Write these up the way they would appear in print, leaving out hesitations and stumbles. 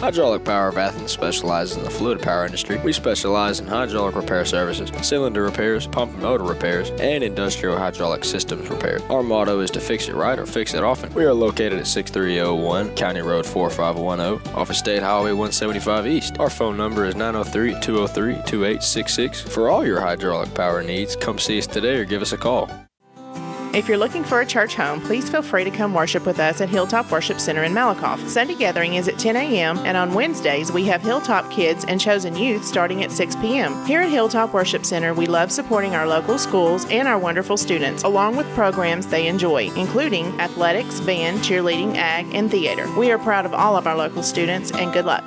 Hydraulic Power of Athens specializes in the fluid power industry. We specialize in hydraulic repair services, cylinder repairs, pump and motor repairs, and industrial hydraulic systems repairs. Our motto is to fix it right or fix it often. We are located at 6301 County Road 4510 off of State Highway 175 East. Our phone number is 903-203-2866. For all your hydraulic power needs, come see us today or give us a call. If you're looking for a church home, please feel free to come worship with us at Hilltop Worship Center in Malakoff. Sunday gathering is at 10 a.m. and on Wednesdays we have Hilltop Kids and Chosen Youth starting at 6 p.m. Here at Hilltop Worship Center, we love supporting our local schools and our wonderful students, along with programs they enjoy, including athletics, band, cheerleading, ag, and theater. We are proud of all of our local students, and good luck.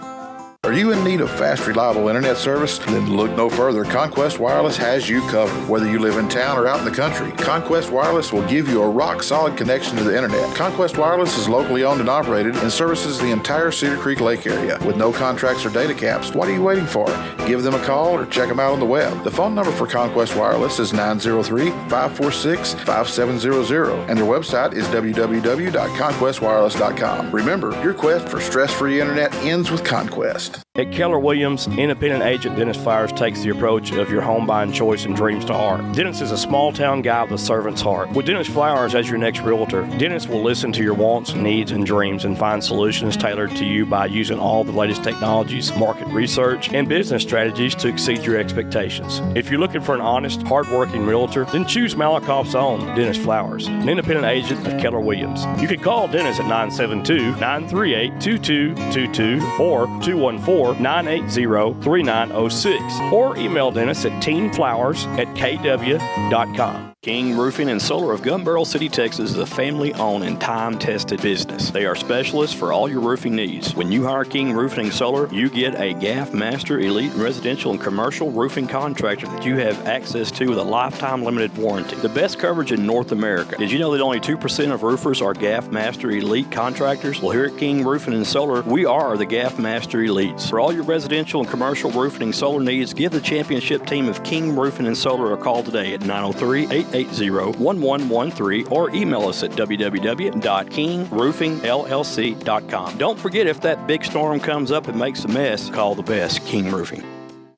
Are you in need of fast, reliable internet service? Then look no further. Conquest Wireless has you covered. Whether you live in town or out in the country, Conquest Wireless will give you a rock-solid connection to the internet. Conquest Wireless is locally owned and operated and services the entire Cedar Creek Lake area with no contracts or data caps. What are you waiting for? Give them a call or check them out on the web. The phone number for Conquest Wireless is 903-546-5700, and their website is www.conquestwireless.com. Remember, your quest for stress-free internet ends with Conquest. At Keller Williams, independent agent Dennis Flowers takes the approach of your home buying choice and dreams to heart. Dennis is a small-town guy with a servant's heart. With Dennis Flowers as your next realtor, Dennis will listen to your wants, needs, and dreams and find solutions tailored to you by using all the latest technologies, market research, and business strategies to exceed your expectations. If you're looking for an honest, hard-working realtor, then choose Malakoff's own Dennis Flowers, an independent agent of Keller Williams. You can call Dennis at 972-938-2222 or 214-980-3906 or email Dennis at teenflowers@kw.com. King Roofing and Solar of Gun Barrel City, Texas is a family-owned and time-tested business. They are specialists for all your roofing needs. When you hire King Roofing and Solar, you get a GAF Master Elite Residential and Commercial Roofing contractor that you have access to with a lifetime limited warranty. The best coverage in North America. Did you know that only 2% of roofers are GAF Master Elite contractors? Well, here at King Roofing and Solar, we are the GAF Master Elites. For all your residential and commercial roofing and solar needs, give the championship team of King Roofing and Solar a call today at 903-880-1113 or email us at www.kingroofingllc.com. Don't forget, if that big storm comes up and makes a mess, call the best, King Roofing.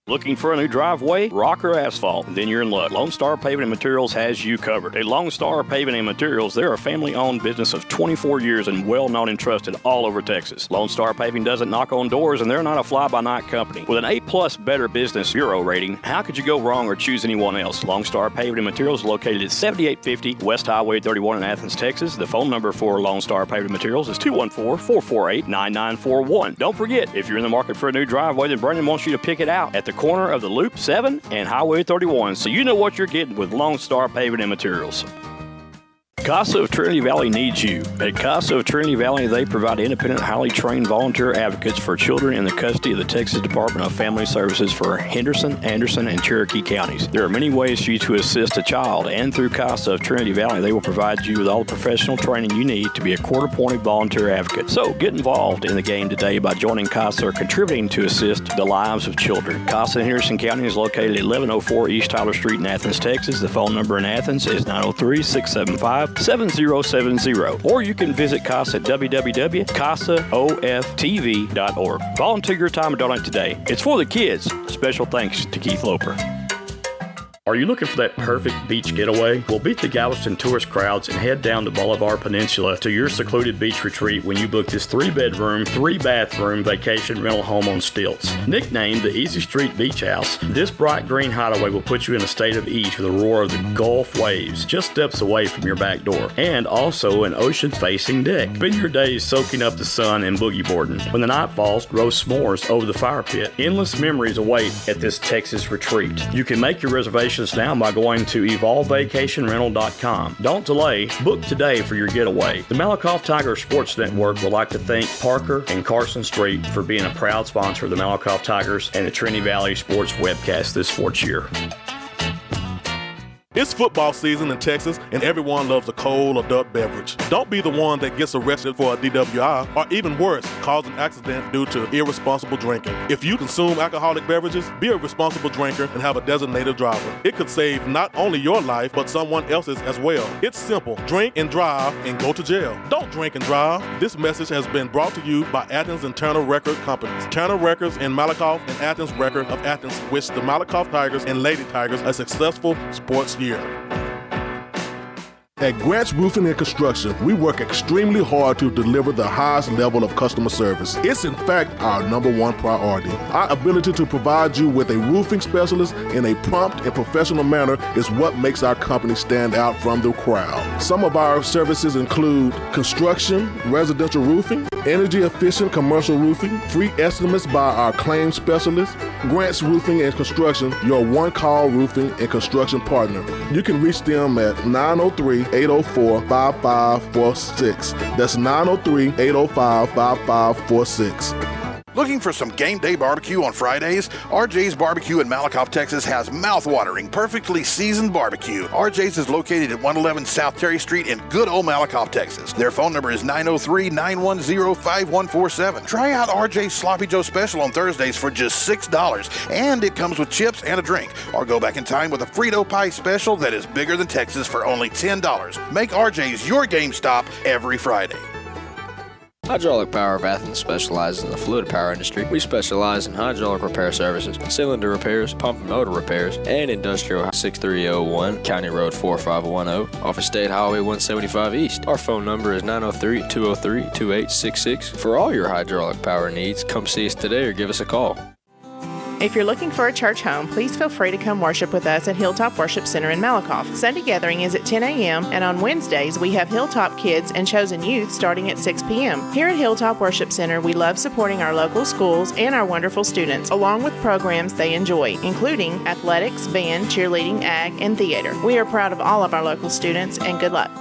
Looking for a new driveway, rock, or asphalt? Then you're in luck. Lone Star Paving and Materials has you covered. At Lone Star Paving and Materials, they're a family-owned business of 24 years and well-known and trusted all over Texas. Lone Star Paving doesn't knock on doors, and they're not a fly-by-night company. With an A-plus Better Business Bureau rating, how could you go wrong or choose anyone else? Lone Star Paving and Materials is located at 7850 West Highway 31 in Athens, Texas. The phone number for Lone Star Paving and Materials is 214-448-9941. Don't forget, if you're in the market for a new driveway, then Brandon wants you to pick it out at the corner of the Loop 7 and Highway 31, so you know what you're getting with Lone Star Paving and Materials. CASA of Trinity Valley needs you. At CASA of Trinity Valley, they provide independent, highly trained volunteer advocates for children in the custody of the Texas Department of Family Services for Henderson, Anderson, and Cherokee counties. There are many ways for you to assist a child, and through CASA of Trinity Valley, they will provide you with all the professional training you need to be a court-appointed volunteer advocate. So get involved in the game today by joining CASA or contributing to assist the lives of children. CASA in Henderson County is located at 1104 East Tyler Street in Athens, Texas. The phone number in Athens is 903-675-7070, or you can visit CASA at www.casaoftv.org. Volunteer your time and donate today. It's for the kids. Special thanks to Keith Loper. Are you looking for that perfect beach getaway? Well, beat the Galveston tourist crowds and head down to Bolivar Peninsula to your secluded beach retreat when you book this 3-bedroom, 3-bathroom vacation rental home on stilts. Nicknamed the Easy Street Beach House, this bright green hideaway will put you in a state of ease with the roar of the Gulf waves just steps away from your back door, and also an ocean-facing deck. Spend your days soaking up the sun and boogie boarding. When the night falls, roast s'mores over the fire pit. Endless memories await at this Texas retreat. You can make your reservations now by going to evolvevacationrental.com. Don't delay. Book today for your getaway. The Malakoff Tiger Sports Network would like to thank Parker and Carson Street for being a proud sponsor of the Malakoff Tigers and the Trinity Valley Sports webcast this sports year. It's football season in Texas, and everyone loves a cold adult beverage. Don't be the one that gets arrested for a DWI, or even worse, cause an accident due to irresponsible drinking. If you consume alcoholic beverages, be a responsible drinker and have a designated driver. It could save not only your life, but someone else's as well. It's simple. Drink and drive and go to jail. Don't drink and drive. This message has been brought to you by Athens and Turner Record Companies. Turner Records in Malakoff and Athens Record of Athens wish the Malakoff Tigers and Lady Tigers a successful sports year. At Grant's Roofing and Construction, we work extremely hard to deliver the highest level of customer service. It's in fact our number one priority. Our ability to provide you with a roofing specialist in a prompt and professional manner is what makes our company stand out from the crowd. Some of our services include construction, residential roofing, energy efficient commercial roofing, free estimates by our claims specialist. Grant's Roofing and Construction, your one-call roofing and construction partner. You can reach them at 903-804-5546. That's 903-805-5546. Looking for some game day barbecue on Fridays? RJ's Barbecue in Malakoff, Texas has mouth-watering, perfectly seasoned barbecue. RJ's is located at 111 South Terry Street in good old Malakoff, Texas. Their phone number is 903-910-5147. Try out RJ's Sloppy Joe Special on Thursdays for just $6, and it comes with chips and a drink. Or go back in time with a Frito Pie Special that is bigger than Texas for only $10. Make RJ's your game stop every Friday. Hydraulic Power of Athens specializes in the fluid power industry. We specialize in hydraulic repair services, cylinder repairs, pump and motor repairs, and industrial 6301 County Road 4510 off of State Highway 175 East. Our phone number is 903-203-2866. For all your hydraulic power needs, come see us today or give us a call. If you're looking for a church home, please feel free to come worship with us at Hilltop Worship Center in Malakoff. Sunday gathering is at 10 a.m., and on Wednesdays, we have Hilltop Kids and Chosen Youth starting at 6 p.m. Here at Hilltop Worship Center, we love supporting our local schools and our wonderful students, along with programs they enjoy, including athletics, band, cheerleading, ag, and theater. We are proud of all of our local students, and good luck.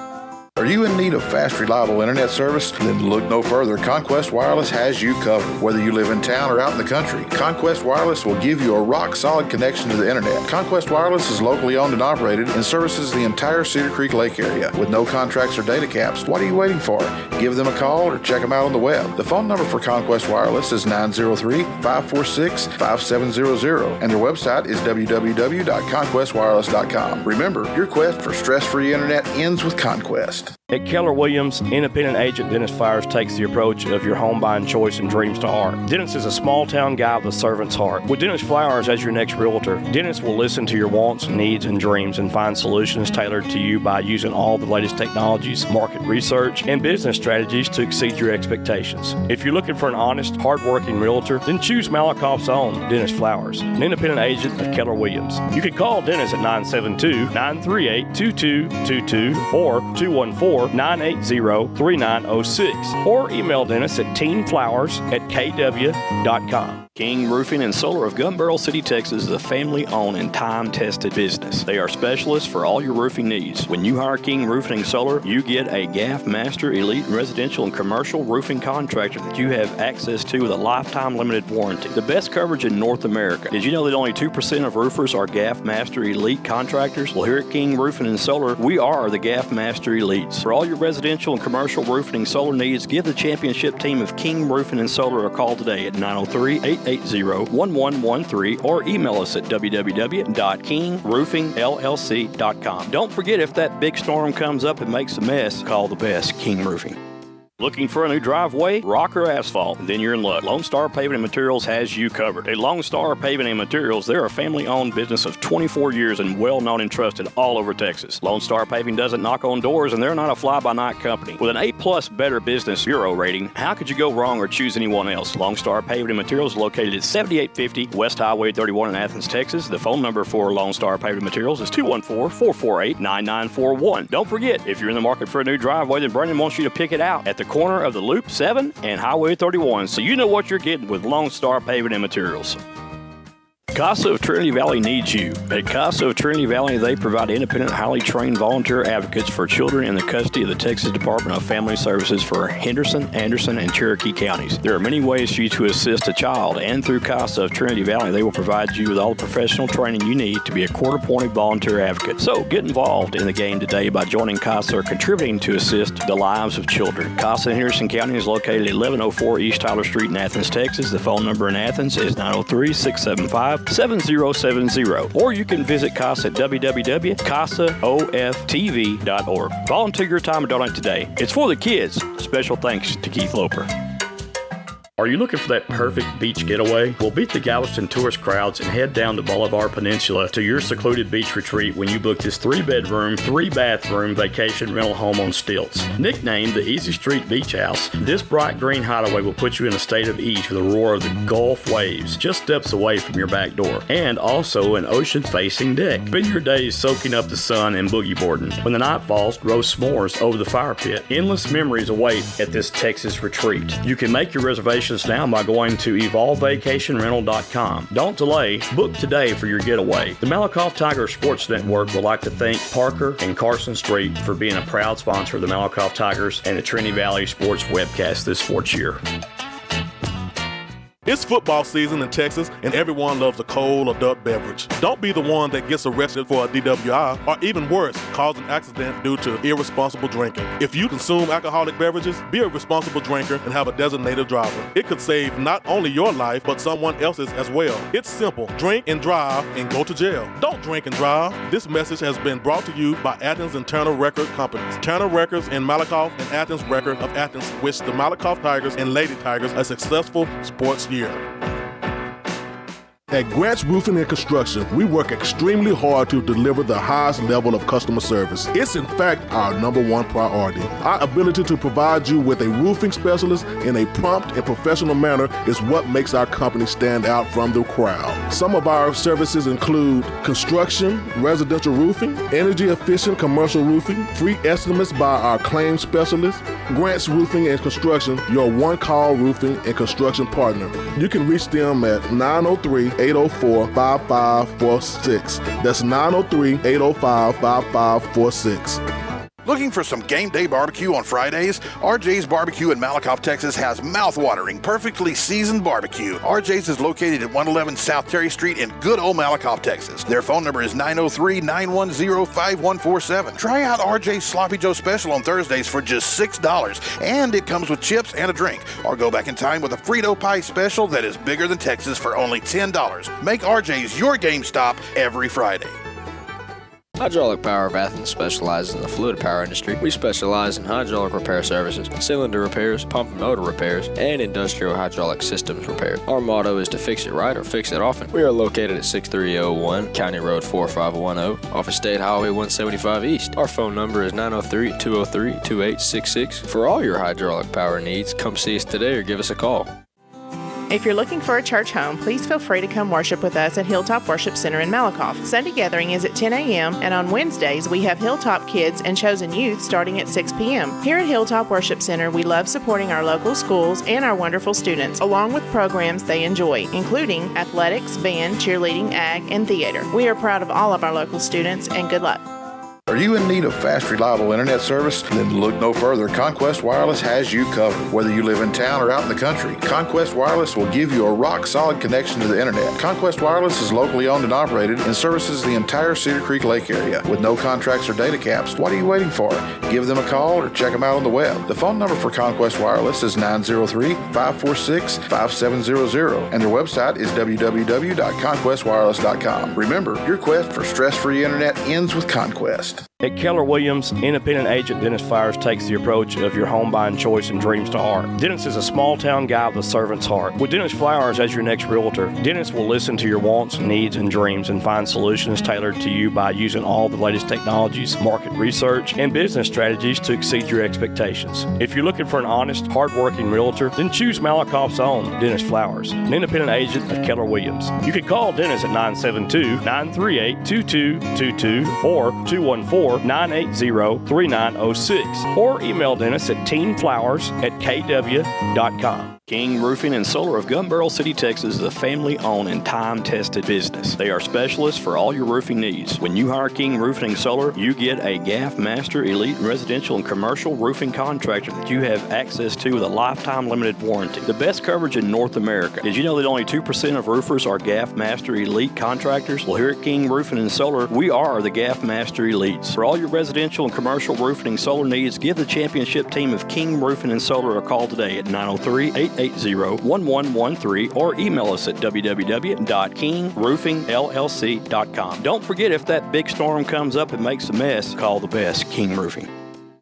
Are you in need of fast, reliable internet service? Then look no further. Conquest Wireless has you covered. Whether you live in town or out in the country, Conquest Wireless will give you a rock-solid connection to the internet. Conquest Wireless is locally owned and operated and services the entire Cedar Creek Lake area with no contracts or data caps. What are you waiting for? Give them a call or check them out on the web. The phone number for Conquest Wireless is 903-546-5700, and their website is www.conquestwireless.com. Remember, your quest for stress-free internet ends with Conquest. At Keller Williams, independent agent Dennis Fires takes the approach of your home buying choice and dreams to heart. Dennis is a small-town guy with a servant's heart. With Dennis Flowers as your next realtor, Dennis will listen to your wants, needs, and dreams and find solutions tailored to you by using all the latest technologies, market research, and business strategies to exceed your expectations. If you're looking for an honest, hard-working realtor, then choose Malakoff's own Dennis Flowers, an independent agent of Keller Williams. You can call Dennis at 972-938-2222 or 214-980-3906, or email Dennis at teenflowers@kw.com. King Roofing and Solar of Gun Barrel City, Texas is a family-owned and time-tested business. They are specialists for all your roofing needs. When you hire King Roofing and Solar, you get a GAF Master Elite Residential and Commercial Roofing Contractor that you have access to with a lifetime limited warranty. The best coverage in North America. Did you know that only 2% of roofers are GAF Master Elite contractors? Well, here at King Roofing and Solar, we are the GAF Master Elites. For all your residential and commercial roofing and solar needs, give the championship team of King Roofing and Solar a call today at 903-880-1113 or email us at www.kingroofingllc.com. Don't forget, if that big storm comes up and makes a mess, call the best, King Roofing. Looking for a new driveway, rock or asphalt? Then you're in luck. Lone Star Paving and Materials has you covered. At Lone Star Paving and Materials, they're a family-owned business of 24 years and well-known and trusted all over Texas. Lone Star Paving doesn't knock on doors, and they're not a fly-by-night company. With an A+ Better Business Bureau rating, how could you go wrong or choose anyone else? Lone Star Paving and Materials is located at 7850 West Highway 31 in Athens, Texas. The phone number for Lone Star Paving and Materials is 214-448-9941. Don't forget, if you're in the market for a new driveway, then Brandon wants you to pick it out at the corner of the Loop 7 and Highway 31, so you know what you're getting with Lone Star Paving and Materials. CASA of Trinity Valley needs you. At CASA of Trinity Valley, they provide independent, highly trained volunteer advocates for children in the custody of the Texas Department of Family Services for Henderson, Anderson, and Cherokee counties. There are many ways for you to assist a child, and through CASA of Trinity Valley, they will provide you with all the professional training you need to be a court-appointed volunteer advocate. So get involved in the game today by joining CASA or contributing to assist the lives of children. CASA in Henderson County is located at 1104 East Tyler Street in Athens, Texas. The phone number in Athens is 903-675-7070. Or you can visit CASA at www.casaoftv.org. Volunteer your time and donate today. It's for the kids. Special thanks to Keith Loper. Are you looking for that perfect beach getaway? Well, beat the Galveston tourist crowds and head down the Bolivar Peninsula to your secluded beach retreat when you book this 3-bedroom, 3-bathroom vacation rental home on stilts. Nicknamed the Easy Street Beach House, this bright green hideaway will put you in a state of ease with the roar of the Gulf waves just steps away from your back door, and also an ocean-facing deck. Spend your days soaking up the sun and boogie boarding. When the night falls, roast s'mores over the fire pit. Endless memories await at this Texas retreat. You can make your reservation now by going to evolvevacationrental.com. Don't delay. Book today for your getaway. The Malakoff Tiger Sports Network would like to thank Parker and Carson Street for being a proud sponsor of the Malakoff Tigers and the Trinity Valley Sports webcast this sports year. It's football season in Texas, and everyone loves a cold adult beverage. Don't be the one that gets arrested for a DWI, or even worse, cause an accident due to irresponsible drinking. If you consume alcoholic beverages, be a responsible drinker and have a designated driver. It could save not only your life, but someone else's as well. It's simple. Drink and drive and go to jail. Don't drink and drive. This message has been brought to you by Athens and Turner Record Companies. Turner Records in Malakoff and Athens Record of Athens wish the Malakoff Tigers and Lady Tigers a successful sports year. At Grant's Roofing and Construction, we work extremely hard to deliver the highest level of customer service. It's in fact our #1 priority. Our ability to provide you with a roofing specialist in a prompt and professional manner is what makes our company stand out from the crowd. Some of our services include construction, residential roofing, energy efficient commercial roofing, free estimates by our claims specialist. Grant's Roofing and Construction, your one-call roofing and construction partner. You can reach them at 903-804-5546. That's 903-805-5546. Looking for some game day barbecue on Fridays? RJ's Barbecue in Malakoff, Texas has mouth-watering, perfectly seasoned barbecue. RJ's is located at 111 South Terry Street in good old Malakoff, Texas. Their phone number is 903-910-5147. Try out RJ's Sloppy Joe Special on Thursdays for just $6, and it comes with chips and a drink. Or go back in time with a Frito Pie Special that is bigger than Texas for only $10. Make RJ's your game stop every Friday. Hydraulic Power of Athens specializes in the fluid power industry. We specialize in hydraulic repair services, cylinder repairs, pump and motor repairs, and industrial hydraulic systems repair. Our motto is to fix it right or fix it often. We are located at 6301 County Road 4510 off of State Highway 175 East. Our phone number is 903-203-2866. For all your hydraulic power needs, come see us today or give us a call. If you're looking for a church home, please feel free to come worship with us at Hilltop Worship Center in Malakoff. Sunday gathering is at 10 a.m., and on Wednesdays, we have Hilltop Kids and Chosen Youth starting at 6 p.m. Here at Hilltop Worship Center, we love supporting our local schools and our wonderful students, along with programs they enjoy, including athletics, band, cheerleading, ag, and theater. We are proud of all of our local students, and good luck. Are you in need of fast, reliable internet service? Then look no further. Conquest Wireless has you covered. Whether you live in town or out in the country, Conquest Wireless will give you a rock-solid connection to the internet. Conquest Wireless is locally owned and operated and services the entire Cedar Creek Lake area with no contracts or data caps. What are you waiting for? Give them a call or check them out on the web. The phone number for Conquest Wireless is 903-546-5700, and their website is www.conquestwireless.com. Remember, your quest for stress-free internet ends with Conquest. At Keller Williams, independent agent Dennis Flowers takes the approach of your home buying choice and dreams to heart. Dennis is a small-town guy with a servant's heart. With Dennis Flowers as your next realtor, Dennis will listen to your wants, needs, and dreams and find solutions tailored to you by using all the latest technologies, market research, and business strategies to exceed your expectations. If you're looking for an honest, hard-working realtor, then choose Malakoff's own Dennis Flowers, an independent agent of Keller Williams. You can call Dennis at 972-938-2222 or 214 214-980-3906 or email Dennis at teenflowers@kw.com. King Roofing and Solar of Gun Barrel City, Texas is a family-owned and time-tested business. They are specialists for all your roofing needs. When you hire King Roofing and Solar, you get a GAF Master Elite Residential and Commercial Roofing Contractor that you have access to with a lifetime limited warranty. The best coverage in North America. Did you know that only 2% of roofers are GAF Master Elite contractors? Well, here at King Roofing and Solar, we are the GAF Master Elites. For all your residential and commercial roofing and solar needs, give the championship team of King Roofing and Solar a call today at 903-880-1113 or email us at www.kingroofingllc.com. Don't forget, if that big storm comes up and makes a mess, call the best, King Roofing.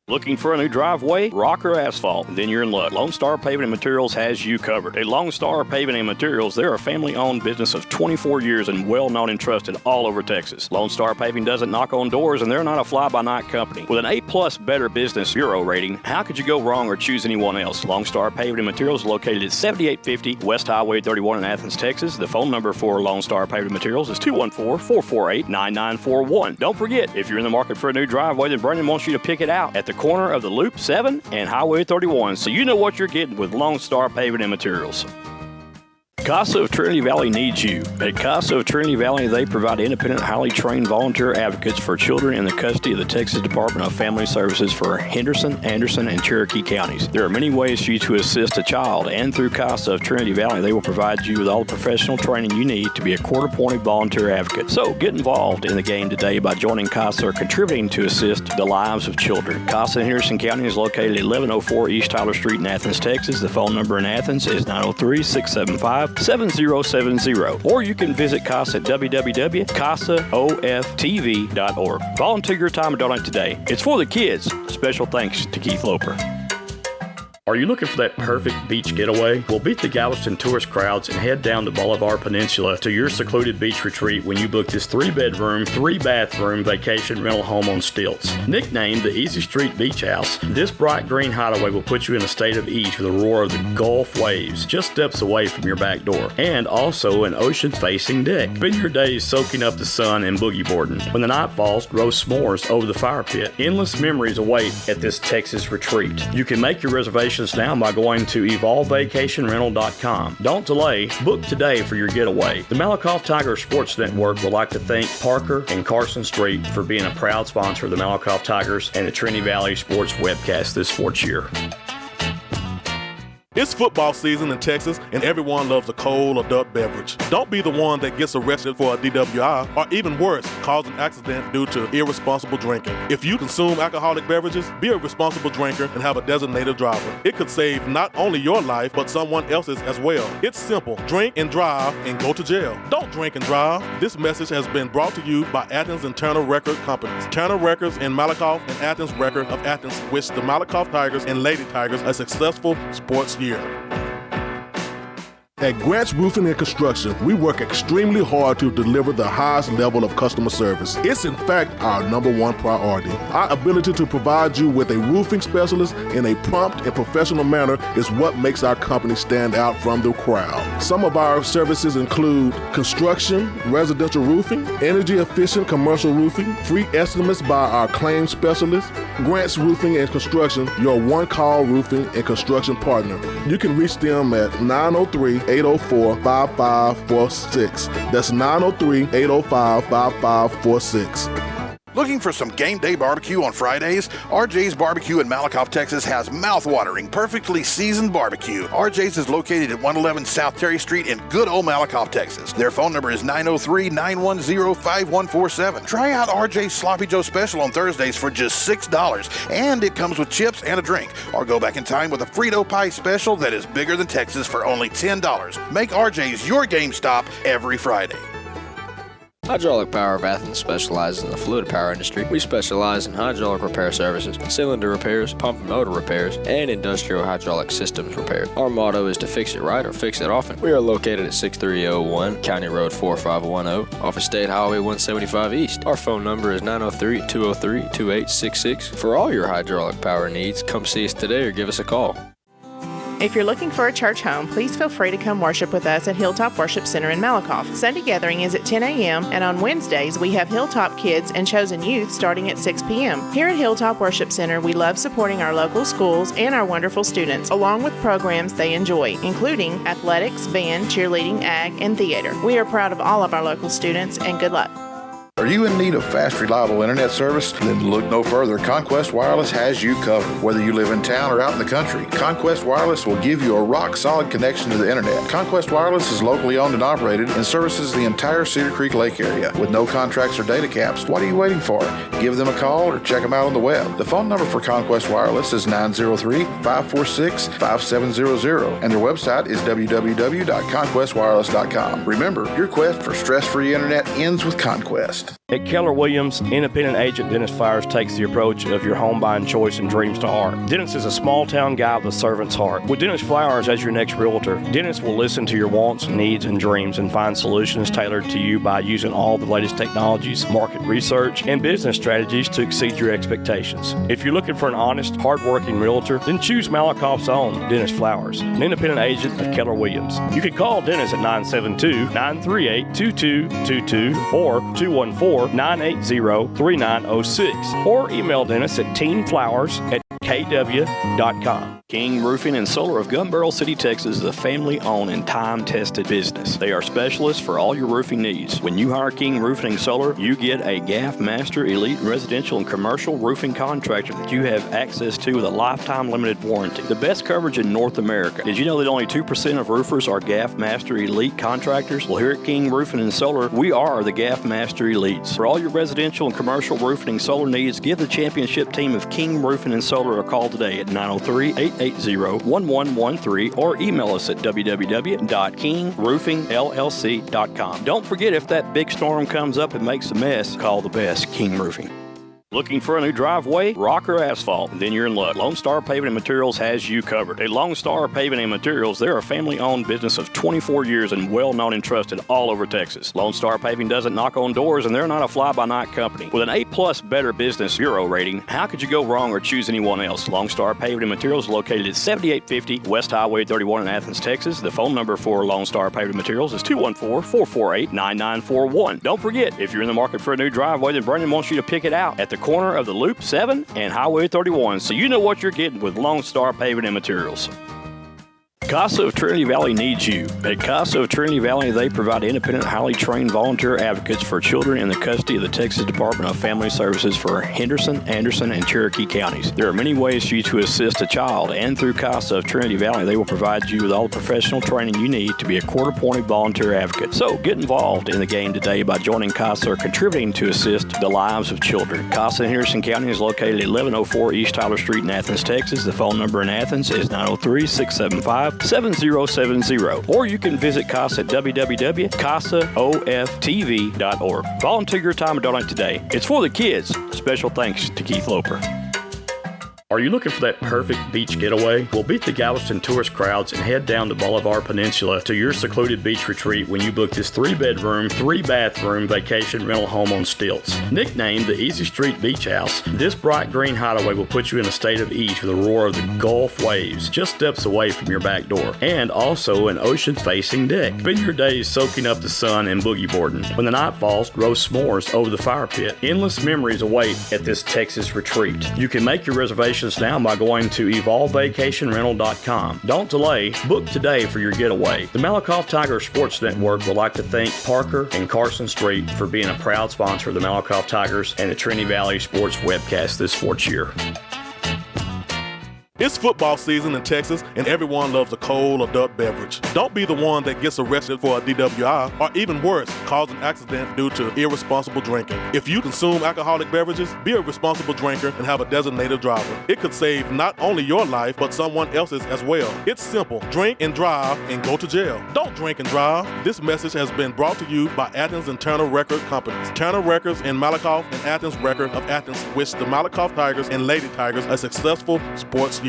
Looking for a new driveway, rock or asphalt? Then you're in luck. Lone Star Paving and Materials has you covered. At Lone Star Paving and Materials, they're a family-owned business of 24 years and well-known and trusted all over Texas. Lone Star Paving doesn't knock on doors, and they're not a fly-by-night company. With an A+ Better Business Bureau rating, how could you go wrong or choose anyone else? Lone Star Paving and Materials is located at 7850 West Highway 31 in Athens, Texas. The phone number for Lone Star Paving Materials is 214-448-9941. Don't forget, if you're in the market for a new driveway, then Brandon wants you to pick it out at the corner of the Loop 7 and Highway 31, so you know what you're getting with Lone Star Paving and Materials. CASA of Trinity Valley needs you. At CASA of Trinity Valley, they provide independent, highly trained volunteer advocates for children in the custody of the Texas Department of Family Services for Henderson, Anderson, and Cherokee counties. There are many ways for you to assist a child, and through CASA of Trinity Valley, they will provide you with all the professional training you need to be a court-appointed volunteer advocate. So get involved in the game today by joining CASA or contributing to assist the lives of children. CASA in Henderson County is located at 1104 East Tyler Street in Athens, Texas. The phone number in Athens is 903-675-7070, or you can visit CASA at www.casaoftv.org. Volunteer your time and donate today. It's for the kids. Special thanks to Keith Loper. Are you looking for that perfect beach getaway? Well, beat the Galveston tourist crowds and head down the Bolivar Peninsula to your secluded beach retreat when you book this 3-bedroom, 3-bathroom vacation rental home on stilts. Nicknamed the Easy Street Beach House, this bright green hideaway will put you in a state of ease with the roar of the Gulf waves just steps away from your back door, and also an ocean-facing deck. Spend your days soaking up the sun and boogie boarding. When the night falls, roast s'mores over the fire pit. Endless memories await at this Texas retreat. You can make your reservation now by going to evolvevacationrental.com. Don't delay. Book today for your getaway. The Malakoff Tiger Sports Network would like to thank Parker and Carson Street for being a proud sponsor of the Malakoff Tigers and the Trinity Valley Sports webcast this sports year. It's football season in Texas, and everyone loves a cold adult beverage. Don't be the one that gets arrested for a DWI, or even worse, cause an accident due to irresponsible drinking. If you consume alcoholic beverages, be a responsible drinker and have a designated driver. It could save not only your life, but someone else's as well. It's simple. Drink and drive and go to jail. Don't drink and drive. This message has been brought to you by Athens and Turner Record Companies. Turner Records in Malakoff and Athens Record of Athens wish the Malakoff Tigers and Lady Tigers a successful sports year. At Grant's Roofing and Construction, we work extremely hard to deliver the highest level of customer service. It's in fact our #1 priority. Our ability to provide you with a roofing specialist in a prompt and professional manner is what makes our company stand out from the crowd. Some of our services include construction, residential roofing, energy-efficient commercial roofing, free estimates by our claims specialist. Grant's Roofing and Construction, your one-call roofing and construction partner. You can reach them at 903-804-5546. That's 903-805-5546. Looking for some game day barbecue on Fridays? RJ's Barbecue in Malakoff, Texas has mouth-watering, perfectly seasoned barbecue. RJ's is located at 111 South Terry Street in good old Malakoff, Texas. Their phone number is 903-910-5147. Try out RJ's Sloppy Joe Special on Thursdays for just $6, and it comes with chips and a drink. Or go back in time with a Frito Pie Special that is bigger than Texas for only $10. Make RJ's your game stop every Friday. Hydraulic Power of Athens specializes in the fluid power industry. We specialize in hydraulic repair services, cylinder repairs, pump and motor repairs, and industrial hydraulic systems repair. Our motto is to fix it right or fix it often. We are located at 6301 County Road 4510 off of State Highway 175 East. Our phone number is 903-203-2866. For all your hydraulic power needs, come see us today or give us a call. If you're looking for a church home, please feel free to come worship with us at Hilltop Worship Center in Malakoff. Sunday gathering is at 10 a.m. and on Wednesdays we have Hilltop Kids and Chosen Youth starting at 6 p.m. Here at Hilltop Worship Center, we love supporting our local schools and our wonderful students, along with programs they enjoy, including athletics, band, cheerleading, ag, and theater. We are proud of all of our local students, and good luck. Are you in need of fast, reliable internet service? Then look no further. Conquest Wireless has you covered. Whether you live in town or out in the country, Conquest Wireless will give you a rock-solid connection to the internet. Conquest Wireless is locally owned and operated and services the entire Cedar Creek Lake area with no contracts or data caps. What are you waiting for? Give them a call or check them out on the web. The phone number for Conquest Wireless is 903-546-5700, and their website is www.conquestwireless.com. Remember, your quest for stress-free internet ends with Conquest. At Keller Williams, independent agent Dennis Flowers takes the approach of your home buying choice and dreams to heart. Dennis is a small-town guy with a servant's heart. With Dennis Flowers as your next realtor, Dennis will listen to your wants, needs, and dreams and find solutions tailored to you by using all the latest technologies, market research, and business strategies to exceed your expectations. If you're looking for an honest, hard-working realtor, then choose Malakoff's own Dennis Flowers, an independent agent of Keller Williams. You can call Dennis at 972-938-2222 or 214-980-3906, or email Dennis at teenflowers@kw.com. King Roofing and Solar of Gun Barrel City, Texas is a family-owned and time-tested business. They are specialists for all your roofing needs. When you hire King Roofing and Solar, you get a GAF Master Elite Residential and Commercial Roofing Contractor that you have access to with a lifetime limited warranty. The best coverage in North America. Did you know that only 2% of roofers are GAF Master Elite contractors? Well, here at King Roofing and Solar, we are the GAF Master Elites. For all your residential and commercial roofing and solar needs, give the championship team of King Roofing and Solar a call today at 903-880-1113 or email us at www.kingroofingllc.com. Don't forget, if that big storm comes up and makes a mess, call the best, King Roofing. Looking for a new driveway, rock, or asphalt? Then you're in luck. Lone Star Paving and Materials has you covered. At Lone Star Paving and Materials, they're a family-owned business of 24 years and well-known and trusted all over Texas. Lone Star Paving doesn't knock on doors, and they're not a fly-by-night company. With an A+ Better Business Bureau rating, how could you go wrong or choose anyone else? Lone Star Paving and Materials is located at 7850 West Highway 31 in Athens, Texas. The phone number for Lone Star Paving and Materials is 214-448-9941. Don't forget, if you're in the market for a new driveway, then Brandon wants you to pick it out at the corner of the Loop 7 and Highway 31, so you know what you're getting with Lone Star Paving and Materials. CASA of Trinity Valley needs you. At CASA of Trinity Valley, they provide independent, highly trained volunteer advocates for children in the custody of the Texas Department of Family Services for Henderson, Anderson, and Cherokee counties. There are many ways for you to assist a child, and through CASA of Trinity Valley, they will provide you with all the professional training you need to be a court-appointed volunteer advocate. So get involved in the game today by joining CASA or contributing to assist the lives of children. CASA in Henderson County is located at 1104 East Tyler Street in Athens, Texas. The phone number in Athens is 903-675-7070, or you can visit CASA at www.casaoftv.org. Volunteer your time and donate today. It's for the kids. Special thanks to Keith Loper. Are you looking for that perfect beach getaway? Well, beat the Galveston tourist crowds and head down to Bolivar Peninsula to your secluded beach retreat when you book this 3-bedroom, 3-bathroom vacation rental home on stilts. Nicknamed the Easy Street Beach House, this bright green hideaway will put you in a state of ease with the roar of the Gulf waves just steps away from your back door, and also an ocean-facing deck. Spend your days soaking up the sun and boogie boarding. When the night falls, roast s'mores over the fire pit. Endless memories await at this Texas retreat. You can make your reservations now by going to evolvevacationrental.com. Don't delay. Book today for your getaway. The Malakoff Tiger Sports Network would like to thank Parker and Carson Street for being a proud sponsor of the Malakoff Tigers and the Trinity Valley Sports webcast this sports year. It's football season in Texas, and everyone loves a cold adult beverage. Don't be the one that gets arrested for a DWI, or even worse, cause an accident due to irresponsible drinking. If you consume alcoholic beverages, be a responsible drinker and have a designated driver. It could save not only your life, but someone else's as well. It's simple. Drink and drive and go to jail. Don't drink and drive. This message has been brought to you by Athens and Turner Record Companies. Turner Records in Malakoff and Athens Record of Athens wish the Malakoff Tigers and Lady Tigers a successful sports year.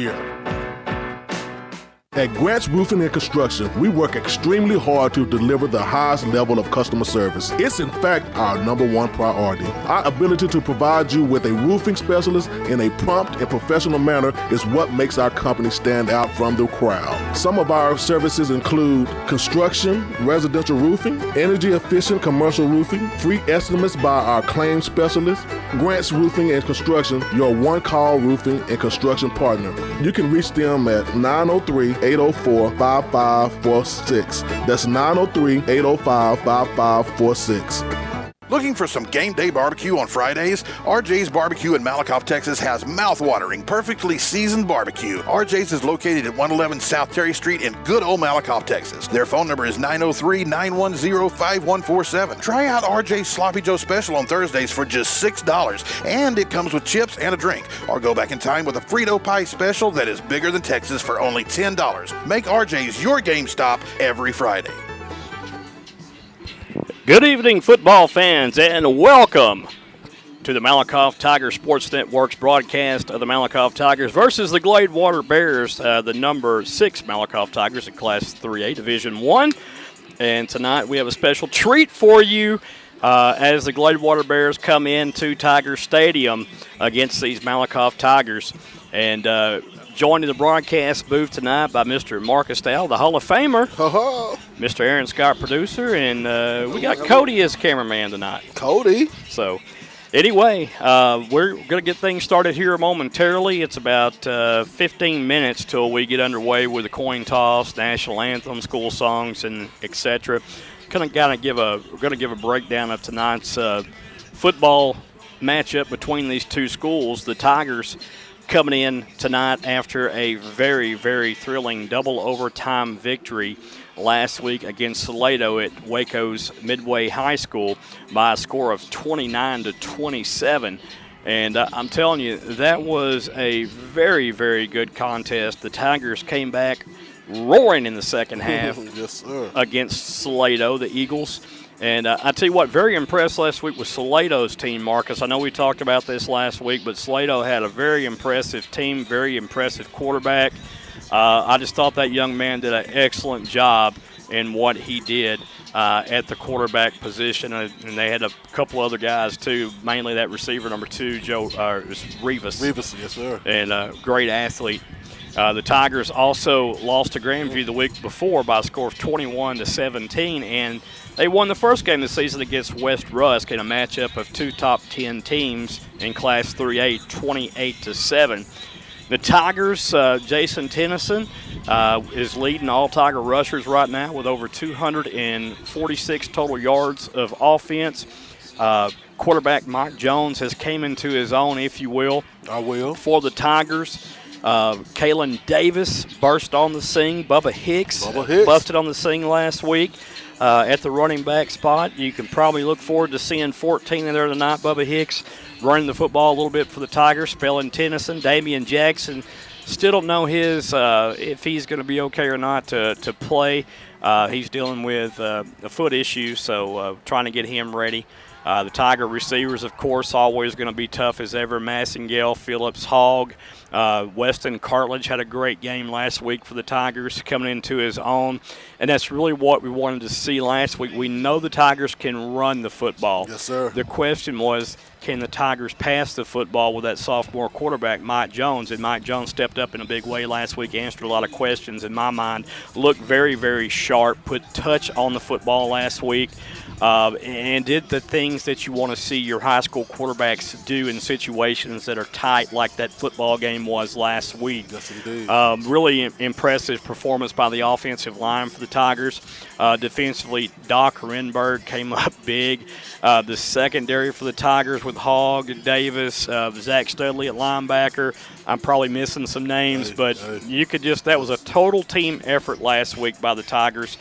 At Grants Roofing and Construction, we work extremely hard to deliver the highest level of customer service. It's in fact our number one priority. Our ability to provide you with a roofing specialist in a prompt and professional manner is what makes our company stand out from the crowd. Some of our services include construction, residential roofing, energy efficient commercial roofing, free estimates by our claims specialist. Grants Roofing and Construction, your one-call roofing and construction partner. You can reach them at 903-804-5546. That's 903-805-5546. Looking for some game day barbecue on Fridays? RJ's Barbecue in Malakoff, Texas has mouth-watering, perfectly seasoned barbecue. RJ's is located at 111 South Terry Street in good old Malakoff, Texas. Their phone number is 903-910-5147. Try out RJ's Sloppy Joe Special on Thursdays for just $6, and it comes with chips and a drink. Or go back in time with a Frito Pie Special that is bigger than Texas for only $10. Make RJ's your game stop every Friday. Good evening, football fans, and welcome to the Malakoff Tiger Sports Network's broadcast of the Malakoff Tigers versus the Gladewater Bears, the number 6 Malakoff Tigers in Class 3A Division 1. And tonight we have a special treat for you as the Gladewater Bears come into Tiger Stadium against these Malakoff Tigers. And joined in the broadcast booth tonight by Mr. Marcus Dow, the Hall of Famer, Mr. Aaron Scott, producer, and we got Cody as cameraman tonight. Cody. So, anyway, we're going to get things started here momentarily. It's about 15 minutes till we get underway with the coin toss, national anthem, school songs, and etc. We're going to give a breakdown of tonight's football matchup between these two schools. The Tigers coming in tonight after a very, very thrilling double overtime victory last week against Salado at Waco's Midway High School by a score of 29-27. And I'm telling you, that was a very, very good contest. The Tigers came back roaring in the second half against Salado, the Eagles. And I tell you what, very impressed last week with Salado's team, Marcus. I know we talked about this last week, but Salado had a very impressive team, very impressive quarterback. I just thought that young man did an excellent job in what he did at the quarterback position. And they had a couple other guys, too, mainly that receiver, number 2, Rivas. Rivas, yes, sir. And a great athlete. The Tigers also lost to Grandview the week before by a score of 21-17, and they won the first game of the season against West Rusk in a matchup of two top 10 teams in Class 3A, 28-7. The Tigers, Jason Tennyson, is leading all Tiger rushers right now with over 246 total yards of offense. Quarterback Mike Jones has came into his own, if you will. For the Tigers. Kalen Davis burst on the scene. Bubba Hicks busted on the scene last week at the running back spot. You can probably look forward to seeing 14 in there tonight. Bubba Hicks running the football a little bit for the Tigers, spelling Tennyson. Damien Jackson, still don't know if he's going to be okay or not to play. He's dealing with a foot issue, so trying to get him ready. The Tiger receivers, of course, always going to be tough as ever. Massengale, Phillips, Hogg. Weston Cartledge had a great game last week for the Tigers, coming into his own. And that's really what we wanted to see last week. We know the Tigers can run the football. Yes, sir. The question was, can the Tigers pass the football with that sophomore quarterback, Mike Jones? And Mike Jones stepped up in a big way last week, answered a lot of questions in my mind, looked very, very sharp, put touch on the football last week. And did the things that you want to see your high school quarterbacks do in situations that are tight, like that football game was last week. Yes, indeed. Really impressive performance by the offensive line for the Tigers. Defensively, Doc Renberg came up big. The secondary for the Tigers with Hogg and Davis, Zach Studley at linebacker. I'm probably missing some names, but you could that was a total team effort last week by the Tigers.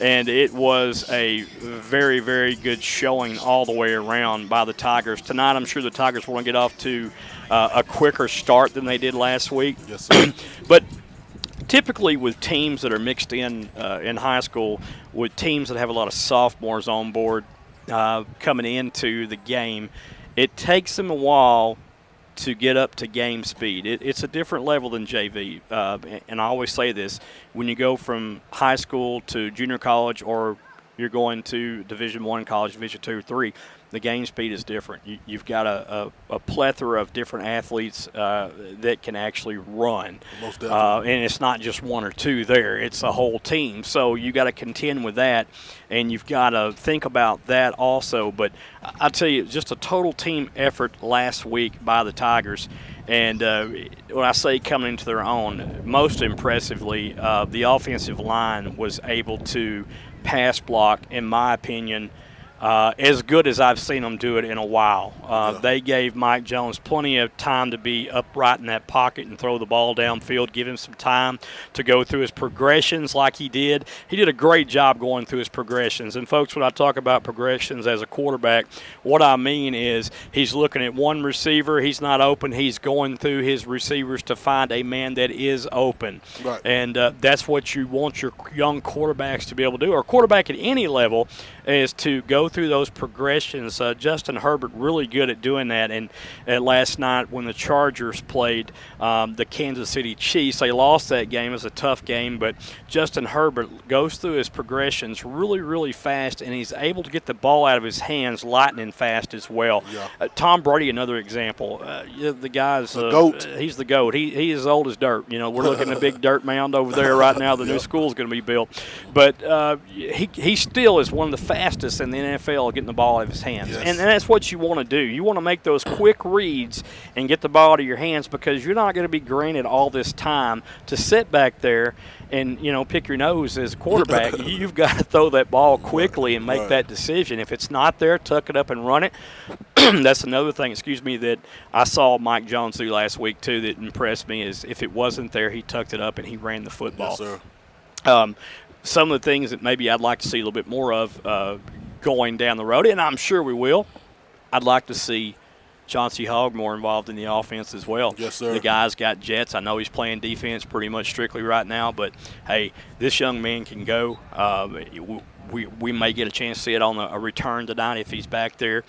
And it was a very, very good showing all the way around by the Tigers. Tonight, I'm sure the Tigers want to get off to a quicker start than they did last week. Yes, sir. But typically with teams that are mixed in high school, with teams that have a lot of sophomores on board coming into the game, it takes them a while to get up to game speed. It's a different level than JV. And I always say this, when you go from high school to junior college, or you're going to Division I college, Division II or III, the game speed is different. You've got a plethora of different athletes that can actually run. Most definitely. And it's not just one or two there. It's a whole team. So you got to contend with that, and you've got to think about that also. But I tell you, just a total team effort last week by the Tigers. And when I say coming into their own, most impressively, the offensive line was able to pass block, in my opinion, as good as I've seen them do it in a while. They gave Mike Jones plenty of time to be upright in that pocket and throw the ball downfield, give him some time to go through his progressions like he did. He did a great job going through his progressions. And, folks, when I talk about progressions as a quarterback, what I mean is he's looking at one receiver, he's not open, he's going through his receivers to find a man that is open. Right. And that's what you want your young quarterbacks to be able to do, or quarterback at any level, is to go through those progressions. Justin Herbert really good at doing that. And last night when the Chargers played the Kansas City Chiefs, they lost that game. It was a tough game, but Justin Herbert goes through his progressions really, really fast, and he's able to get the ball out of his hands lightning fast as well. Yeah. Tom Brady, another example. The guy's the GOAT. He's the GOAT. He is as old as dirt. You know, we're looking at a big dirt mound over there right now. The new school's going to be built. But he still is one of the fastest in the NFL getting the ball out of his hands. Yes. And that's what you want to do. You want to make those quick reads and get the ball out of your hands, because you're not going to be granted all this time to sit back there and, you know, pick your nose as a quarterback. You've got to throw that ball quickly and make that decision. If it's not there, tuck it up and run it. That's another thing, that I saw Mike Jones do last week, too, that impressed me, is if it wasn't there, he tucked it up and he ran the football. Yes, sir. Some of the things that maybe I'd like to see a little bit more of going down the road, and I'm sure we will, I'd like to see Chauncey Hogg more involved in the offense as well. Yes, sir. The guy's got jets. I know he's playing defense pretty much strictly right now, but, hey, this young man can go. We may get a chance to see it on a return tonight if he's back there.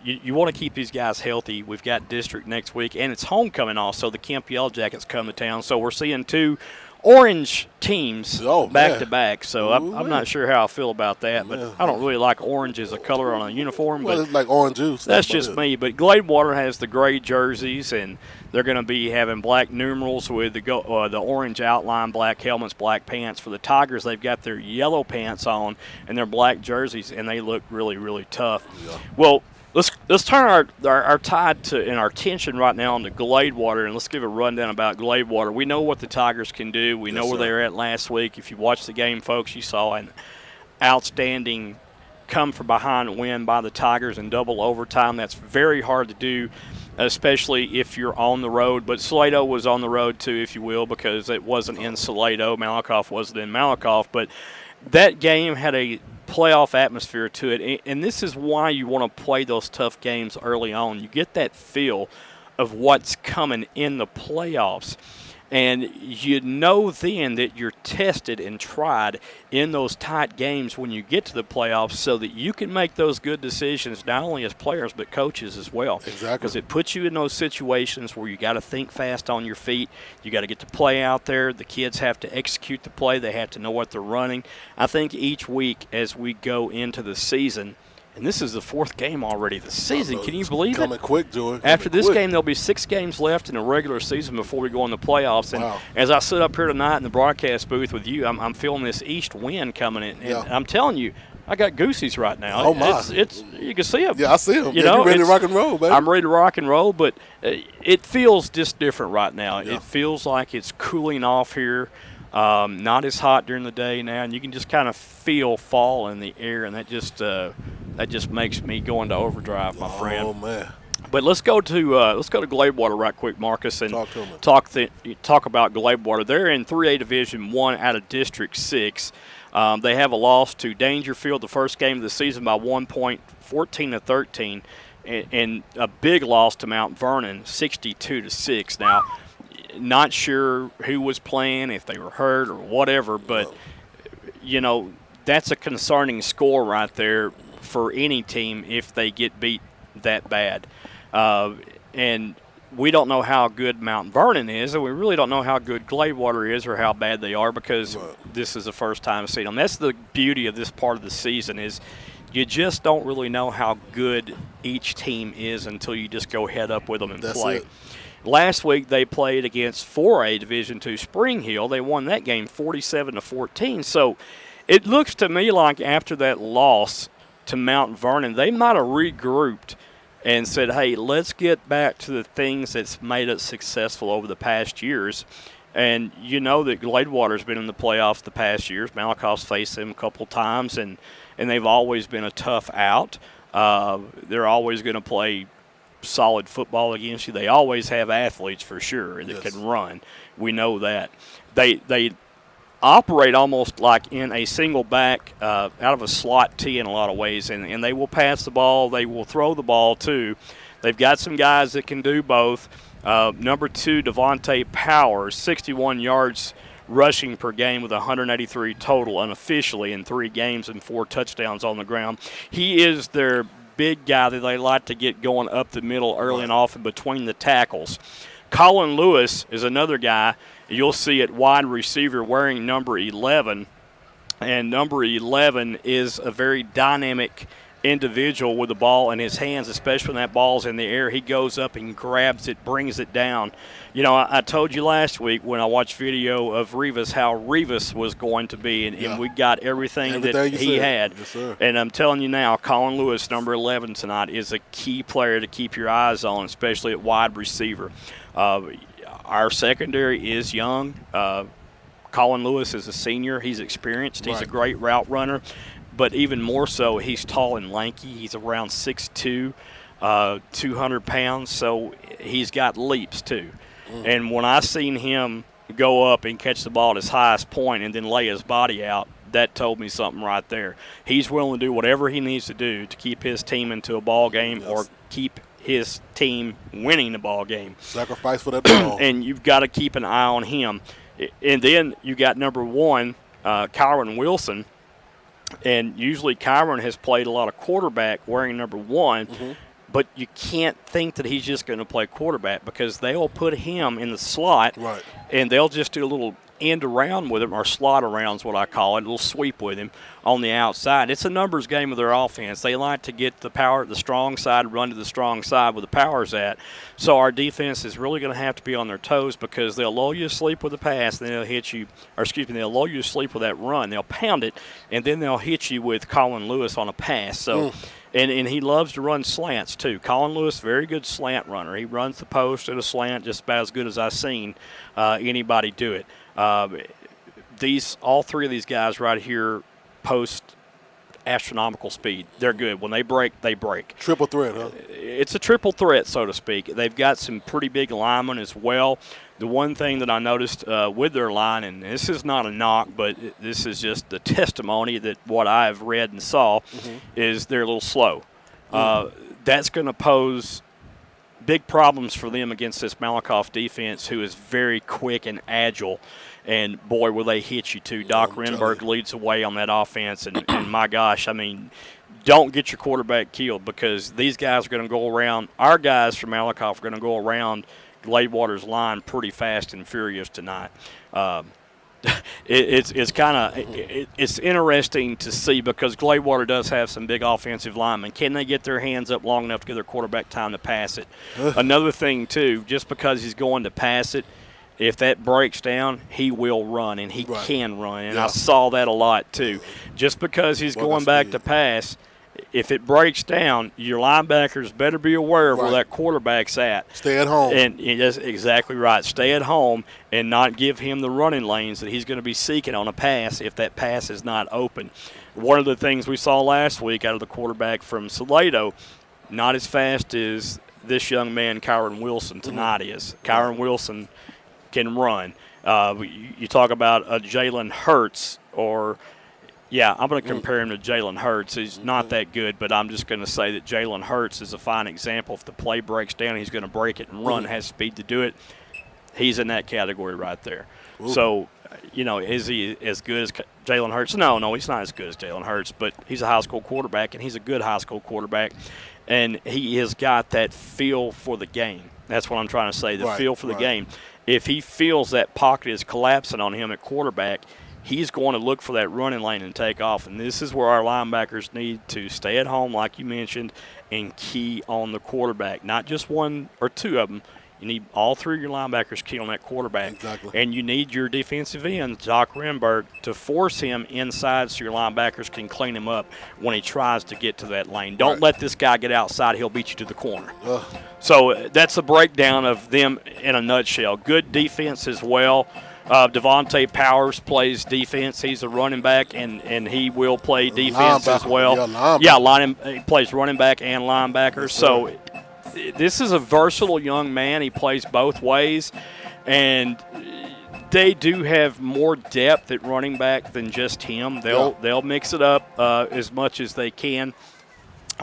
You want to keep these guys healthy. We've got district next week, and it's homecoming also. The Kemp Yellow Jackets come to town, so we're seeing two orange teams back-to-back. So I'm not sure how I feel about that, but I don't really like orange as a color on a uniform. Well, but it's like orange juice. That's just me. But Gladewater has the gray jerseys, and they're going to be having black numerals with the orange outline, black helmets, black pants. For the Tigers, they've got their yellow pants on and their black jerseys, and they look really, really tough. Yeah. Well, Let's turn our tide and our attention right now on to Gladewater, and let's give a rundown about Gladewater. We know what the Tigers can do. We know where they were at last week. If you watched the game, folks, you saw an outstanding come-from-behind win by the Tigers in double overtime. That's very hard to do, especially if you're on the road. But Salado was on the road too, if you will, because it wasn't in Salado. Malakoff wasn't in Malakoff. But that game had a playoff atmosphere to it, and this is why you want to play those tough games early on. You get that feel of what's coming in the playoffs, and you know then that you're tested and tried in those tight games when you get to the playoffs, so that you can make those good decisions, not only as players but coaches as well. Exactly. Because it puts you in those situations where you got to think fast on your feet. You got to get the play out there. The kids have to execute the play. They have to know what they're running. I think each week as we go into the season, and this is the fourth game already this season. Can you believe it? Coming quick, Joey. After this game, there'll be 6 games left in the regular season before we go in the playoffs. And as I sit up here tonight in the broadcast booth with you, I'm feeling this east wind coming in. And I'm telling you, I got goosies right now. Oh, my. It's you can see them. Yeah, I see them. You know, you're ready to rock and roll, baby. I'm ready to rock and roll, but it feels just different right now. Yeah. It feels like it's cooling off here. Not as hot during the day now, and you can just kind of feel fall in the air, and that just makes me go into overdrive, my friend. Oh man! But let's go to Gladewater right quick, Marcus, and talk about Gladewater. They're in 3A Division I out of District 6. They have a loss to Dangerfield the first game of the season by 1 point, 14-13, and a big loss to Mount Vernon, 62-6. Now, not sure who was playing, if they were hurt or whatever, but you know, that's a concerning score right there for any team if they get beat that bad. and we don't know how good Mount Vernon is, and we really don't know how good Gladewater is or how bad they are because this is the first time seeing them. That's the beauty of this part of the season is you just don't really know how good each team is until you just go head up with them and play. It. Last week they played against 4A Division II Spring Hill. They won that game 47-14. So it looks to me like after that loss to Mount Vernon, they might have regrouped and said, hey, let's get back to the things that's made us successful over the past years. And you know that Gladewater's been in the playoffs the past years. Malakoff's faced them a couple times, and they've always been a tough out. They're always going to play solid football against you. They always have athletes for sure that can run. We know that. They operate almost like in a single back out of a slot T in a lot of ways, and they will pass the ball. They will throw the ball too. They've got some guys that can do both. Number 2, Devonte Powers, 61 yards rushing per game with 183 total unofficially in 3 games and 4 touchdowns on the ground. He is their big guy that they like to get going up the middle early and often between the tackles. Colin Lewis is another guy you'll see at wide receiver wearing number 11, and number 11 is a very dynamic individual with the ball in his hands, especially when that ball's in the air. He goes up and grabs it, brings it down. You know, I told you last week when I watched video of Rivas how Rivas was going to be, and we got everything that he had. Yes, sir. And I'm telling you now, Colin Lewis, number 11 tonight, is a key player to keep your eyes on, especially at wide receiver. Our secondary is young. Colin Lewis is a senior. He's experienced. He's a great route runner. But even more so, he's tall and lanky. He's around 6'2", 200 pounds, so he's got leaps too. And when I seen him go up and catch the ball at his highest point and then lay his body out, that told me something right there. He's willing to do whatever he needs to do to keep his team into a ball game or keep his team winning the ball game. Sacrifice for that ball. And you've got to keep an eye on him. And then you got number 1, Kyron Wilson. And usually Kyron has played a lot of quarterback wearing number 1, but you can't think that he's just going to play quarterback because they'll put him in the slot, and they'll just do a little end around with him, or slot around is what I call it, a little sweep with him on the outside. It's a numbers game of their offense. They like to get the power at the strong side, run to the strong side where the power's at. So our defense is really going to have to be on their toes because they'll lull you asleep with a pass, and then they'll hit you, or excuse me, they'll lull you asleep with that run. They'll pound it, and then they'll hit you with Colin Lewis on a pass. So, and he loves to run slants too. Colin Lewis, very good slant runner. He runs the post at a slant just about as good as I've seen anybody do it. All 3 of these guys right here post astronomical speed. They're good. When they break, they break. Triple threat, huh? It's a triple threat, so to speak. They've got some pretty big linemen as well. The one thing that I noticed with their line, and this is not a knock, but this is just the testimony that what I've read and saw, is they're a little slow. That's going to pose big problems for them against this Malakoff defense, who is very quick and agile. And, boy, will they hit you, too. Doc Renberg leads the way on that offense. And my gosh, I mean, don't get your quarterback killed because these guys are going to go around. Our guys from Malakoff are going to go around Gladewater's line pretty fast and furious tonight. It's interesting to see because Gladewater does have some big offensive linemen. Can they get their hands up long enough to give their quarterback time to pass it? Another thing, too, just because he's going to pass it, if that breaks down, he will run, and he can run. And I saw that a lot, too. Just because he's going back to pass, if it breaks down, your linebackers better be aware of where that quarterback's at. Stay at home. And that's exactly right. Stay at home and not give him the running lanes that he's going to be seeking on a pass if that pass is not open. One of the things we saw last week out of the quarterback from Salado, not as fast as this young man, Kyron Wilson, tonight is. Kyron Wilson can run. You talk about a Jalen Hurts or – yeah, I'm going to compare him to Jalen Hurts. He's not that good, but I'm just going to say that Jalen Hurts is a fine example. If the play breaks down, he's going to break it and run, has speed to do it. He's in that category right there. So, you know, is he as good as Jalen Hurts? No, he's not as good as Jalen Hurts, but he's a high school quarterback, and he's a good high school quarterback. and he has got that feel for the game. That's what I'm trying to say, the feel for the game. If he feels that pocket is collapsing on him at quarterback, he's going to look for that running lane and take off. And this is where our linebackers need to stay at home, like you mentioned, and key on the quarterback. Not just one or two of them. You need all three of your linebackers key on that quarterback. Exactly. And you need your defensive end, Doc Renberg, to force him inside so your linebackers can clean him up when he tries to get to that lane. Don't let this guy get outside. He'll beat you to the corner. So that's a breakdown of them in a nutshell. Good defense as well. Devonte Powers plays defense. He's a running back, and he will play defense as well. He plays running back and linebacker. Yes, so this is a versatile young man. He plays both ways, and they do have more depth at running back than just him. They'll mix it up as much as they can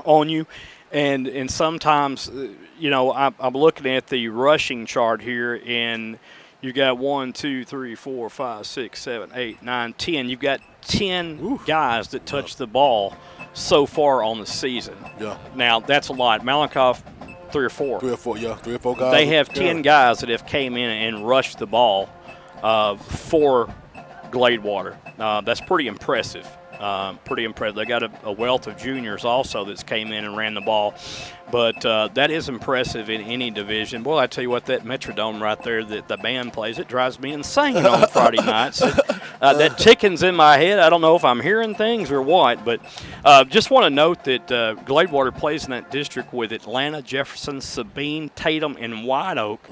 on you. And sometimes, I'm looking at the rushing chart here, and you got 1, 2, 3, 4, 5, 6, 7, 8, 9, 10. You've got 10 guys that touch the ball so far on the season. Yeah. Now, that's a lot. Malakoff, 3 or 4. 3 or 4, 3 or 4 guys. They have 10 guys that have came in and rushed the ball for Gladewater. That's pretty impressive. They got a wealth of juniors also that's came in and ran the ball. But that is impressive in any division. Boy, I tell you what, that Metrodome right there that the band plays, it drives me insane on Friday nights. That ticking's in my head. I don't know if I'm hearing things or what. But just want to note that Gladewater plays in that district with Atlanta, Jefferson, Sabine, Tatum, and White Oak.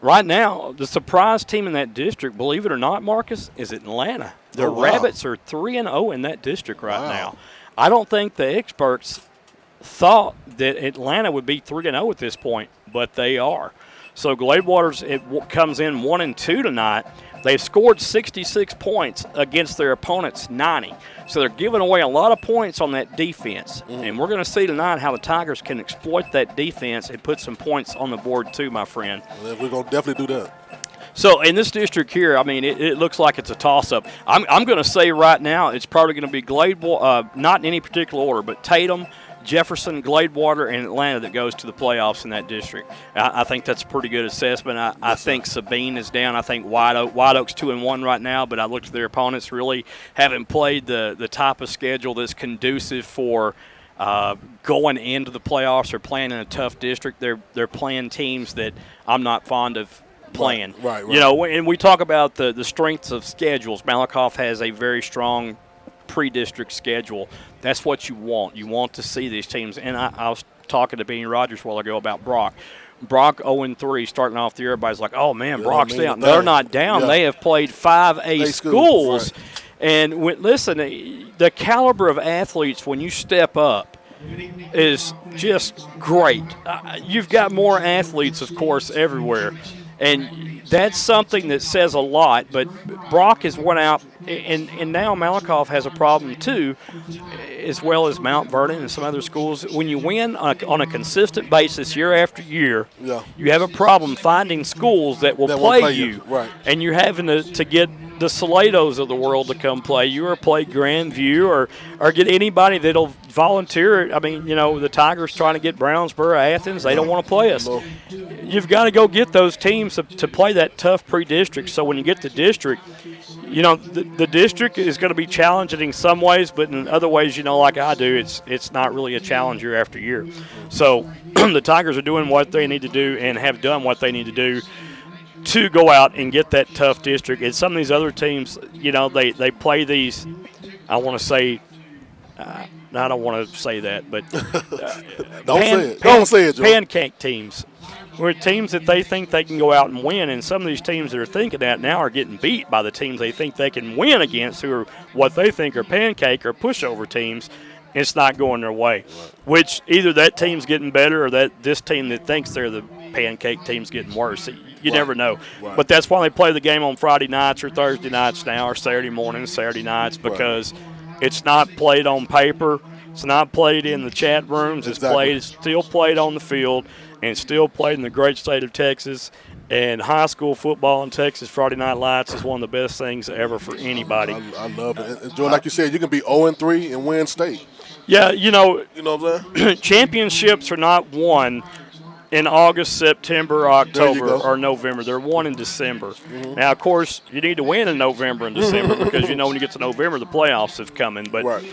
Right now, the surprise team in that district, believe it or not, Marcus, is Atlanta. The Rabbits are 3-0 in that district right now. I don't think the experts thought that Atlanta would be 3-0 at this point, but they are. So Gladewater's comes in 1-2 tonight. They've scored 66 points against their opponents' 90. So they're giving away a lot of points on that defense. And we're going to see tonight how the Tigers can exploit that defense and put some points on the board too, my friend. Well, we're going to definitely do that. So in this district here, I mean, it looks like it's a toss-up. I'm going to say right now it's probably going to be Gladewater, not in any particular order, but Tatum, Jefferson, Gladewater, and Atlanta that goes to the playoffs in that district. I think that's a pretty good assessment. I think Sabine is down. I think White Oak's 2-1 right now, but I looked at their opponents, really haven't played the type of schedule that's conducive for going into the playoffs or playing in a tough district. They're playing teams that I'm not fond of playing. Right. And we talk about the strengths of schedules. Malakoff has a very strong pre-district schedule. That's what you want. You want to see these teams. And I was talking to Beanie Rogers a while ago about Brock. Brock 0-3 starting off the year. Everybody's like, oh, man, Brock's down. They're not down. Yeah. They have played 5A schools. Right. And listen, the caliber of athletes when you step up is just great. You've got more athletes, of course, everywhere. And that's something that says a lot. But Brock has went out, and now Malakoff has a problem too, as well as Mount Vernon and some other schools. When you win on a consistent basis year after year, you have a problem finding schools that will play you. Right. And you're having to get the Salados of the world to come play you or play Grandview or get anybody that'll volunteer. I mean, the Tigers trying to get Brownsboro, Athens, they don't want to play us. You've got to go get those teams to play that tough pre-district. So when you get to district, the district is going to be challenging in some ways, but in other ways, like I do, it's not really a challenge year after year. So the Tigers are doing what they need to do and have done what they need to do to go out and get that tough district. And some of these other teams, they play these, I want to say, I don't want to say that, but don't say it, Joe. Pancake teams. Where teams that they think they can go out and win, and some of these teams that are thinking that now are getting beat by the teams they think they can win against, who are what they think are pancake or pushover teams. It's not going their way, which either that team's getting better or that this team that thinks they're the pancake team's getting worse. You never know. Right. But that's why they play the game on Friday nights or Thursday nights now or Saturday mornings, Saturday nights, because it's not played on paper. It's not played in the chat rooms. It's still played on the field and still played in the great state of Texas. And high school football in Texas, Friday Night Lights, is one of the best things ever for anybody. I love it. And Joe, like you said, you can be 0-3 and win state. Yeah, You know what I'm saying? championships are not won in August, September, October, go. or November. They're won in December. Now, of course, you need to win in November and December because when you get to November, the playoffs have come in. But Right.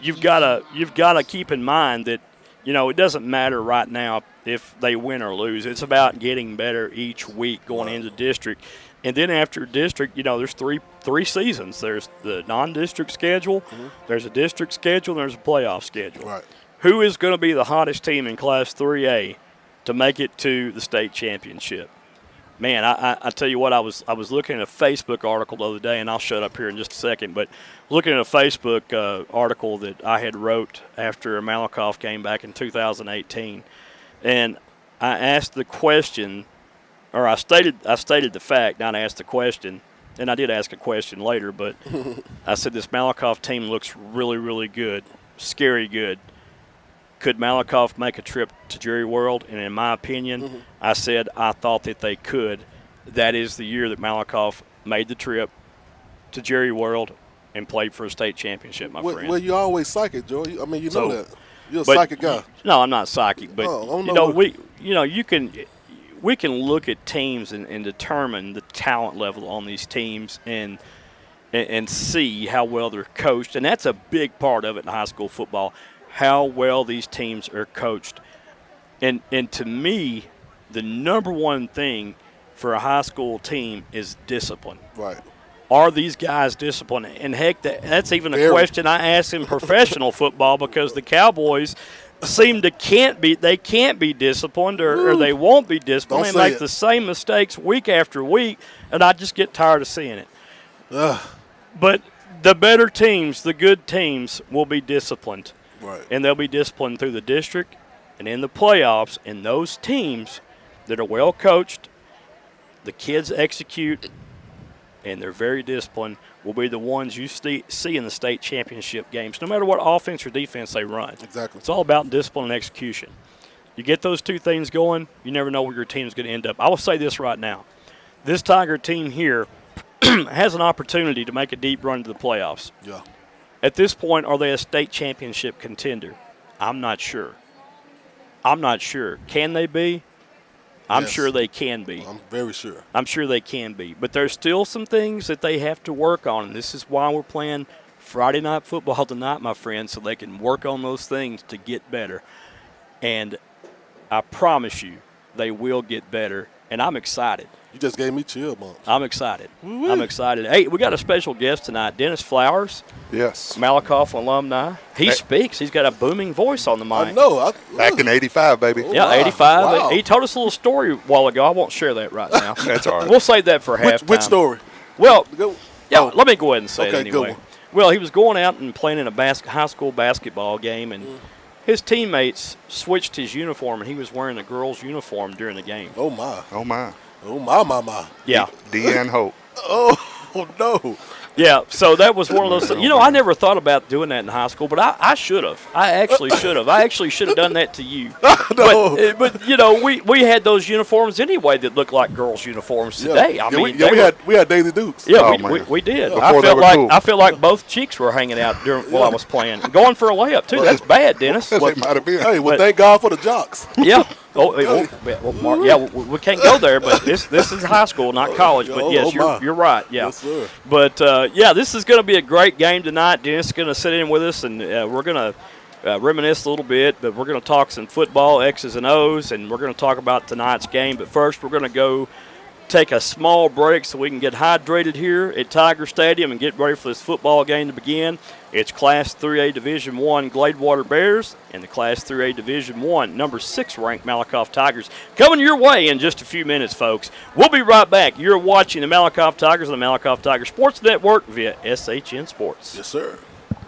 you've got to keep in mind that it doesn't matter right now if they win or lose. It's about getting better each week going into district. And then after district, there's three seasons. There's the non-district schedule, there's a district schedule, and there's a playoff schedule. Right. Who is going to be the hottest team in Class 3A to make it to the state championship? Man, I tell you what, I was looking at a Facebook article the other day, and I'll shut up here in just a second, but looking at a Facebook article that I had wrote after Malakoff came back in 2018, and I asked the question, or I stated the fact, not asked the question, and I did ask a question later, but I said this Malakoff team looks really, really good, scary good. Could Malakoff make a trip to Jerry World? And in my opinion, I said I thought that they could. That is the year that Malakoff made the trip to Jerry World and played for a state championship, my friend. Well, you're always psychic, Joe. I mean, you know that. You're a but, psychic guy. No, I'm not psychic, but we can look at teams and determine the talent level on these teams and see how well they're coached, and that's a big part of it in high school football. How well these teams are coached. And to me, the number one thing for a high school team is discipline. Right. Are these guys disciplined? And heck, that's even a question I ask in professional football because the Cowboys seem to can't be disciplined or they won't be disciplined. They make the same mistakes week after week, and I just get tired of seeing it. But the better teams, the good teams, will be disciplined. Right. And they'll be disciplined through the district and in the playoffs. And those teams that are well coached, the kids execute, and they're very disciplined, will be the ones you see in the state championship games, no matter what offense or defense they run. Exactly. It's all about discipline and execution. You get those two things going, you never know where your team's going to end up. I will say this right now. This Tiger team here has an opportunity to make a deep run to the playoffs. Yeah. At this point, are they a state championship contender? I'm not sure. Can they be? I'm sure they can be. I'm very sure. I'm sure they can be. But there's still some things that they have to work on, and this is why we're playing Friday night football tonight, my friends, so they can work on those things to get better. And I promise you, they will get better, and I'm excited. You just gave me chill bumps. I'm excited. I'm excited. Hey, we got a special guest tonight, Dennis Flowers. Yes. Malakoff alumni. He speaks. He's got a booming voice on the mic. I know. Back in 85, baby. Yeah, 85. Wow. He told us a little story a while ago. I won't share that right now. That's all right. We'll save that for halftime. Which story? Well, Go. let me go ahead and say it Okay, anyway. good one. Well, he was going out and playing in a high school basketball game, and his teammates switched his uniform, and he was wearing a girl's uniform during the game. Oh, my. Oh, my. Oh, my. Yeah. Deanne Hope. Oh, no. Yeah, so that was one of those things. I never thought about doing that in high school, but I should have. I actually should have. I actually should have done that to you. No. But we had those uniforms anyway that looked like girls' uniforms today. Yeah. I mean, we had Daisy Dukes. Yeah, man. we did. Before they were cool. I felt like both cheeks were hanging out while I was playing. Going for a layup, too. That's bad, Dennis. They might have been. Hey, well, thank God for the jocks. Yeah. Mark, we can't go there, but this is high school, not college. But yes, you're right. Yeah. Yes, sir. But this is going to be a great game tonight. Dennis is going to sit in with us, and we're going to reminisce a little bit. But we're going to talk some football, X's and O's, and we're going to talk about tonight's game. But first, we're going to go take a small break so we can get hydrated here at Tiger Stadium and get ready for this football game to begin. It's Class 3A Division I Gladewater Bears and the Class 3A Division I number 6 ranked Malakoff Tigers coming your way in just a few minutes, folks. We'll be right back. You're watching the Malakoff Tigers on the Malakoff Tiger Sports Network via SHN Sports. Yes, sir.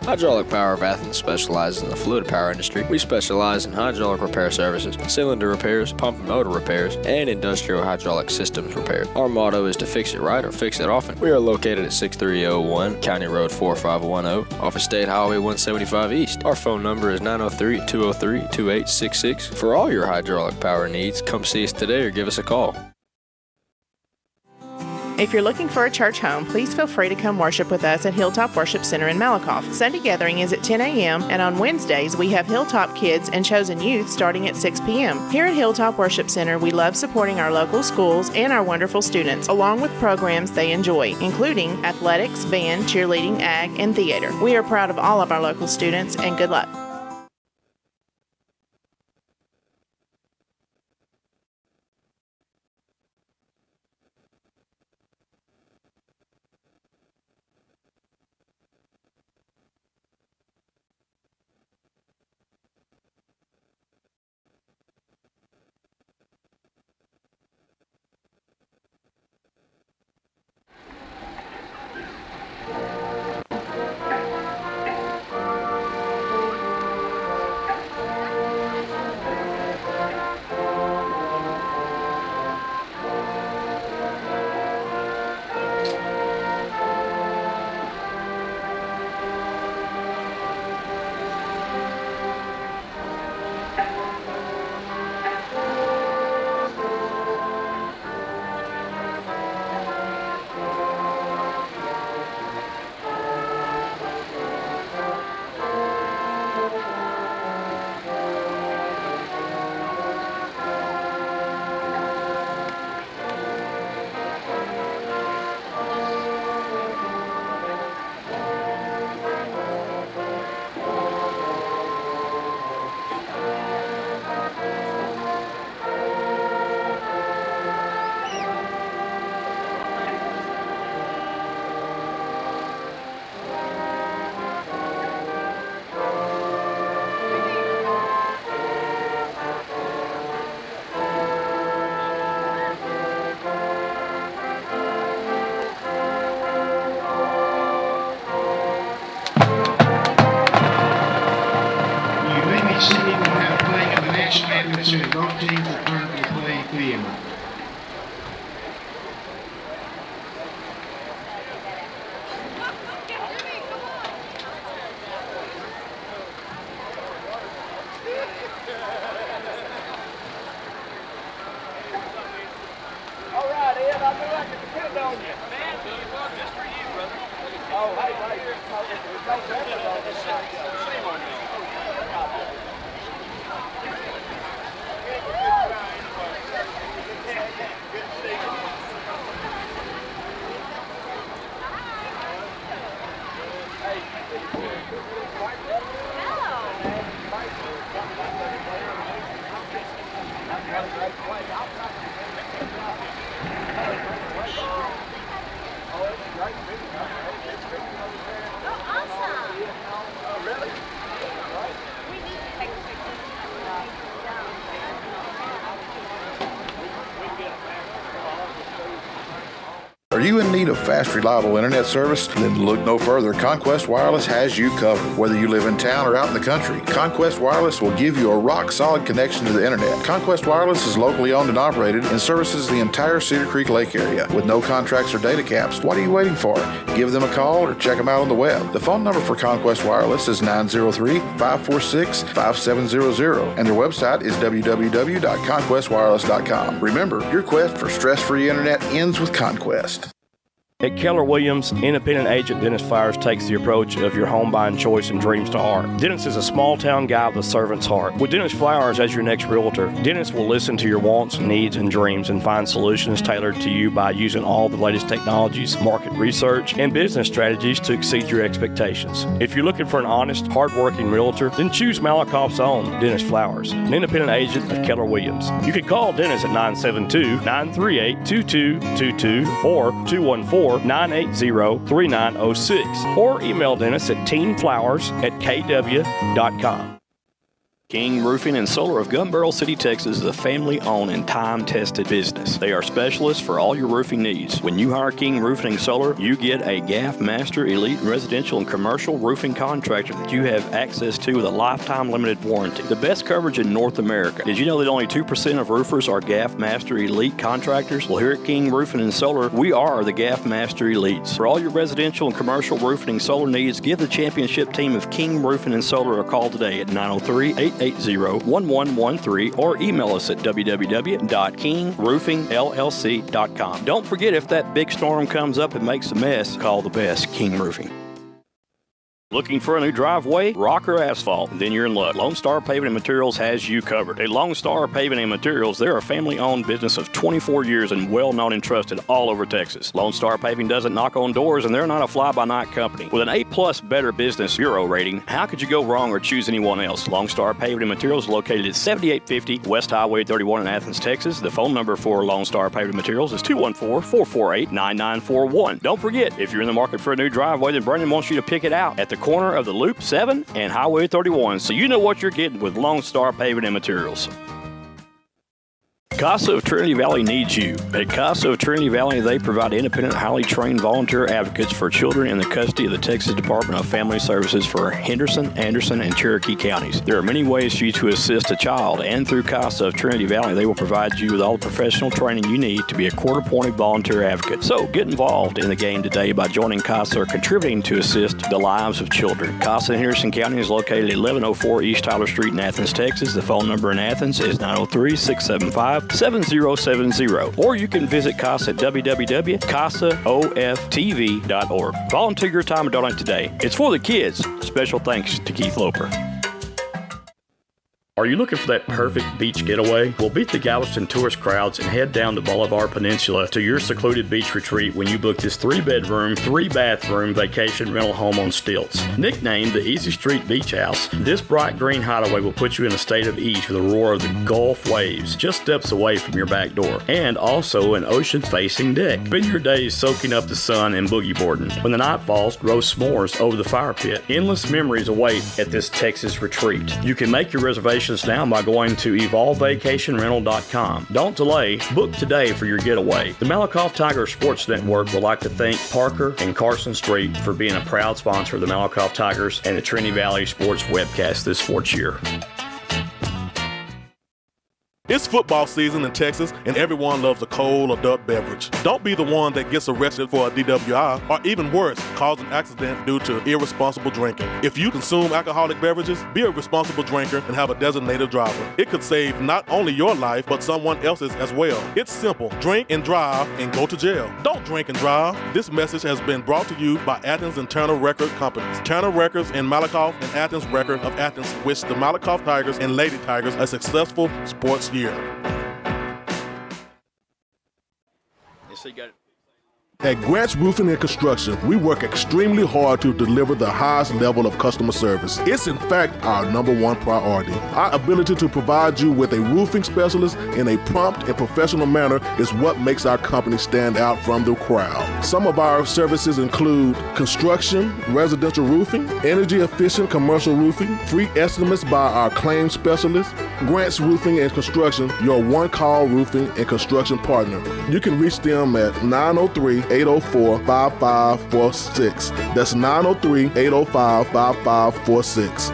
Hydraulic Power of Athens specializes in the fluid power industry. We specialize in hydraulic repair services, cylinder repairs, pump and motor repairs, and industrial hydraulic systems repair. Our motto is to fix it right or fix it often. We are located at 6301 County Road 4510 off of State Highway 175 East. Our phone number is 903-203-2866. For all your hydraulic power needs, come see us today or give us a call. If you're looking for a church home, please feel free to come worship with us at Hilltop Worship Center in Malakoff. Sunday gathering is at 10 a.m. and on Wednesdays we have Hilltop Kids and Chosen Youth starting at 6 p.m. Here at Hilltop Worship Center, we love supporting our local schools and our wonderful students, along with programs they enjoy, including athletics, band, cheerleading, ag, and theater. We are proud of all of our local students, and good luck. So both teams are currently playing field. All right, Ed, I knew I could depend on you. Man, just for you, brother. Oh, hey, shame on you. Are you in need of fast, reliable internet service? Then look no further. Conquest Wireless has you covered. Whether you live in town or out in the country, Conquest Wireless will give you a rock-solid connection to the internet. Conquest Wireless is locally owned and operated and services the entire Cedar Creek Lake area with no contracts or data caps. What are you waiting for? Give them a call or check them out on the web. The phone number for Conquest Wireless is 903-546-5700 and their website is www.conquestwireless.com. Remember, your quest for stress-free internet ends with Conquest. At Keller Williams, independent agent Dennis Flowers takes the approach of your home buying choice and dreams to heart. Dennis is a small-town guy with a servant's heart. With Dennis Flowers as your next realtor, Dennis will listen to your wants, needs, and dreams and find solutions tailored to you by using all the latest technologies, market research, and business strategies to exceed your expectations. If you're looking for an honest, hard-working realtor, then choose Malakoff's own Dennis Flowers, an independent agent of Keller Williams. You can call Dennis at 972-938-2222 or 214-980-3906 or email Dennis at teenflowers@kw.com. King Roofing and Solar of Gun Barrel City, Texas is a family-owned and time-tested business. They are specialists for all your roofing needs. When you hire King Roofing and Solar, you get a GAF Master Elite Residential and Commercial Roofing Contractor that you have access to with a lifetime limited warranty. The best coverage in North America. Did you know that only 2% of roofers are GAF Master Elite contractors? Well, here at King Roofing and Solar, we are the GAF Master Elites. For all your residential and commercial roofing and solar needs, give the championship team of King Roofing and Solar a call today at 903-8 880-1113 or email us at www.kingroofingllc.com. Don't forget, if that big storm comes up and makes a mess, call the best, King Roofing. Looking for a new driveway, rock or asphalt? Then you're in luck. Lone Star Paving and Materials has you covered. At Lone Star Paving and Materials, they're a family-owned business of 24 years and well-known and trusted all over Texas. Lone Star Paving doesn't knock on doors, and they're not a fly-by-night company. With an A-plus Better Business Bureau rating, how could you go wrong or choose anyone else? Lone Star Paving and Materials is located at 7850 West Highway 31 in Athens, Texas. The phone number for Lone Star Paving and Materials is 214-448-9941. Don't forget, if you're in the market for a new driveway, then Brandon wants you to pick it out at the corner of the Loop 7 and Highway 31, so you know what you're getting with Lone Star Paving and Materials. CASA of Trinity Valley needs you. At CASA of Trinity Valley, they provide independent, highly trained volunteer advocates for children in the custody of the Texas Department of Family Services for Henderson, Anderson, and Cherokee counties. There are many ways for you to assist a child, and through CASA of Trinity Valley, they will provide you with all the professional training you need to be a court-appointed volunteer advocate. So get involved in the game today by joining CASA or contributing to assist the lives of children. CASA in Henderson County is located at 1104 East Tyler Street in Athens, Texas. The phone number in Athens is 903-675-7070, or you can visit CASA at www.casaoftv.org. Volunteer your time and donate today. It's for the kids. Special thanks to Keith Loper. Are you looking for that perfect beach getaway? Well, beat the Galveston tourist crowds and head down the Bolivar Peninsula to your secluded beach retreat when you book this 3-bedroom, 3-bathroom vacation rental home on stilts. Nicknamed the Easy Street Beach House, this bright green hideaway will put you in a state of ease with the roar of the Gulf waves just steps away from your back door, and also an ocean-facing deck. Spend your days soaking up the sun and boogie boarding. When the night falls, roast s'mores over the fire pit. Endless memories await at this Texas retreat. You can make your reservation now by going to evolvevacationrental.com. Don't delay. Book today for your getaway. The Malakoff Tiger Sports Network would like to thank Parker and Carson Street for being a proud sponsor of the Malakoff Tigers and the Trinity Valley Sports webcast this sports year. It's football season in Texas, and everyone loves a cold adult beverage. Don't be the one that gets arrested for a DWI, or even worse, cause an accident due to irresponsible drinking. If you consume alcoholic beverages, be a responsible drinker and have a designated driver. It could save not only your life, but someone else's as well. It's simple. Drink and drive and go to jail. Don't drink and drive. This message has been brought to you by Athens and Turner Record Companies. Turner Records in Malakoff and Athens Record of Athens wish the Malakoff Tigers and Lady Tigers a successful sports year. At Grant's Roofing and Construction, we work extremely hard to deliver the highest level of customer service. It's in fact our #1 priority. Our ability to provide you with a roofing specialist in a prompt and professional manner is what makes our company stand out from the crowd. Some of our services include construction, residential roofing, energy-efficient commercial roofing, free estimates by our claims specialist. Grant's Roofing and Construction, your one-call roofing and construction partner. You can reach them at 903-804-5546. That's 903-805-5546.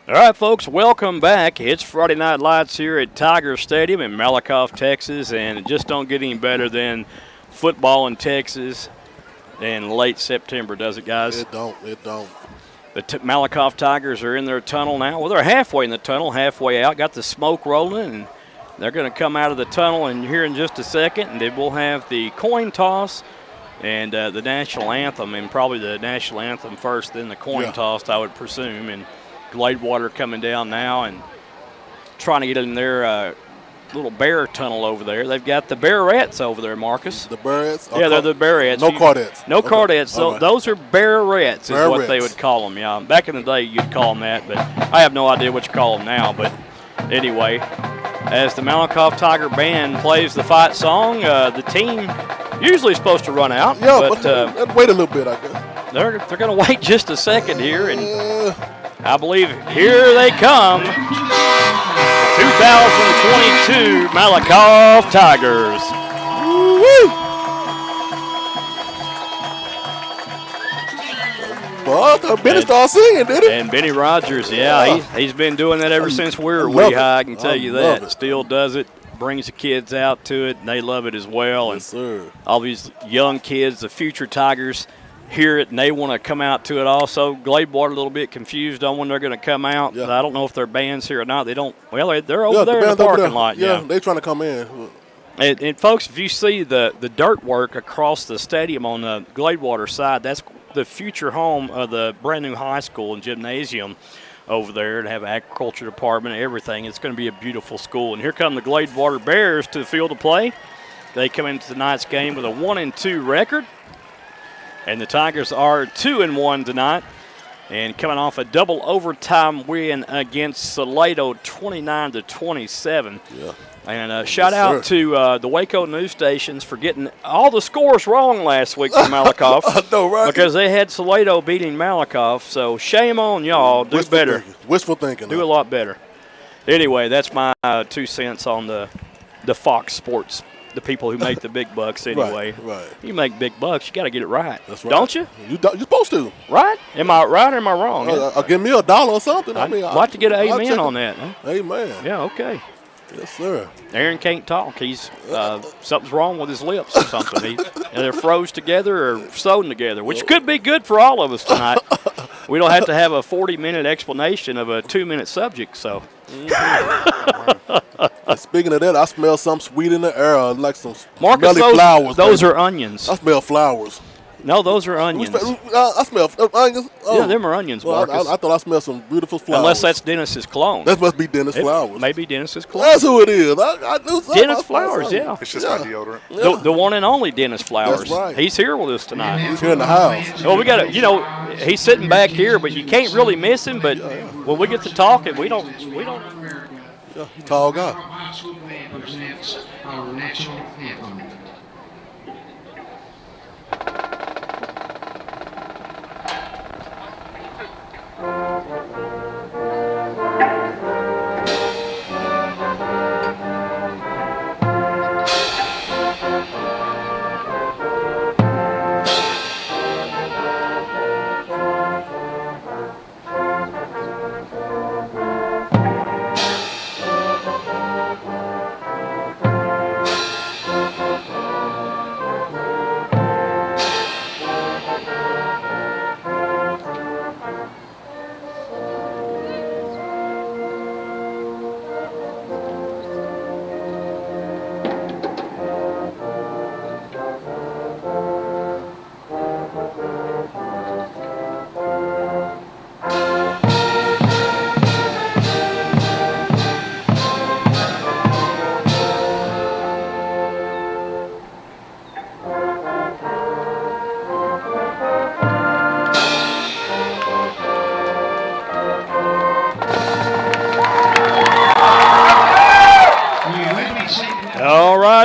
All right, folks, welcome back. It's Friday Night Lights here at Tiger Stadium in Malakoff, Texas, and it just don't get any better than football in Texas in late September, does it, guys? It don't. The Malakoff Tigers are in their tunnel now. Well, they're halfway in the tunnel, halfway out. Got the smoke rolling, and they're going to come out of the tunnel in here in just a second, and then we'll have the coin toss and the national anthem, and probably the national anthem first, then the coin toss, I would presume. And Gladewater coming down now and trying to get in their little bear tunnel over there. They've got the Bearettes over there, Marcus. The Bearettes? Yeah, they're the Bearettes. No Cardettes. No Cardettes. So okay. Those are Bearettes is what they would call them. Yeah, back in the day you'd call them that, but I have no idea what you call them now. But anyway, as the Malakoff Tiger Band plays the fight song, the team usually supposed to run out. Yeah, but wait a little bit, I guess. They're going to wait just a second here, and I believe here they come. 2022 Malakoff Tigers. Woo-woo! Well, Benny started singing, did he? And Benny Rogers, he's been doing that ever since we were wee high, I can tell you that. Still does it, brings the kids out to it, and they love it as well. Yes, sir. All these young kids, the future Tigers, hear it and they want to come out to it also. Gladewater a little bit confused on when they're going to come out. Yeah. I don't know if their band's here or not. They don't. Well, they're over there in the parking lot. Yeah, they're trying to come in. And folks, if you see the dirt work across the stadium on the Gladewater side, that's the future home of the brand new high school and gymnasium over there, and have an agriculture department and everything. It's going to be a beautiful school. And here come the Gladewater Bears to the field of play. They come into tonight's game with a 1-2 record. And the Tigers are 2-1 tonight. And coming off a double overtime win against Salado, 29-27. Yeah. And shout out to the Waco news stations for getting all the scores wrong last week for Malakoff. I know, right? Because they had Salado beating Malakoff. So shame on y'all. Do better. Wishful thinking. Do a lot better. Anyway, that's my 2 cents on the Fox Sports, the people who make the big bucks anyway. Right. You make big bucks, you got to get it right. That's right. Don't you? You're supposed to. Right? Am I right or am I wrong? Give me $1 or something. I'd like to get an amen on that. Huh? Amen. Yeah, okay. Yes, sir. Aaron can't talk. He's something's wrong with his lips or something. They're froze together or sewn together, which could be good for all of us tonight. We don't have to have a 40-minute explanation of a 2-minute subject. So. Speaking of that, I smell something sweet in the air, like some Marcus, smelly flowers. Those are onions. I smell flowers. No, those are onions. I smell onions. Oh. Yeah, them are onions, Marcus. I thought I smelled some beautiful flowers. Unless that's Dennis's clone. That must be Dennis Flowers. Maybe Dennis's clone. That's who it is. I knew something. Dennis Flowers, yeah. It's just my deodorant. Yeah. The one and only Dennis Flowers. That's right. He's here with us tonight. He's here in the house. Well, we got to, he's sitting back here, but you can't really miss him. But when we get to talking, we don't. Yeah, tall guy. Our high school band presents our national anthem.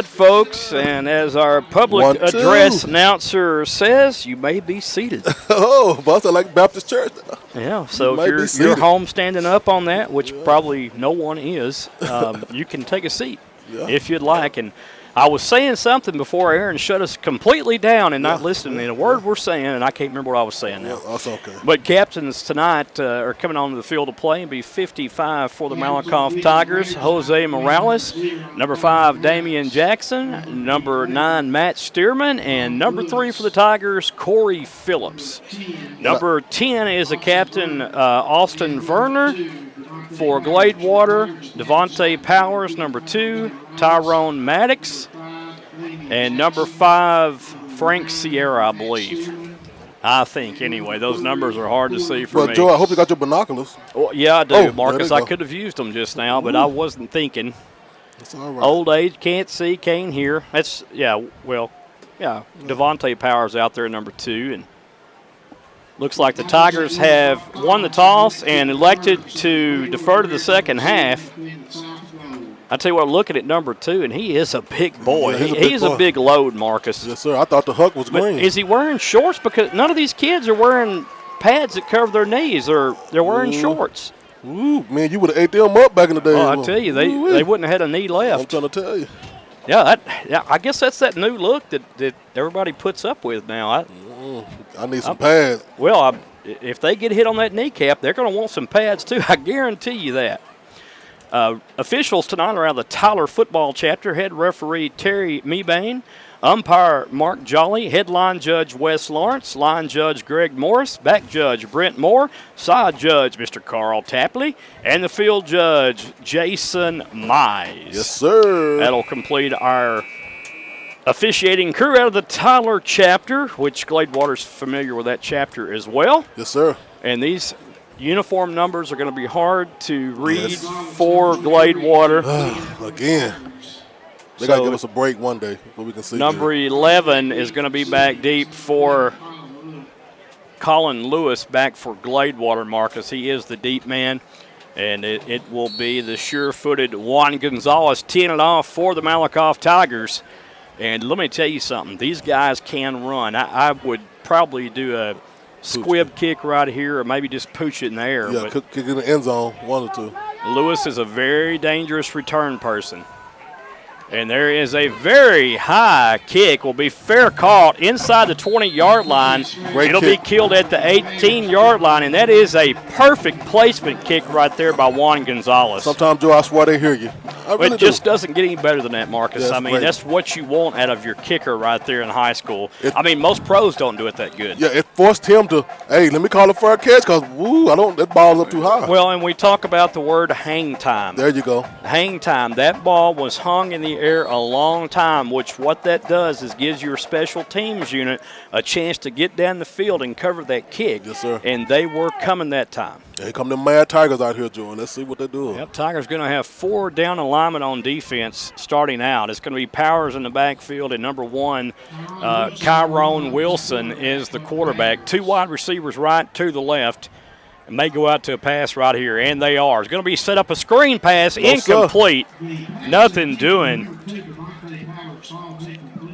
Folks, and as our public address announcer says, you may be seated. Oh, but I like Baptist Church. Yeah, so if you're home standing up on that, which probably no one is, you can take a seat if you'd like. And I was saying something before Aaron shut us completely down and not listening to a word we're saying, and I can't remember what I was saying now. That's okay. But captains tonight are coming onto the field of play and be 55 for the Malakoff Tigers. Jose Morales, number 5, Damien Jackson, number 9, Matt Stearman, and number 3 for the Tigers, Corey Phillips. Number 10 is the captain, Austin Werner. For Gladewater, Devonte Powers, number 2, Tyrone Maddox, and number 5, Frank Sierra, I believe. I think, anyway. Those numbers are hard to see for me. Joe, I hope you got your binoculars. Well, yeah, I do, Marcus. I could have used them just now, but I wasn't thinking. That's all right. Old age, can't see, can't hear. That's, Devonte Powers out there, number 2, and looks like the Tigers have won the toss and elected to defer to the second half. I tell you what, looking at number 2, and he is a big boy. Yeah, he's a big load, Marcus. Yes, sir. I thought the huck was green. Is he wearing shorts? Because none of these kids are wearing pads that cover their knees, or they're wearing shorts. Ooh, man, you would have ate them up back in the day. Oh, I tell you, they wouldn't have had a knee left. I'm trying to tell you. Yeah, I guess that's that new look that everybody puts up with now. I need some pads. Well, if they get hit on that kneecap, they're going to want some pads too. I guarantee you that. Officials tonight are out of the Tyler football chapter. Head referee Terry Mebane, Umpire Mark Jolly, headline judge Wes Lawrence, line judge Greg Morris, back judge Brent Moore, side judge Mr. Carl Tapley, and the field judge Jason Mize. Yes, sir. That'll complete our officiating crew out of the Tyler chapter, which Gladewater's familiar with that chapter as well. Yes, sir. And these uniform numbers are going to be hard to read for Gladewater. Again. They got to give us a break one day before we can see. Number 11 is going to be back deep for Colin Lewis, back for Gladewater, Marcus. He is the deep man, and it will be the sure-footed Juan Gonzalez teeing it off for the Malakoff Tigers. And let me tell you something. These guys can run. I would probably do a squib kick right here or maybe just pooch it in the air. Yeah, kick in the end zone, one or two. Lewis is a very dangerous return person. And there is a very high kick. Will be fair caught inside the 20-yard line. It'll be killed at the 18-yard line, and that is a perfect placement kick right there by Juan Gonzalez. Sometimes, Joe, I swear they hear you. It just doesn't get any better than that, Marcus. Yeah, I mean, that's what you want out of your kicker right there in high school. I mean, most pros don't do it that good. Yeah, it forced him to, hey, let me call it for a catch because, that ball's up too high. Well, and we talk about the word hang time. There you go. Hang time. That ball was hung in the air a long time, which what that does is gives your special teams unit a chance to get down the field and cover that kick. Yes, sir. And they were coming that time. Here come the Mad Tigers out here, Joe, and let's see what they're doing. Yep, Tigers going to have 4 down alignment on defense starting out. It's going to be Powers in the backfield, and number 1, Kyron Wilson is the quarterback. 2 wide receivers right, 2 to the left. And may go out to a pass right here, and they are. It's going to be set up a screen pass, incomplete. Nothing doing.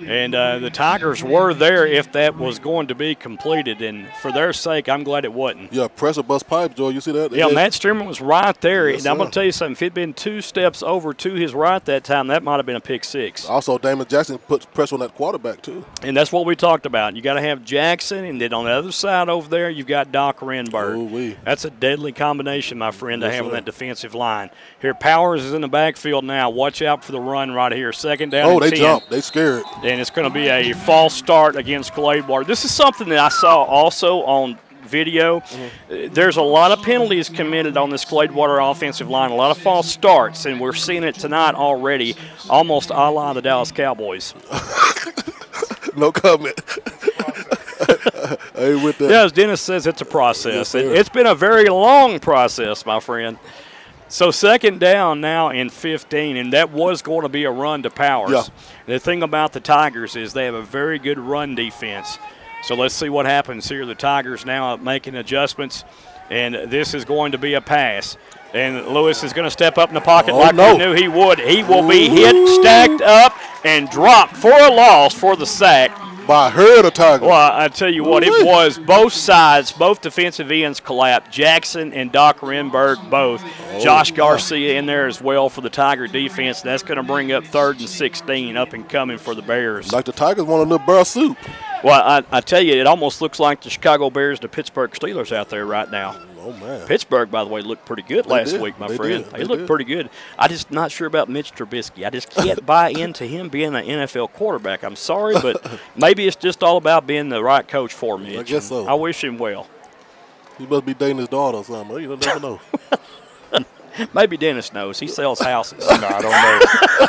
And the Tigers were there if that was going to be completed, and for their sake, I'm glad it wasn't. Yeah, pressure bust pipe, Joe. You see that? Yeah, Matt Stearman was right there. Yes, and I'm going to tell you something. If it had been 2 steps over to his right that time, that might have been a pick 6. Also, Damien Jackson puts pressure on that quarterback, too. And that's what we talked about. You got to have Jackson, and then on the other side over there, you've got Doc Renberg. Ooh-wee. That's a deadly combination, my friend, to have on that defensive line. Here, Powers is in the backfield now. Watch out for the run right here. Second down and 10. They jumped. They scared. And it's going to be a false start against Gladewater. This is something that I saw also on video. There's a lot of penalties committed on this Gladewater offensive line, a lot of false starts, and we're seeing it tonight already, almost a la the Dallas Cowboys. No comment. I ain't with that. Yeah, as Dennis says, it's a process. Yes, It's been a very long process, my friend. So second down now in 15, and that was going to be a run to Powers. Yeah. The thing about the Tigers is they have a very good run defense. So let's see what happens here. The Tigers now making adjustments, and this is going to be a pass. And Lewis is going to step up in the pocket we knew he would. He will be hit, stacked up, and dropped for a loss for the sack. By her, the Tigers. Well, I tell you what, it was both sides, both defensive ends collapsed. Jackson and Doc Renberg both. Josh Garcia in there as well for the Tiger defense. That's going to bring up 3rd and 16 up and coming for the Bears. Like the Tigers want a little barrel soup. Well, I tell you, it almost looks like the Chicago Bears and the Pittsburgh Steelers out there right now. Oh, man. Pittsburgh, by the way, looked pretty good last week, my friend. They They looked pretty good. I'm just not sure about Mitch Trubisky. I just can't buy into him being an NFL quarterback. I'm sorry, but maybe it's just all about being the right coach for Mitch. I guess so. I wish him well. He must be dating his daughter or something. You never know. Maybe Dennis knows. He sells houses. No, I don't know.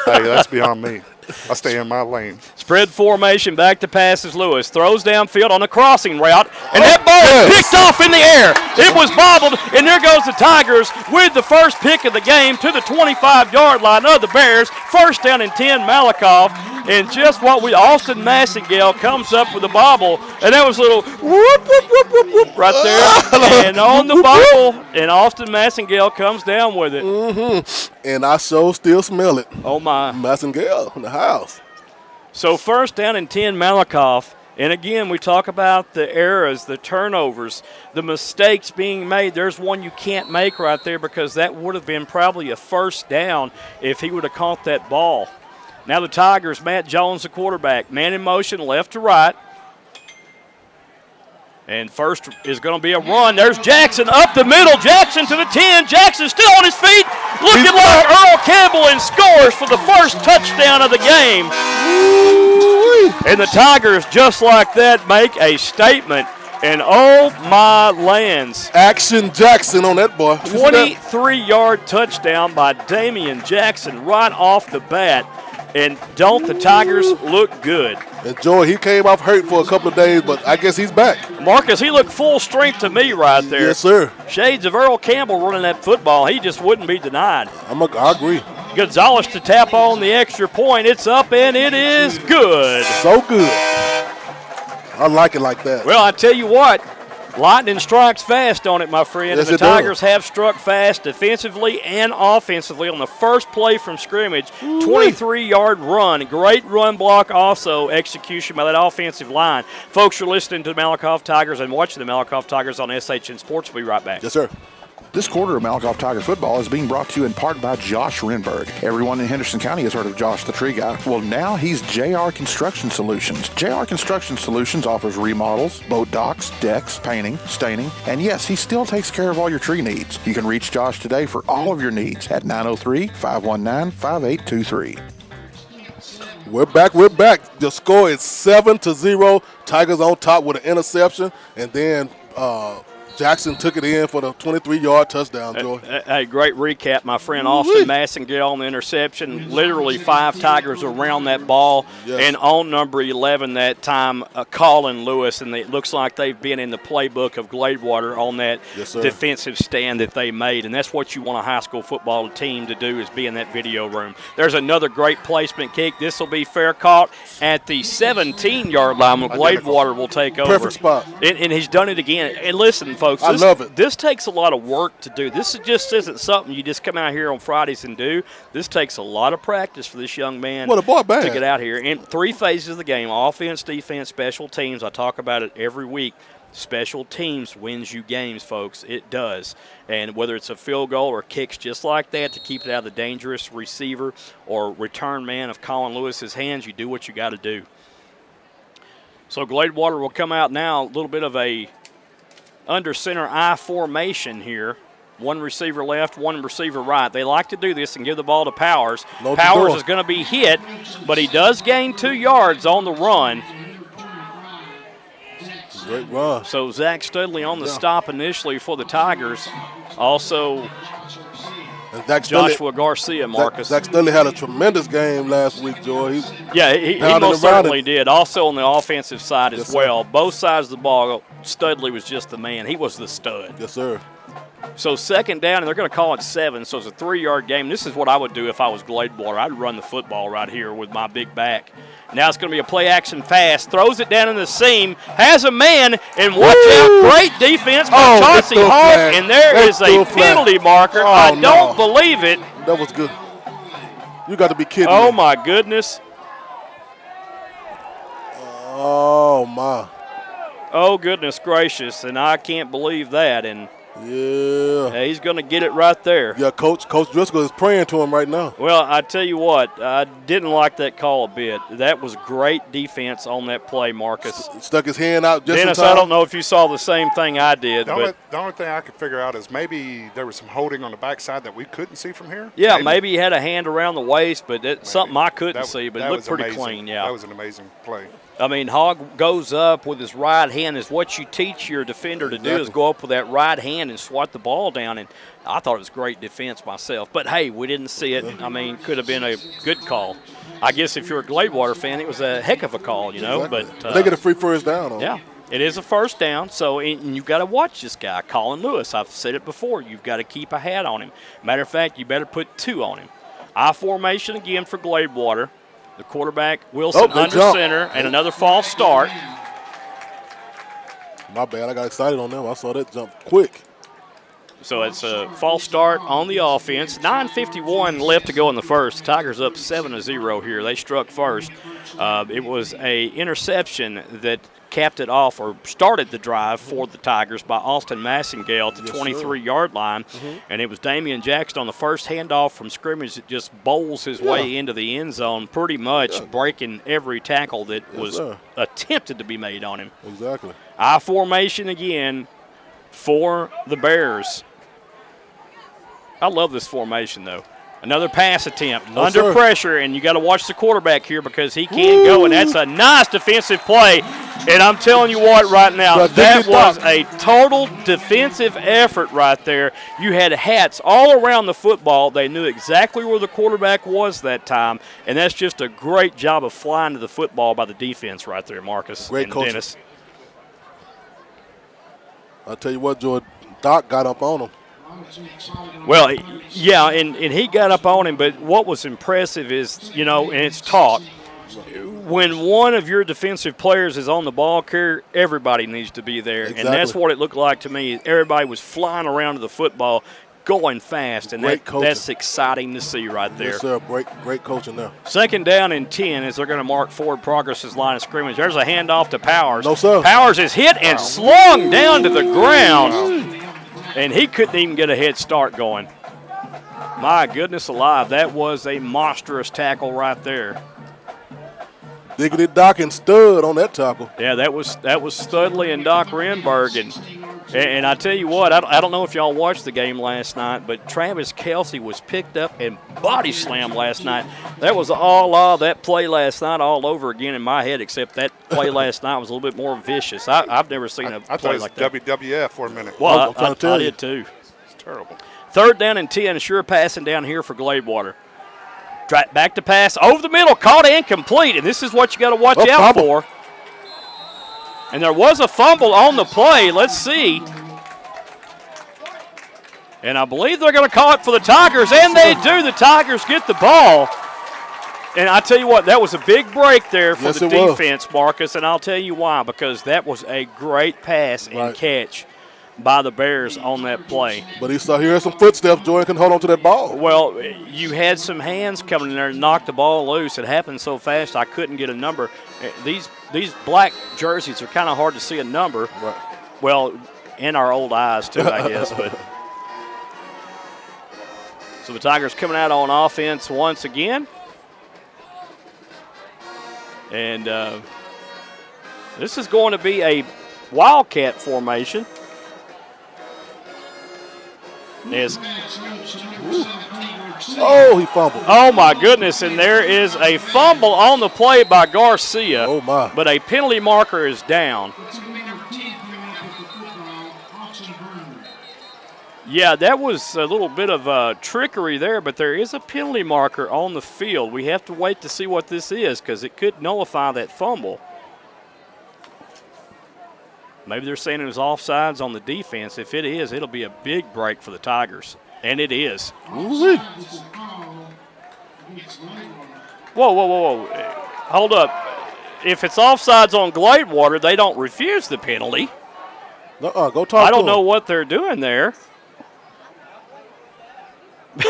Hey, that's beyond me. I stay in my lane. Spread formation, back to passes Lewis. Throws downfield on the crossing route, and that ball is picked off in the air. It was bobbled, and there goes the Tigers with the first pick of the game to the 25-yard line of the Bears. First down and 10, Malakoff. And just what Austin Massengale comes up with a bobble, and that was a little whoop, whoop, whoop, whoop, whoop right there. And on the bobble, and Austin Massengale comes down with it. And I still smell it. Oh, my. Massengale in the house. So first down and 10, Malakoff. And again, we talk about the errors, the turnovers, the mistakes being made. There's one you can't make right there because that would have been probably a first down if he would have caught that ball. Now the Tigers, Matt Jones, the quarterback. Man in motion, left to right. And first is going to be a run. There's Jackson up the middle. Jackson to the 10. Jackson still on his feet. Looking like Earl Campbell and scores for the first touchdown of the game. And the Tigers, just like that, make a statement. And oh my lands. Action Jackson on that boy. 23-yard touchdown by Damien Jackson right off the bat. And don't the Tigers look good? And Joey, he came off hurt for a couple of days, but I guess he's back. Marcus, he looked full strength to me right there. Yes, sir. Shades of Earl Campbell running that football. He just wouldn't be denied. I agree. Gonzalez to tap on the extra point. It's up and it is good. So good. I like it like that. Well, I tell you what, lightning strikes fast on it, my friend. Yes, and the Tigers have struck fast defensively and offensively on the first play from scrimmage. 23-yard run. Great run block also. Execution by that offensive line. Folks, you're listening to the Malakoff Tigers and watching the Malakoff Tigers on SHN Sports. We'll be right back. Yes, sir. This quarter of Malakoff Tiger football is being brought to you in part by Josh Renberg. Everyone in Henderson County has heard of Josh the Tree Guy. Well, now he's JR Construction Solutions. JR Construction Solutions offers remodels, boat docks, decks, painting, staining, and yes, he still takes care of all your tree needs. You can reach Josh today for all of your needs at 903-519-5823. We're back. The score is 7-0. Tigers on top with an interception, and then Jackson took it in for the 23-yard touchdown, Joey. Hey, great recap, my friend. Austin Massengale on the interception. Literally 5 Tigers around that ball. Yes. And on number 11 that time, Colin Lewis. And it looks like they've been in the playbook of Gladewater on that defensive stand that they made. And that's what you want a high school football team to do, is be in that video room. There's another great placement kick. This will be fair caught at the 17-yard line. Gladewater will take over. Perfect spot. And he's done it again. And listen, folks, I love it. This takes a lot of work to do. This just isn't something you just come out here on Fridays and do. This takes a lot of practice for this young man to get out here. In 3 phases of the game, offense, defense, special teams. I talk about it every week. Special teams wins you games, folks. It does. And whether it's a field goal or kicks just like that to keep it out of the dangerous receiver or return man of Colin Lewis's hands, you do what you got to do. So Gladewater will come out now, a little bit of a under center I formation here. 1 receiver left, 1 receiver right. They like to do this and give the ball to Powers. Powers is going to be hit, but he does gain 2 yards on the run. Great run. So Zach Studley on the stop initially for the Tigers. Also, Joshua Garcia, Marcus. Zach Studley had a tremendous game last week, Joy. He most certainly did. Also on the offensive side as well. Both sides of the ball, Studley was just the man. He was the stud. Yes, sir. So 2nd down, and they're going to call it 7, so it's a 3-yard game. This is what I would do if I was Gladewater. I'd run the football right here with my big back. Now it's going to be a play-action pass. Throws it down in the seam. Has a man, and watch out. Great defense by Chauncey Hawk, and there is a penalty marker. I don't believe it. That was good. You got to be kidding me. Oh, my goodness. Oh, my. Oh, goodness gracious, and I can't believe that. And yeah, he's going to get it right there. Yeah, Coach Driscoll is praying to him right now. Well, I tell you what, I didn't like that call a bit. That was great defense on that play, Marcus. Stuck his hand out just Dennis, in time. I don't know if you saw the same thing I did. The only thing I could figure out is maybe there was some holding on the backside that we couldn't see from here. Yeah, maybe he had a hand around the waist, but that's something I couldn't see, but it looked pretty amazing. clean. Yeah, that was an amazing play. I mean, Hogg goes up with his right hand. Is what you teach your defender to do, is go up with that right hand and swat the ball down. And I thought it was great defense myself. But, hey, we didn't see it. I mean, could have been a good call. I guess if you're a Gladewater fan, it was a heck of a call, you know. Exactly. But they get a free first down. Yeah, it is a first down. So and you've got to watch this guy, Colin Lewis. I've said it before. You've got to keep a hat on him. Matter of fact, you better put 2 on him. I formation again for Gladewater. The quarterback, Wilson, under center, and another false start. My bad. I got excited on them. I saw that jump quick. So it's a false start on the offense. 9:51 left to go in the first. Tigers up 7-0 here. They struck first. It was a interception that capped it off or started the drive for the Tigers by Austin Massengale at the 23-yard line. And it was Damien Jackson on the first handoff from scrimmage that just bowls his way into the end zone, pretty much breaking every tackle that was attempted to be made on him. Exactly. I formation again for the Bears. I love this formation, though. Another pass attempt under pressure, and you got to watch the quarterback here because he can go, and that's a nice defensive play. And I'm telling you what right now, that was a total defensive effort right there. You had hats all around the football. They knew exactly where the quarterback was that time, and that's just a great job of flying to the football by the defense right there, Marcus and Dennis. I'll tell you what, Jordan, Doc got up on him. Well, yeah, and he got up on him, but what was impressive is, and it's taught, when one of your defensive players is on the ball carrier, everybody needs to be there. Exactly. And that's what it looked like to me. Everybody was flying around to the football, going fast, and that's exciting to see right there. Yes, sir. Great coaching there. 2nd down and 10 as they're going to mark forward progress as line of scrimmage. There's a handoff to Powers. No, sir. Powers is hit and slung down to the ground. And he couldn't even get a head start going. My goodness alive, that was a monstrous tackle right there. Diggity Doc and Stud on that tackle. Yeah, that was Studley and Doc Renberg. And I tell you what, I don't know if y'all watched the game last night, but Travis Kelsey was picked up and body slammed last night. That was that play last night all over again in my head, except that play last night was a little bit more vicious. I've never seen a play like that. WWF for a minute. Well, I did too. It's terrible. 3rd down and 10, sure passing down here for Gladewater. Back to pass over the middle, caught and complete, and this is what you got to watch out for. And there was a fumble on the play. Let's see. And I believe they're going to call it for the Tigers, and they do. The Tigers get the ball. And I tell you what, that was a big break there for the defense, Marcus, and I'll tell you why, because that was a great pass and catch by the Bears on that play. But he saw here some footsteps. Jordan can hold on to that ball. Well, you had some hands coming in there and knocked the ball loose. It happened so fast I couldn't get a number. These black jerseys are kind of hard to see a number. Right. Well, in our old eyes too, I guess. But so the Tigers coming out on offense once again. And this is going to be a Wildcat formation. He fumbled. Oh, my goodness, and there is a fumble on the play by Garcia. Oh, my. But a penalty marker is down. Yeah, that was a little bit of trickery there, but there is a penalty marker on the field. We have to wait to see what this is because it could nullify that fumble. Maybe they're saying it was offsides on the defense. If it is, it'll be a big break for the Tigers. And it is. Whoa. Whoa. Hold up. If it's offsides on Gladewater, they don't refuse the penalty. Go talk to him. I don't know what they're doing there.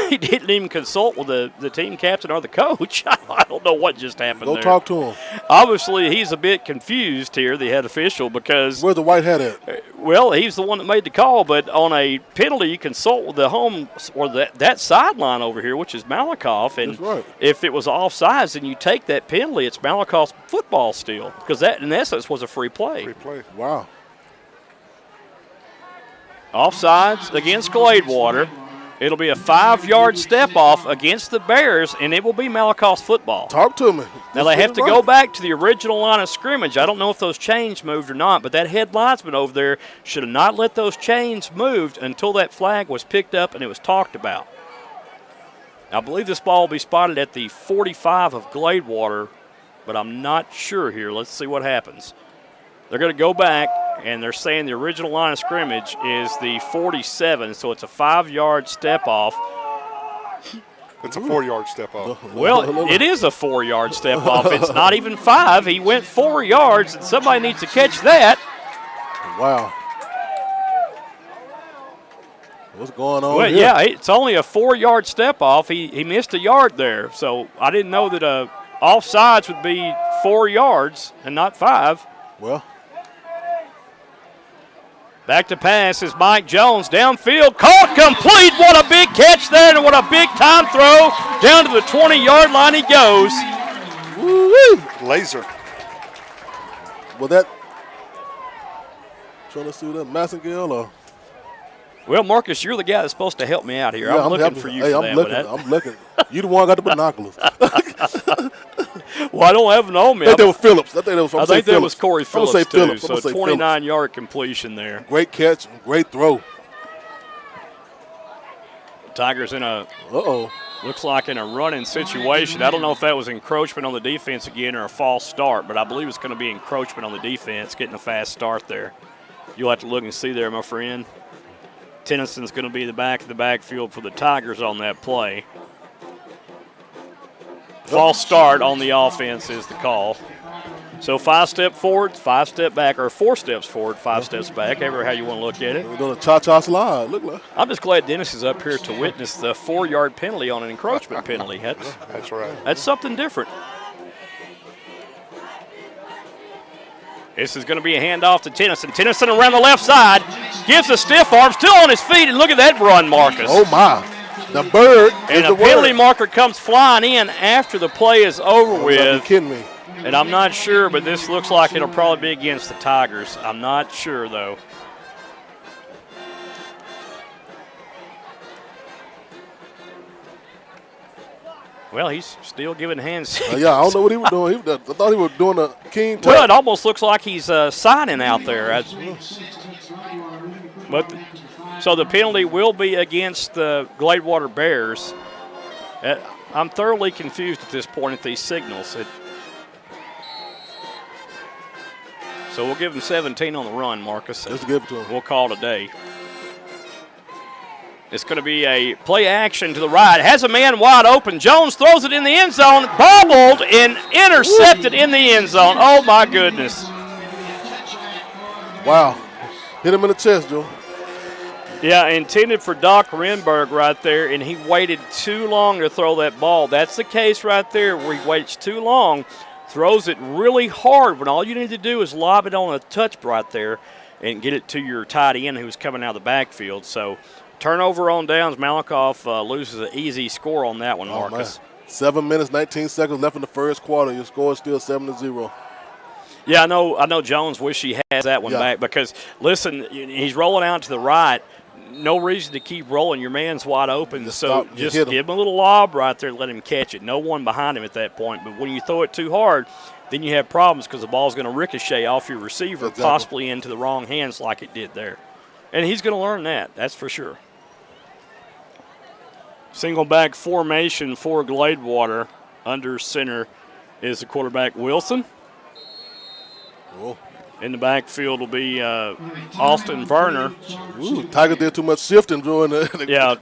He didn't even consult with the team captain or the coach. I don't know what just happened there. Go talk to him. Obviously, he's a bit confused here, the head official, because – Where's the white hat at? Well, he's the one that made the call, but on a penalty, you consult with the home or that sideline over here, which is Malakoff. And that's right. If it was offsides and you take that penalty, it's Malakoff's football still, because that, in essence, was a free play. Free play. Wow. Offsides against Gladewater. It'll be a 5-yard step off against the Bears, and it will be Malakoff's football. Talk to me. Now, they have to go back to the original line of scrimmage. I don't know if those chains moved or not, but that head linesman over there should have not let those chains move until that flag was picked up and it was talked about. I believe this ball will be spotted at the 45 of Gladewater, but I'm not sure here. Let's see what happens. They're going to go back, and they're saying the original line of scrimmage is the 47, so it's a 5-yard step off. It's a 4-yard step off. Well, it is a 4-yard step off. It's not even 5. He went 4 yards, and somebody needs to catch that. Wow. What's going on here? Yeah, it's only a 4-yard step off. He missed a yard there, so I didn't know that offsides would be 4 yards and not 5. Well. Back to pass is Mike Jones. Downfield, caught complete. What a big catch there, and what a big time throw. Down to the 20-yard line he goes. Woo-wee. Laser. Well, that – trying to see that Massengale or Well, Marcus, you're the guy that's supposed to help me out here. Yeah, I'm looking for you hey, for I'm that. looking. I'm looking. You the one got the binoculars. Well, I don't have them on me. I think that was Phillips. I think that was Corey Phillips, say too. Phillips. So 29-yard completion there. Great catch, great throw. Tigers in a Uh-oh. looks like in a running situation. I don't know if that was encroachment on the defense again or a false start, but I believe it's going to be encroachment on the defense, getting a fast start there. You'll have to look and see there, my friend. Tennyson's going to be the back of the backfield for the Tigers on that play. False start on the offense is the call. So 5 step forward, 5 step back, or 4 steps forward, 5 steps back, however how you want to look at it. We're doing a cha-cha slide. Look like. I'm just glad Dennis is up here to witness the 4-yard penalty on an encroachment penalty. That's right. That's something different. This is going to be a handoff to Tennyson. Tennyson around the left side, gives a stiff arm, still on his feet, and look at that run, Marcus. Oh, my. The bird and is a the penalty word. marker comes flying in after the play is over with. Are you kidding me? And I'm not sure, but this looks like it'll probably be against the Tigers. I'm not sure, though. Well, he's still giving hands. Yeah, I don't know what he was doing. I thought he was doing a king touch. Well, it almost looks like he's signing out there. So the penalty will be against the Gladewater Bears. I'm thoroughly confused at this point at these signals. So we'll give him 17 on the run, Marcus. Let's give it to him. We'll call it a day. It's going to be a play action to the right. Has a man wide open. Jones throws it in the end zone. Bobbled and intercepted in the end zone. Oh, my goodness. Wow. Hit him in the chest, Joe. Yeah, intended for Doc Renberg right there, and he waited too long to throw that ball. That's the case right there where he waits too long, throws it really hard when all you need to do is lob it on a touch right there and get it to your tight end who's coming out of the backfield. So turnover on downs. Malakoff loses an easy score on that one, Marcus. 7 minutes, 19 seconds left in the first quarter. Your score is still 7-0. Yeah, I know Jones wish he has that one back because, listen, he's rolling out to the right. No reason to keep rolling. Your man's wide open, so just give him a little lob right there and let him catch it. No one behind him at that point. But when you throw it too hard, then you have problems because the ball's going to ricochet off your receiver, possibly into the wrong hands like it did there. And he's going to learn that, that's for sure. Single back formation for Gladewater. Under center is the quarterback Wilson. Cool. In the backfield will be Austin Verner. Ooh, Tigers did too much shifting during the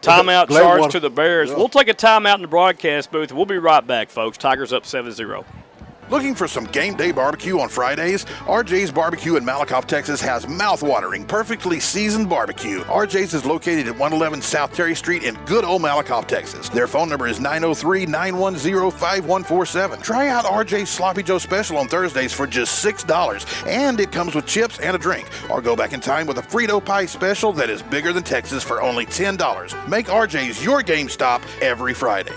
timeout Gladewater. charge to the Bears. Yeah. We'll take a timeout in the broadcast booth. We'll be right back, folks. Tigers up 7-0. Looking for some game day barbecue on Fridays? RJ's Barbecue in Malakoff, Texas has mouth-watering, perfectly seasoned barbecue. RJ's is located at 111 South Terry Street in good old Malakoff, Texas. Their phone number is 903-910-5147. Try out RJ's Sloppy Joe special on Thursdays for just $6, and it comes with chips and a drink. Or go back in time with a Frito pie special that is bigger than Texas for only $10. Make RJ's your game stop every Friday.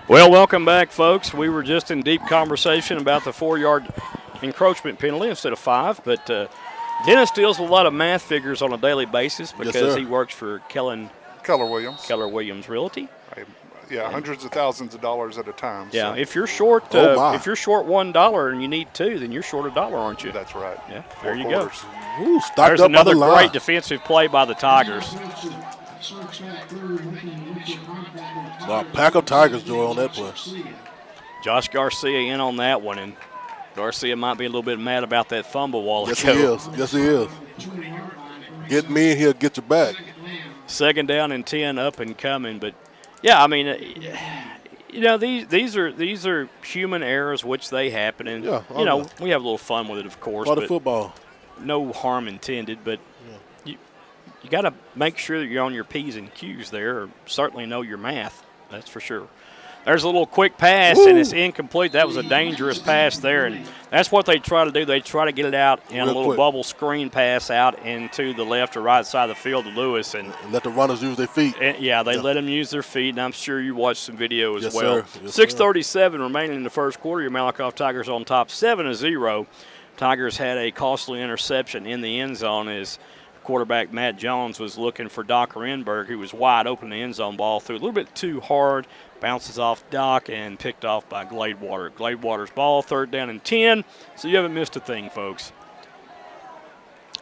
Well, welcome back, folks. We were just in deep conversation about the 4-yard encroachment penalty instead of 5, but Dennis deals with a lot of math figures on a daily basis because he works for Keller Williams Realty. Hundreds of thousands of dollars at a time. Yeah, so. if you're short $1 and you need $2, then you're short $1, aren't you? That's right. Yeah, there you go. Ooh, there's up another the line. great defensive play by the Tigers. Wow, pack of Tigers, Joy, on that play. Josh Garcia in on that one, and Garcia might be a little bit mad about that fumble while Yes, ago. he is. Yes, he is. Get me in here, get your back. 2nd down and 10 up and coming, but yeah, I mean, these are human errors which they happen, and we have a little fun with it, of course. Part of football. No harm intended, but you got to make sure that you're on your P's and Q's there, or certainly know your math. That's for sure. There's a little quick pass, and it's incomplete. That was a dangerous pass there, and that's what they try to do. They try to get it out in a little bubble screen pass out into the left or right side of the field to Lewis. And let the runners use their feet. They let them use their feet, and I'm sure you watched some video as Sir. well. Yes, 6:37 remaining in the first quarter. Your Malakoff Tigers on top 7-0. Tigers had a costly interception in the end zone as quarterback Matt Jones was looking for Doc Renberg, who was wide open in the end zone. Ball threw a little bit too hard, bounces off Doc and picked off by Gladewater. Gladewater's ball, 3rd down and 10, so you haven't missed a thing, folks.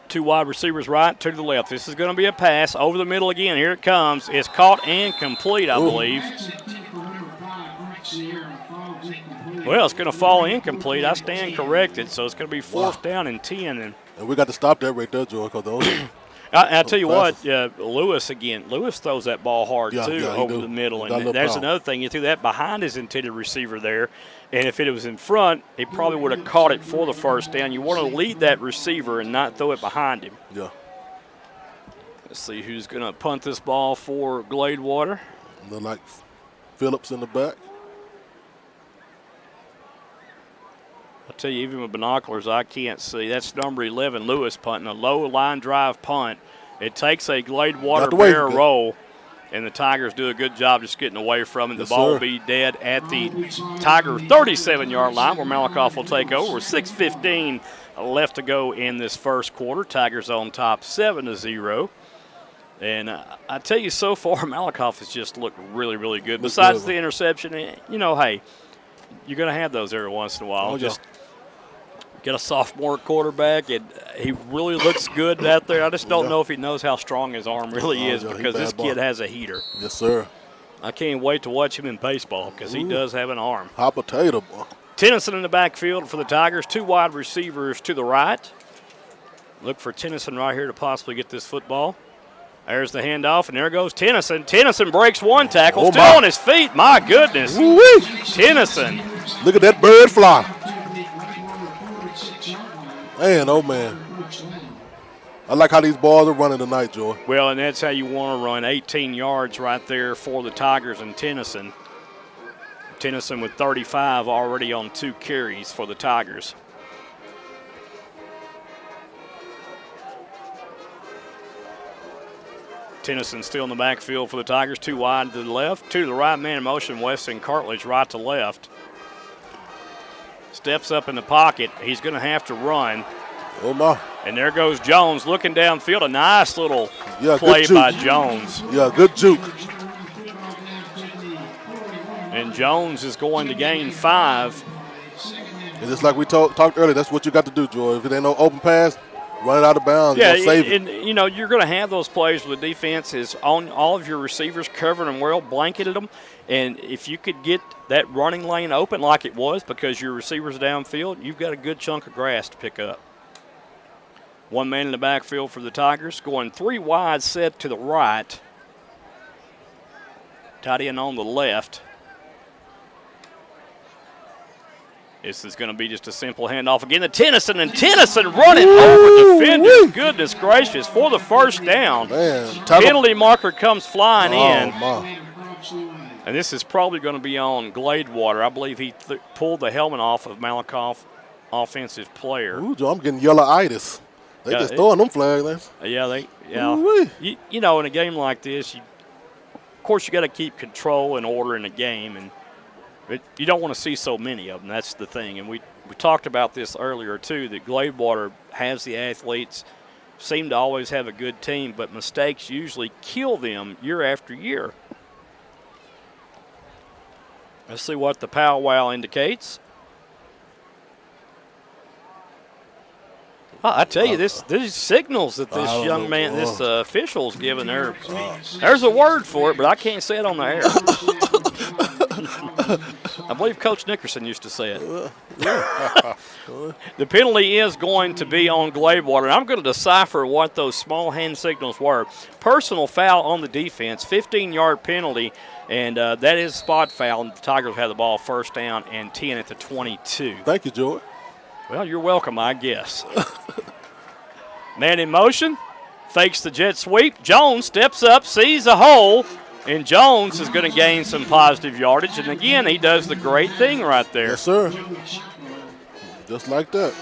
2 wide receivers right, 2 to the left. This is going to be a pass over the middle again. Here it comes. It's caught and complete, I believe. Well, it's going to fall incomplete. I stand corrected, so it's going to be 4th down and 10. And we got to stop that right there, Joe, because those I'll tell you what, Lewis again. Lewis throws that ball hard, too, over the middle. And there's another thing. You threw that behind his intended receiver there. And if it was in front, he probably would have caught it for the 1st down. You want to lead that receiver and not throw it behind him. Yeah. Let's see who's going to punt this ball for Gladewater. Look like Phillips in the back. I'll tell you, even with binoculars, I can't see. That's number 11, Lewis, punting a low line drive punt. It takes a Gladewater barrel roll, and the Tigers do a good job just getting away from it. The ball will be dead at the Tiger 37-yard line where Malakoff will take over. 6:15 left to go in this first quarter. Tigers on top 7-0. And I tell you, so far, Malakoff has just looked really, really good. Besides the interception, you know, hey, you're going to have those every once in a while. Just get a sophomore quarterback, and he really looks good out there. I just don't know if he knows how strong his arm really is because this kid has a heater. Yes, sir. I can't wait to watch him in baseball because he does have an arm. Hot potato, boy. Tennyson in the backfield for the Tigers. 2 wide receivers to the right. Look for Tennyson right here to possibly get this football. There's the handoff, and there goes Tennyson. Tennyson breaks 1 tackle, still on his feet. My goodness. Woo-wee. Tennyson. Look at that bird fly. Man, oh, man. I like how these balls are running tonight, Joy. Well, and that's how you want to run. 18 yards right there for the Tigers and Tennyson. Tennyson with 35 already on 2 carries for the Tigers. Tennyson still in the backfield for the Tigers. 2 wide to the left, 2 to the right. Man in motion, Weston Cartledge right to left. Steps up in the pocket. He's going to have to run. Oh, my. And there goes Jones looking downfield. A nice little play by Jones. Yeah, good juke. And Jones is going to gain 5. And just like we talked earlier, that's what you got to do, Joy. If it ain't no open pass, run it out of bounds. Yeah, save it. And, you know, you're going to have those plays where the defense is on all of your receivers, covering them well, blanketed them. And if you could get that running lane open like it was because your receivers downfield, you've got a good chunk of grass to pick up. 1 man in the backfield for the Tigers, going 3 wide set to the right. Tight end on the left. This is going to be just a simple handoff again to Tennyson, and Tennyson running over defenders. Goodness gracious, for the 1st down. Man, penalty marker comes flying in. My. And this is probably going to be on Gladewater. I believe he pulled the helmet off of Malakoff, offensive player. Ooh, Joe, I'm getting yellow-itis. They just throwing them flags. Yeah. You know, in a game like this, of course you got to keep control and order in the game, and you don't want to see so many of them. That's the thing. And we talked about this earlier, too, that Gladewater has the athletes, seem to always have a good team, but mistakes usually kill them year after year. Let's see what the powwow indicates. I tell you, these signals that this young man, this official's giving there, there's a word for it, but I can't say it on the air. I believe Coach Nickerson used to say it. The penalty is going to be on Gladewater, and I'm going to decipher what those small hand signals were. Personal foul on the defense, 15-yard penalty, and that is spot foul, and the Tigers have the ball 1st down and 10 at the 22. Thank you, Joey. Well, you're welcome, I guess. Man in motion, fakes the jet sweep. Jones steps up, sees a hole, and Jones is going to gain some positive yardage. And, again, he does the great thing right there. Yes, sir. Just like that.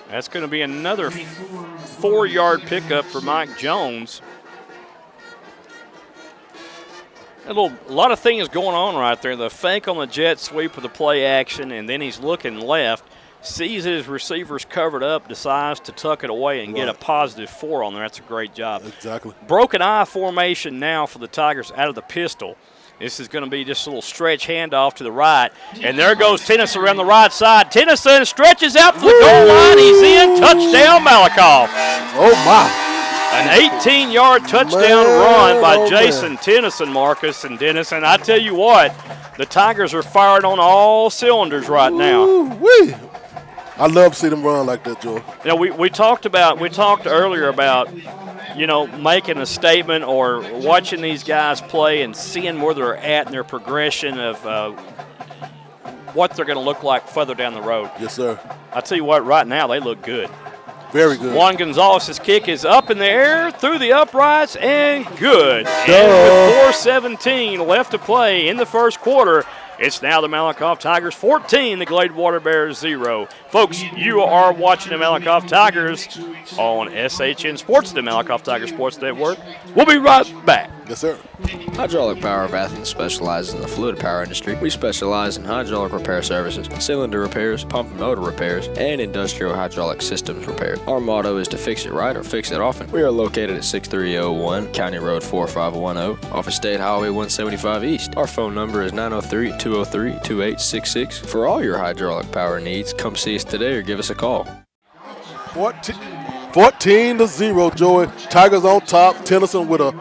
That's going to be another 4-yard pickup for Mike Jones. A lot of things going on right there. The fake on the jet sweep with the play action, and then he's looking left. sees his receivers covered up, decides to tuck it away and get a positive 4 on there. That's a great job. Exactly. Broken eye formation now for the Tigers out of the pistol. This is going to be just a little stretch handoff to the right. And there goes Tennyson around the right side. Tennyson stretches out for the goal line. He's in. Touchdown, Malakoff. Oh, my. An 18-yard touchdown run by Jason Tennyson, Marcus and Dennis. And I tell you what, the Tigers are firing on all cylinders right now. Ooh-wee. I love to see them run like that, Joe. You know, we talked earlier about, you know, making a statement or watching these guys play and seeing where they're at in their progression of what they're going to look like further down the road. Yes, sir. I tell you what, right now they look good. Very good. Juan Gonzalez's kick is up in the air, through the uprights, and good. And with 4:17 left to play in the first quarter, it's now the Malakoff Tigers 14, the Gladewater Bears 0. Folks, you are watching the Malakoff Tigers on SHN Sports, the Malakoff Tigers Sports Network. We'll be right back. Yes, sir. Hydraulic Power of Athens specializes in the fluid power industry. We specialize in hydraulic repair services, cylinder repairs, pump and motor repairs, and industrial hydraulic systems repairs. Our motto is to fix it right or fix it often. We are located at 6301 County Road 4510 off of State Highway 175 East. Our phone number is 903-203-2866. For all your hydraulic power needs, come see us today or give us a call. 14-0, Joey. Tigers on top. Tennyson with a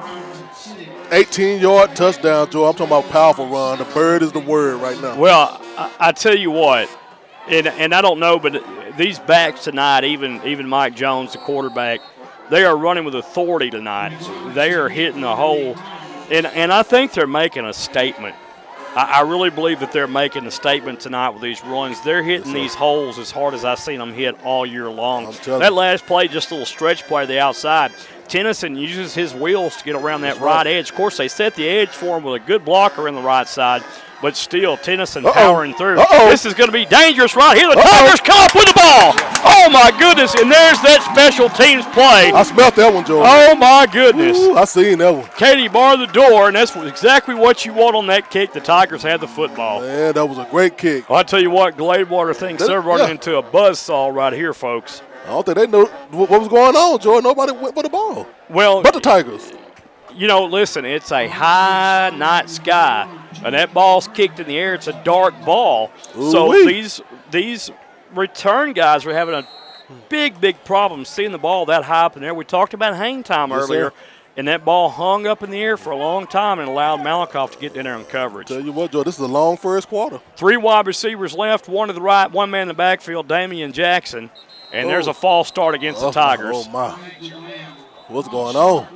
18-yard touchdown, Joe. I'm talking about powerful run. The bird is the word right now. Well, I tell you what, and I don't know, but these backs tonight, even Mike Jones, the quarterback, they are running with authority tonight. They are hitting the hole, and I think they're making a statement. I really believe that they're making a statement tonight with these runs. They're hitting these holes as hard as I've seen them hit all year long. That last play, just a little stretch play to the outside. Tennyson uses his wheels to get around that right edge. Of course, they set the edge for him with a good blocker in the right side, but still Tennyson powering through. This is going to be dangerous right here. The Tigers come up with the ball. Oh, my goodness, and there's that special teams play. I smelled that one, Joe. Oh, my goodness. Ooh, I seen that one. Katie barred the door, and that's exactly what you want on that kick. The Tigers had the football. Man, that was a great kick. Well, I tell you what, Gladewater thinks they're running into a buzzsaw right here, folks. I don't think they know what was going on, Joe. Nobody went for the ball. Well, but the Tigers. You know, listen, it's a high night sky, and that ball's kicked in the air. It's a dark ball. So these return guys are having a big problem seeing the ball that high up in there. We talked about hang time earlier, and that ball hung up in the air for a long time and allowed Malakoff to get in there on coverage. Tell you what, Joe, this is a long first quarter. 3 wide receivers left, 1 to the right, 1 man in the backfield, Damien Jackson. And there's a false start against the Tigers. Oh, my. What's going on?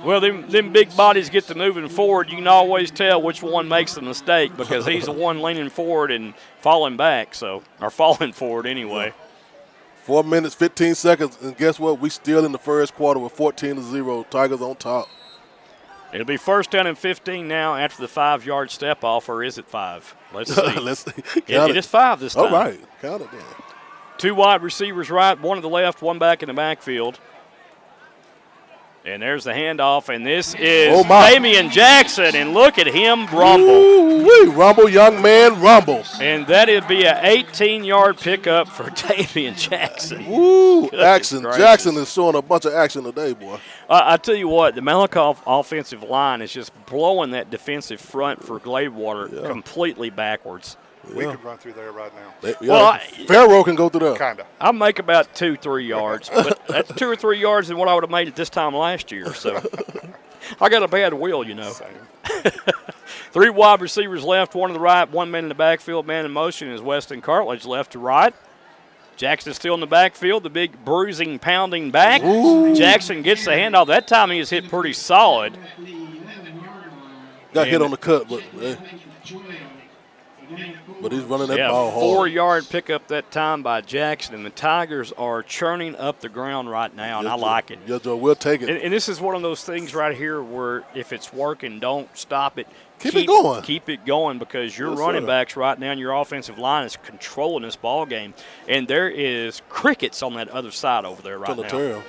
Well, them big bodies get to moving forward. You can always tell which one makes the mistake because he's the one leaning forward and falling back, or falling forward anyway. 4 minutes, 15 seconds, and guess what? We still in the first quarter with 14-0. Tigers on top. It'll be first down and 15 now after the 5-yard step off, or is it 5? Let's see. Let's see. It is 5 this time. All right. Count it down. 2 wide receivers right, 1 to the left, 1 back in the backfield. And there's the handoff, and this is Damien Jackson, and look at him rumble. Ooh-wee, rumble, young man, rumble. And that'd be an 18-yard pickup for Damien Jackson. Ooh, action. Jackson is showing a bunch of action today, boy. I tell you what, the Malakoff offensive line is just blowing that defensive front for Gladewater completely backwards. We could run through there right now. Pharaoh can go through there. Kind of. I make about 2-3 yards, but that's 2 or 3 yards than what I would have made at this time last year. So I got a bad wheel, you know. 3 wide receivers left, 1 to the right, 1 man in the backfield. Man in motion is Weston Cartledge left to right. Jackson still in the backfield, the big bruising, pounding back. Ooh. Jackson gets the handoff. That time he was hit pretty solid. Got hit on the cut, but he's running that ball hard. 4-yard pickup that time by Jackson, and the Tigers are churning up the ground right now, and I like it. Yeah, Joe, we'll take it. And this is one of those things right here where if it's working, don't stop it. Keep it going. Keep it going because your running backs right now and your offensive line is controlling this ball game, and there is crickets on that other side over there right now.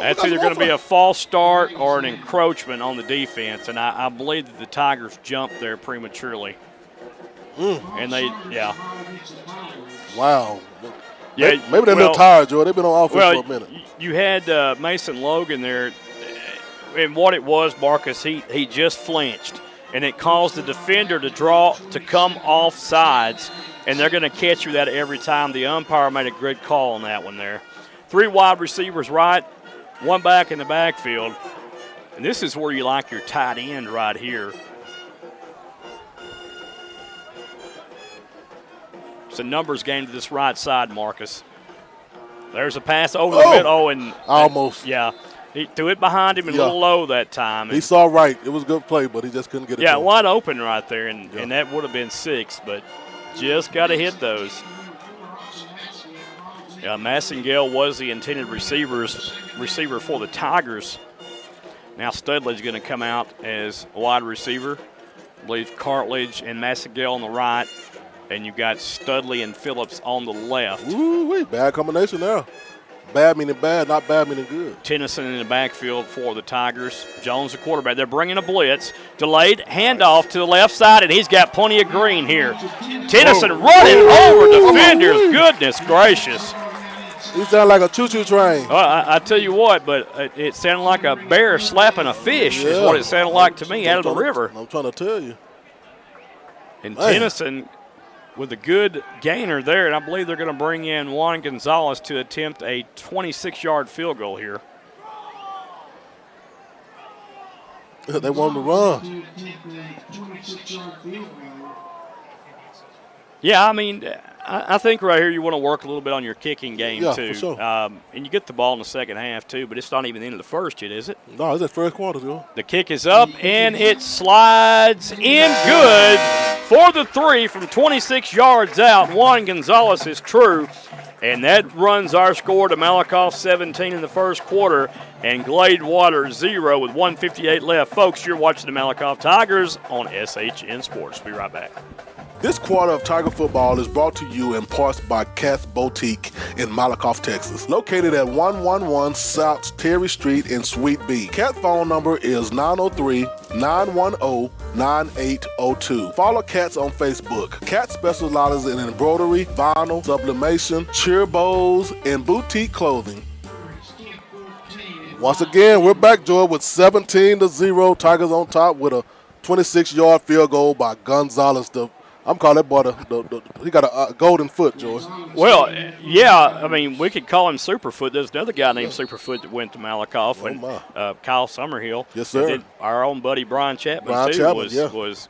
That's either going to be a false start or an encroachment on the defense, and I believe that the Tigers jumped there prematurely. And Wow. Yeah, Maybe they're a little tired, Joe. They've been on offense for a minute. You had Mason Logan there, and what it was, Marcus, he just flinched, and it caused the defender to come off sides, and they're going to catch you that every time. The umpire made a good call on that one there. 3 wide receivers right, 1 back in the backfield, and this is where you like your tight end right here. It's a numbers game to this right side, Marcus. There's a pass over the middle. Oh, and almost. Yeah. He threw it behind him and a little low that time. He saw right. It was a good play, but he just couldn't get it. Yeah, wide open right there, and that would have been 6, but just got to hit those. Yeah, Massengale was the intended receiver for the Tigers. Now Studley's going to come out as a wide receiver. I believe Cartledge and Massengale on the right. And you've got Studley and Phillips on the left. Ooh, bad combination there. Bad meaning bad, not bad meaning good. Tennyson in the backfield for the Tigers. Jones, the quarterback. They're bringing a blitz. Delayed handoff to the left side, and he's got plenty of green here. Tennyson running over defenders. Goodness gracious. He sounded like a choo-choo train. I tell you what, but it sounded like a bear slapping a fish is what it sounded like to me out of the river. I'm trying to tell you. And Tennyson with a good gainer there, and I believe they're going to bring in Juan Gonzalez to attempt a 26-yard field goal here. They want him to run. Yeah, I mean, I think right here you want to work a little bit on your kicking game, too. For sure. And you get the ball in the second half, too, but it's not even the end of the first yet, is it? No, it's that first quarter, Joe. The kick is up, and it slides in good for the 3 from 26 yards out. Juan Gonzalez is true, and that runs our score to Malakoff 17 in the first quarter and Gladewater 0 with 1:58 left. Folks, you're watching the Malakoff Tigers on SHN Sports. We'll be right back. This quarter of Tiger football is brought to you in parts by Cat's Boutique in Malakoff, Texas. Located at 111 South Terry Street in Suite B. Cat's phone number is 903-910-9802. Follow Cat's on Facebook. Cat specializes in embroidery, vinyl, sublimation, cheer bows, and boutique clothing. Once again, we're back, Joy, with 17-0. Tigers on top with a 26-yard field goal by Gonzalez. I'm calling that boy he got a golden foot, George. Well, yeah, I mean, we could call him Superfoot. There's another guy named Superfoot that went to Malakoff, Kyle Summerhill. Yes, sir. Our own buddy Brian Chapman, was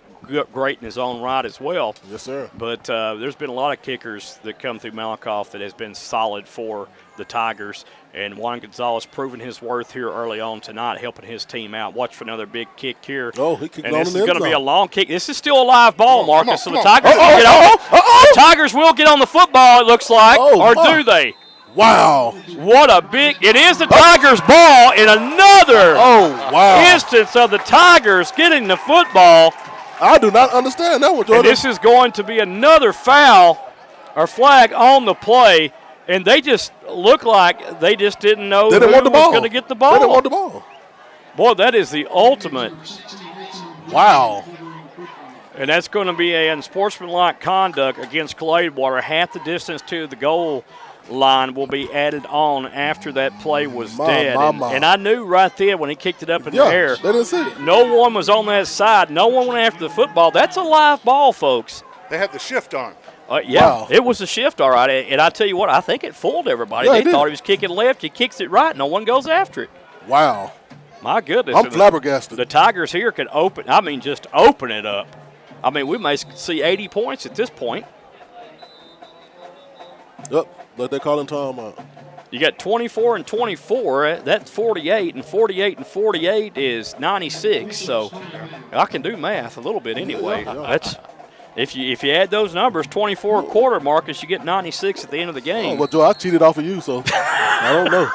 great in his own right as well. Yes, sir. But there's been a lot of kickers that come through Malakoff that has been solid for the Tigers. And Juan Gonzalez proving his worth here early on tonight, helping his team out. Watch for another big kick here. Oh, he kicked on this the is end going to be a zone. long kick. This is still a live ball, Marcus. So the Tigers will get on. The Tigers will get on the football, it looks like. Or do they? Wow. What a big – it is the Tigers' ball in another instance of the Tigers getting the football. I do not understand that one, Jordan. And this is going to be another foul or flag on the play. And they just look like they just didn't know who was going to get the ball. They didn't want the ball. Boy, that is the ultimate. Wow. And that's going to be a unsportsmanlike conduct against Gladewater. Half the distance to the goal line will be added on after that play was dead. And I knew right there when he kicked it up in the air. They didn't see it. No one was on that side. No one went after the football. That's a live ball, folks. They had the shift on. It was a shift, all right. And I tell you what, I think it fooled everybody. They thought he was kicking left. He kicks it right. No one goes after it. Wow. My goodness. I'm flabbergasted. The Tigers here could just open it up. I mean, we may see 80 points at this point. Yep, but they're calling timeout. You got 24 and 24. That's 48, and 48 and 48 is 96. So I can do math a little bit anyway. That's if you add those numbers, 24 a quarter, Marcus, you get 96 at the end of the game. Oh, well, Joe, I cheated off of you, so I don't know.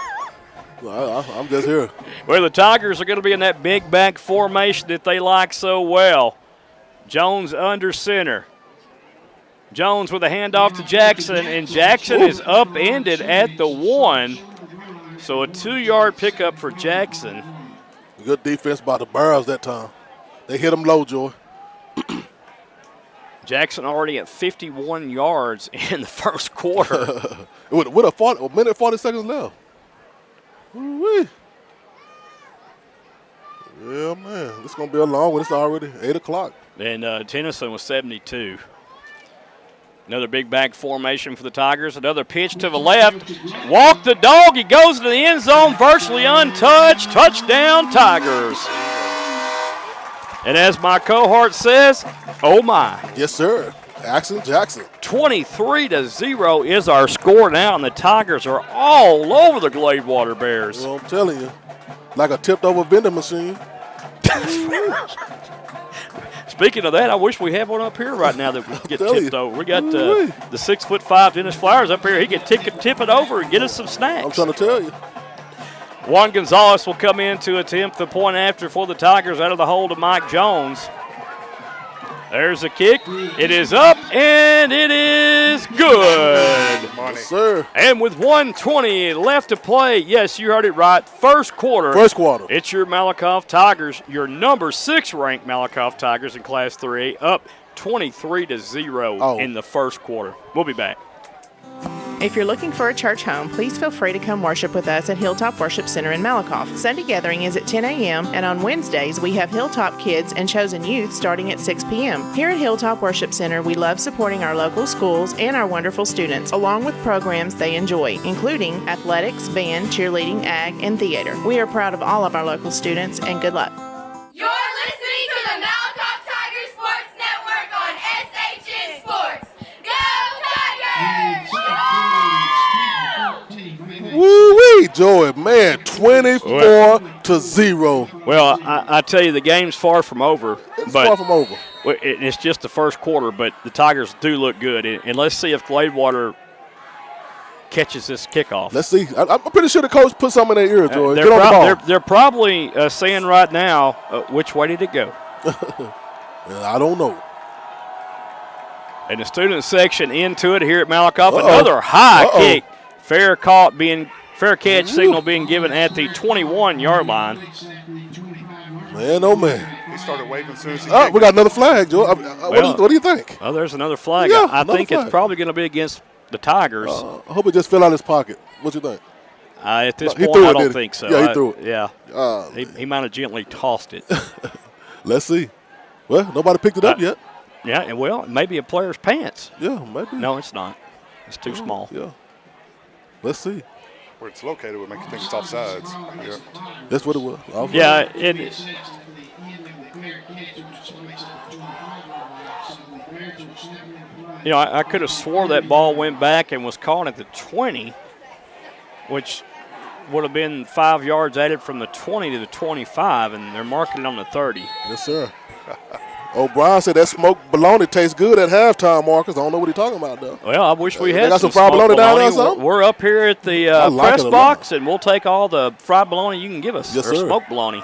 I'm just here. Well, the Tigers are going to be in that big back formation that they like so well. Jones under center. Jones with a handoff to Jackson, and Jackson is upended at the 1. So a 2-yard pickup for Jackson. Good defense by the Bears that time. They hit him low, Joy. Jackson already at 51 yards in the first quarter. with a minute 40 seconds left. Woo-wee. Yeah, man. This is going to be a long one. It's already 8 o'clock. And Tennyson was 72. Another big back formation for the Tigers. Another pitch to the left. Walk the dog. He goes to the end zone, virtually untouched. Touchdown, Tigers. And as my cohort says, oh my. Yes, sir. Jackson. 23-0 is our score now, and the Tigers are all over the Gladewater Bears. Well, I'm telling you, like a tipped-over vending machine. Speaking of that, I wish we had one up here right now that we could get tipped over. We got the 6'5" Dennis Flowers up here. He could tip it over and get us some snacks. I'm trying to tell you. Juan Gonzalez will come in to attempt the point after for the Tigers out of the hold of Mike Jones. There's a kick. It is up, and it is good. Yes, sir. And with 1:20 left to play, yes, you heard it right, first quarter. It's your Malakoff Tigers, your number 6 ranked Malakoff Tigers in Class 3A, up 23-0 in the first quarter. We'll be back. If you're looking for a church home, please feel free to come worship with us at Hilltop Worship Center in Malakoff. Sunday gathering is at 10 a.m., and on Wednesdays, we have Hilltop Kids and Chosen Youth starting at 6 p.m. Here at Hilltop Worship Center, we love supporting our local schools and our wonderful students, along with programs they enjoy, including athletics, band, cheerleading, ag, and theater. We are proud of all of our local students, and good luck. You're listening to the Malakoff Tigers Sports Network on SHN Sports. Go Tigers! Woo-wee, Joey, man, 24-0. Well, I tell you, the game's far from over. It's far from over. It's just the first quarter, but the Tigers do look good. And let's see if Gladewater catches this kickoff. Let's see. I'm pretty sure the coach put something in their ear, Joey. Get on the ball. They're probably saying right now, which way did it go? I don't know. And the student section into it here at Malakoff. Another high kick. Fair catch signal being given at the 21-yard line. Man, oh, man. He started waving as soon as he we got another flag, Joe. What do you think? Oh, there's another flag. Yeah, I think it's probably going to be against the Tigers. I hope it just fell out of his pocket. What you think? At this point, I don't think so. Yeah, he threw it. Yeah. He might have gently tossed it. Let's see. Well, nobody picked it up yet. Yeah, and maybe a player's pants. Yeah, maybe. No, it's not. It's too small. Yeah. Let's see. Where it's located would make you think it's offsides. Yeah. That's what it was. Offsides. Yeah, I could have swore that ball went back and was caught at the 20, which would have been 5 yards added from the 20 to the 25, and they're marking it on the 30. Yes, sir. O'Brien said that smoked bologna tastes good at halftime, Marcus. I don't know what he's talking about, though. Well, I wish we had got some fried bologna down there or something? We're up here at the press box, and we'll take all the fried bologna you can give us, yes, or sir. smoked bologna.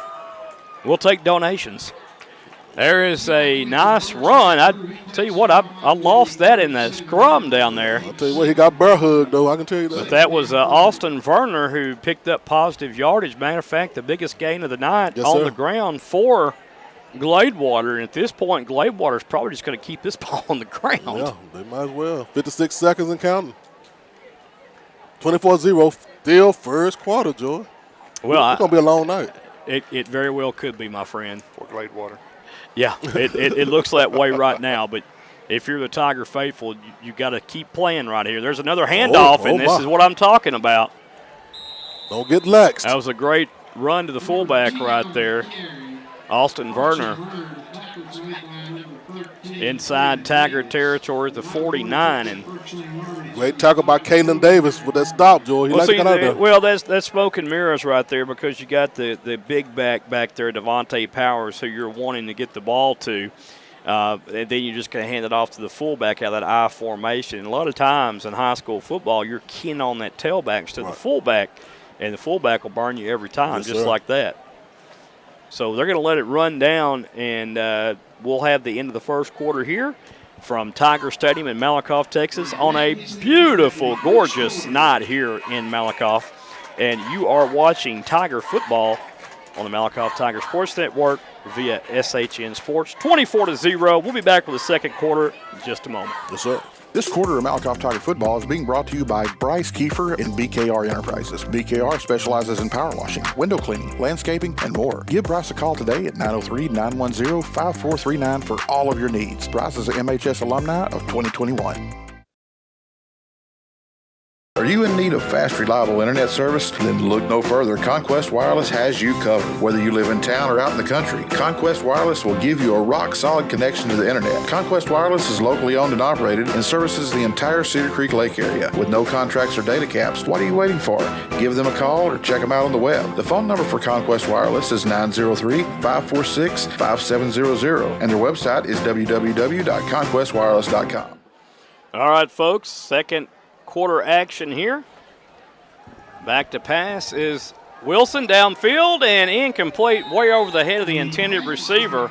We'll take donations. There is a nice run. I tell you what, I lost that in that scrum down there. I'll tell you what, he got bear hugged, though. I can tell you that. But that was Austin Werner who picked up positive yardage. Matter of fact, the biggest gain of the night on the ground for Gladewater. And at this point, Gladewater's probably just going to keep this ball on the ground. Yeah, they might as well. 56 seconds and counting. 24-0, still first quarter, Joy. Well, it's going to be a long night. It very well could be, my friend. For Gladewater. Yeah, it looks that way right now. But if you're the Tiger faithful, you got to keep playing right here. There's another handoff, and this is what I'm talking about. Don't get laxed. That was a great run to the fullback right there. Austin Werner inside Tiger territory at the 49. And great tackle by Kalen Davis with that stop, Joey. Well, that's smoke and mirrors right there, because you got the big back there, Devonte Powers, who you're wanting to get the ball to. And then you're just going to hand it off to the fullback out of that I formation. And a lot of times in high school football, you're keen on that tailback instead of the fullback, and the fullback will burn you every time, like that. So they're going to let it run down, and we'll have the end of the first quarter here from Tiger Stadium in Malakoff, Texas, on a beautiful, gorgeous night here in Malakoff. And you are watching Tiger football on the Malakoff Tiger Sports Network via SHN Sports. 24-0. We'll be back with the second quarter in just a moment. Yes, sir. This quarter of Malakoff Tiger football is being brought to you by Bryce Kiefer and BKR Enterprises. BKR specializes in power washing, window cleaning, landscaping, and more. Give Bryce a call today at 903-910-5439 for all of your needs. Bryce is an MHS alumni of 2021. Are you in need of fast, reliable internet service? Then look no further. Conquest Wireless has you covered. Whether you live in town or out in the country, Conquest Wireless will give you a rock-solid connection to the internet. Conquest Wireless is locally owned and operated and services the entire Cedar Creek Lake area. With no contracts or data caps, what are you waiting for? Give them a call or check them out on the web. The phone number for Conquest Wireless is 903-546-5700, and their website is www.conquestwireless.com. All right, folks, second quarter action here. Back to pass is Wilson downfield and incomplete, way over the head of the intended receiver.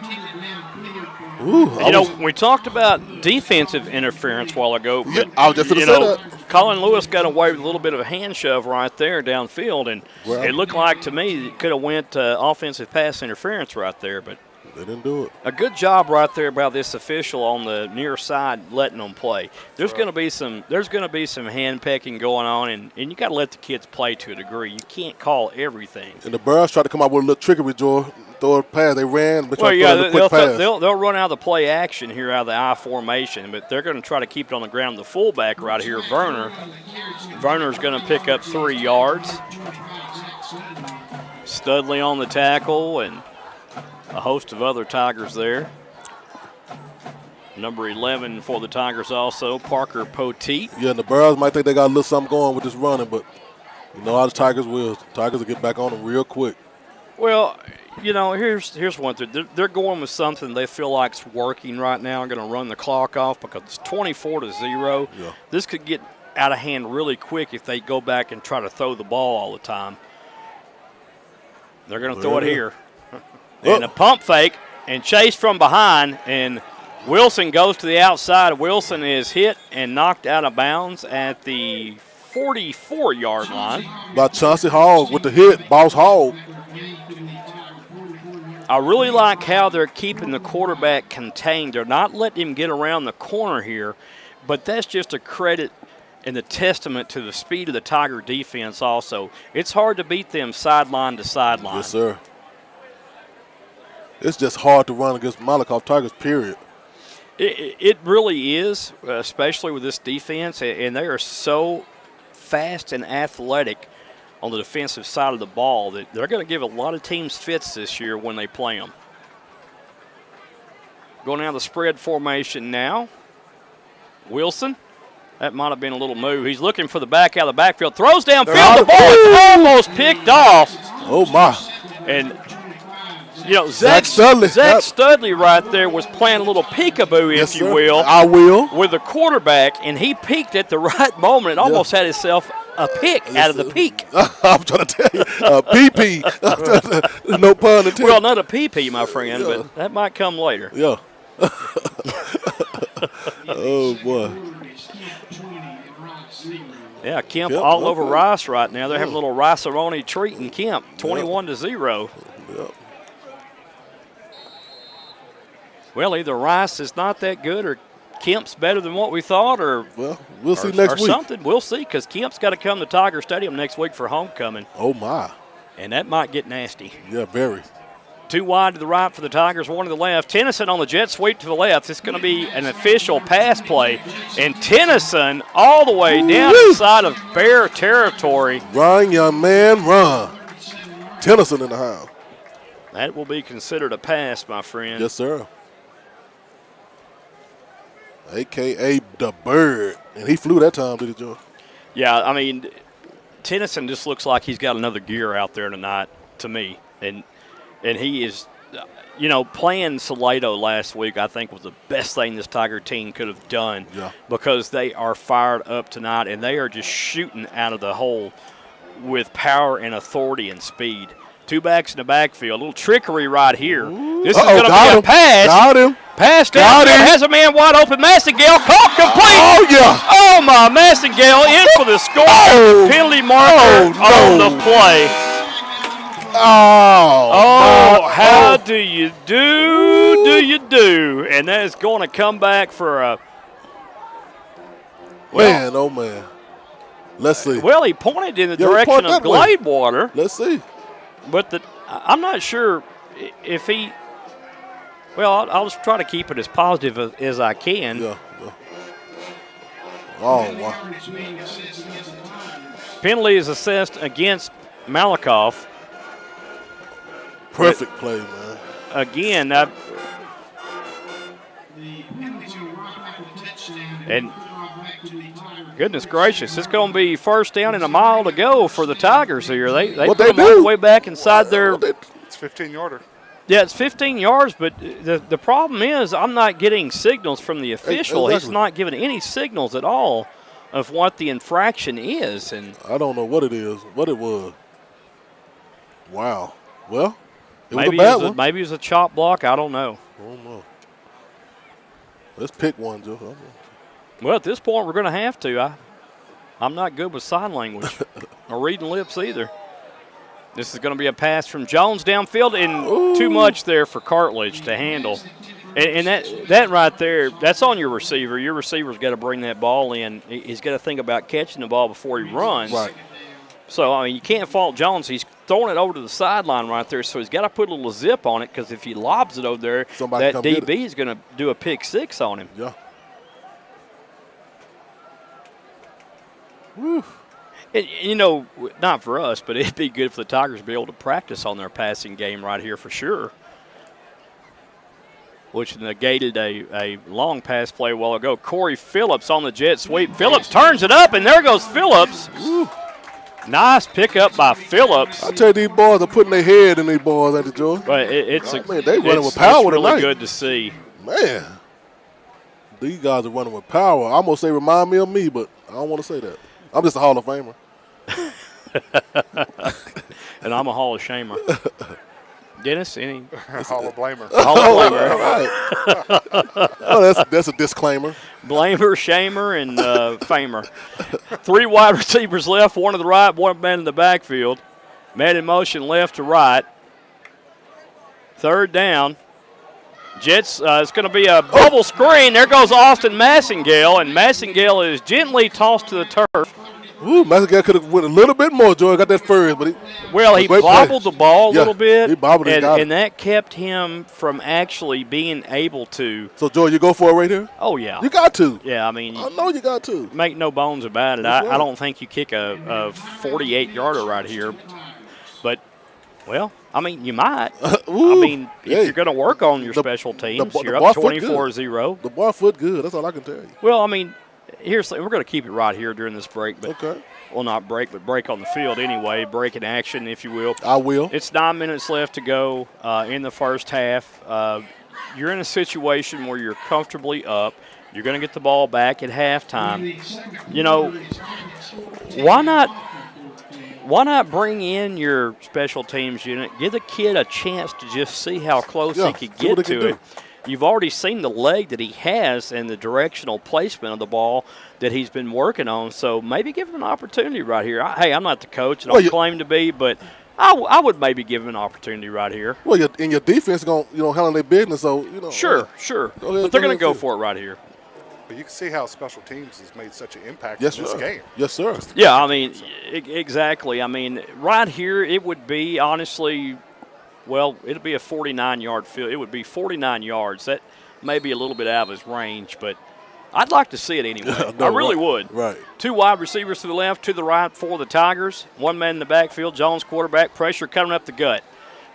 We talked about defensive interference a while ago, but I was just going to say that. Colin Lewis got away with a little bit of a hand shove right there downfield, and it looked like to me it could have went offensive pass interference right there, but they didn't do it. A good job right there by this official on the near side letting them play. There's going to be some hand pecking going on, and you got to let the kids play to a degree. You can't call everything. And the Bears tried to come out with a little trickery, Joe. Throw a pass. They ran. They'll run out of the play action here out of the I formation, but they're going to try to keep it on the ground. The fullback right here, Werner. Werner's going to pick up 3 yards. Studley on the tackle, and a host of other Tigers there. Number 11 for the Tigers also, Parker Poteet. Yeah, and the Bears might think they got a little something going with this running, but you know how the Tigers will. The Tigers will get back on them real quick. Well, here's one thing. They're going with something they feel like's working right now. They're going to run the clock off because it's 24-0. Yeah. This could get out of hand really quick if they go back and try to throw the ball all the time. They're going to throw it here. And a pump fake and chase from behind, and Wilson goes to the outside. Wilson is hit and knocked out of bounds at the 44-yard line. By Chauncey Hall with the hit, Boss Hall. I really like how they're keeping the quarterback contained. They're not letting him get around the corner here, but that's just a credit and a testament to the speed of the Tiger defense also. It's hard to beat them sideline to sideline. Yes, sir. It's just hard to run against Malakoff Tigers, period. It really is, especially with this defense, and they are so fast and athletic on the defensive side of the ball that they're going to give a lot of teams fits this year when they play them. Going down the spread formation now. Wilson. That might have been a little move. He's looking for the back out of the backfield. Throws downfield. The ball is almost picked off. Oh, my. And Zach Studley right there was playing a little peekaboo, if you will. I will. With the quarterback, and he peeked at the right moment and almost had himself a pick out of the peak. I'm trying to tell you, a PP. No pun intended. Well, not a PP, my friend, but that might come later. Yeah. Oh, boy. Yeah, Kemp all over Rice right now. They're having a little Rice-a-roni treat in Kemp, 21-0. Yep. Well, either Rice is not that good or Kemp's better than what we thought, or we'll see next week. Something. We'll see, because Kemp's got to come to Tiger Stadium next week for homecoming. Oh, my. And that might get nasty. Yeah, very. 2 wide to the right for the Tigers, 1 to the left. Tennyson on the jet sweep to the left. It's going to be an official pass play. And Tennyson all the way down inside of Bear territory. Run, young man, run. Tennyson in the house. That will be considered a pass, my friend. Yes, sir. A.K.A. the Bird. And he flew that time, did he, Joe? Yeah, I mean, Tennyson just looks like he's got another gear out there tonight to me. And he is, playing Salado last week, I think, was the best thing this Tiger team could have done, because they are fired up tonight, and they are just shooting out of the hole with power and authority and speed. 2 backs in the backfield. A little trickery right here. This is going to be a pass. Got him. Pass down. Has a man wide open. Massengale caught complete. Oh, yeah. Oh, my. Massengale in for the score. Penalty marker on the play. Oh, how do you do? And that is going to come back for a man, oh man. Let's see. Well, he pointed in the direction of Gladewater. Let's see. But I'm not sure if he. Well, I'll just try to keep it as positive as I can. Yeah. Oh, wow. Penalty is assessed against Malakoff. Perfect play, man. Again, and goodness gracious, it's going to be first down and a mile to go for the Tigers here. They put them all the way back inside their. It's 15-yarder. Yeah, it's 15 yards, but the problem is I'm not getting signals from the official. Exactly. He's not giving any signals at all of what the infraction is. And I don't know what it is, what it was. Wow. Well, it was maybe a bad one. Maybe it was a chop block. I don't know. Let's pick one, Joe. Well, at this point, we're going to have to. I'm not good with sign language or reading lips either. This is going to be a pass from Jones downfield, and too much there for Cartledge to handle. And that right there, that's on your receiver. Your receiver's got to bring that ball in. He's got to think about catching the ball before he runs. Right. So, I mean, you can't fault Jones. He's throwing it over to the sideline right there, so he's got to put a little zip on it because if he lobs it over there, that DB is going to do a pick six on him. Yeah. Woo. And, you know, not for us, but it'd be good for the Tigers to be able to practice on their passing game right here for sure, which negated a long pass play a while ago. Corey Phillips on the jet sweep. Phillips turns it up, and there goes Phillips. Woo. Nice pickup by Phillips. I tell you, these boys are putting their head in these boys at the joy. But they running with power really tonight. Good to see. Man, these guys are running with power. I almost say remind me of me, but I don't want to say that. I'm just a Hall of Famer. And I'm a Hall of Shamer. Dennis, any? Hall of Blamer. Hall of Blamer. Right. Oh, that's a disclaimer. Blamer, Shamer, and Famer. 3 wide receivers left, one to the right, one man in the backfield. Man in motion left to right. Third down. Jets, it's going to be a bubble screen. There goes Austin Massengale, and Massengale is gently tossed to the turf. Ooh, Massengale could have went a little bit more, Joy. Got that first, but he bobbled the ball a little bit, he bobbled it, and that kept him from actually being able to. So, Joy, you go for it right here? Oh, yeah. You got to. Yeah, I mean. I know you got to. Make no bones about it. I don't think you kick a 48-yarder right here. But, well, I mean, you might. I mean, if you're going to work on your special teams, you're up 24-0. The bar foot good. That's all I can tell you. Well, I mean, we're going to keep it right here during this break. But okay. Well, not break, but break on the field anyway. Break in action, if you will. I will. It's 9 minutes left to go in the first half. You're in a situation where you're comfortably up. You're going to get the ball back at halftime. You know, why not bring in your special teams unit, give the kid a chance to just see how close he could get to it. You've already seen the leg that he has and the directional placement of the ball that he's been working on, so maybe give him an opportunity right here. Hey, I'm not the coach, and I don't claim to be, but I would maybe give him an opportunity right here. Well, your defense is going to handle their business, so, you know. Sure. But they're going to go for it right here. But you can see how special teams has made such an impact in this game. Yes, sir. Yeah, I mean, exactly. I mean, right here it would be, honestly, well, it would be a 49-yard field. It would be 49 yards. That may be a little bit out of his range, but I'd like to see it anyway. I really would. Right. 2 wide receivers to the left, to the right for the Tigers. 1 man in the backfield. Jones quarterback, pressure coming up the gut.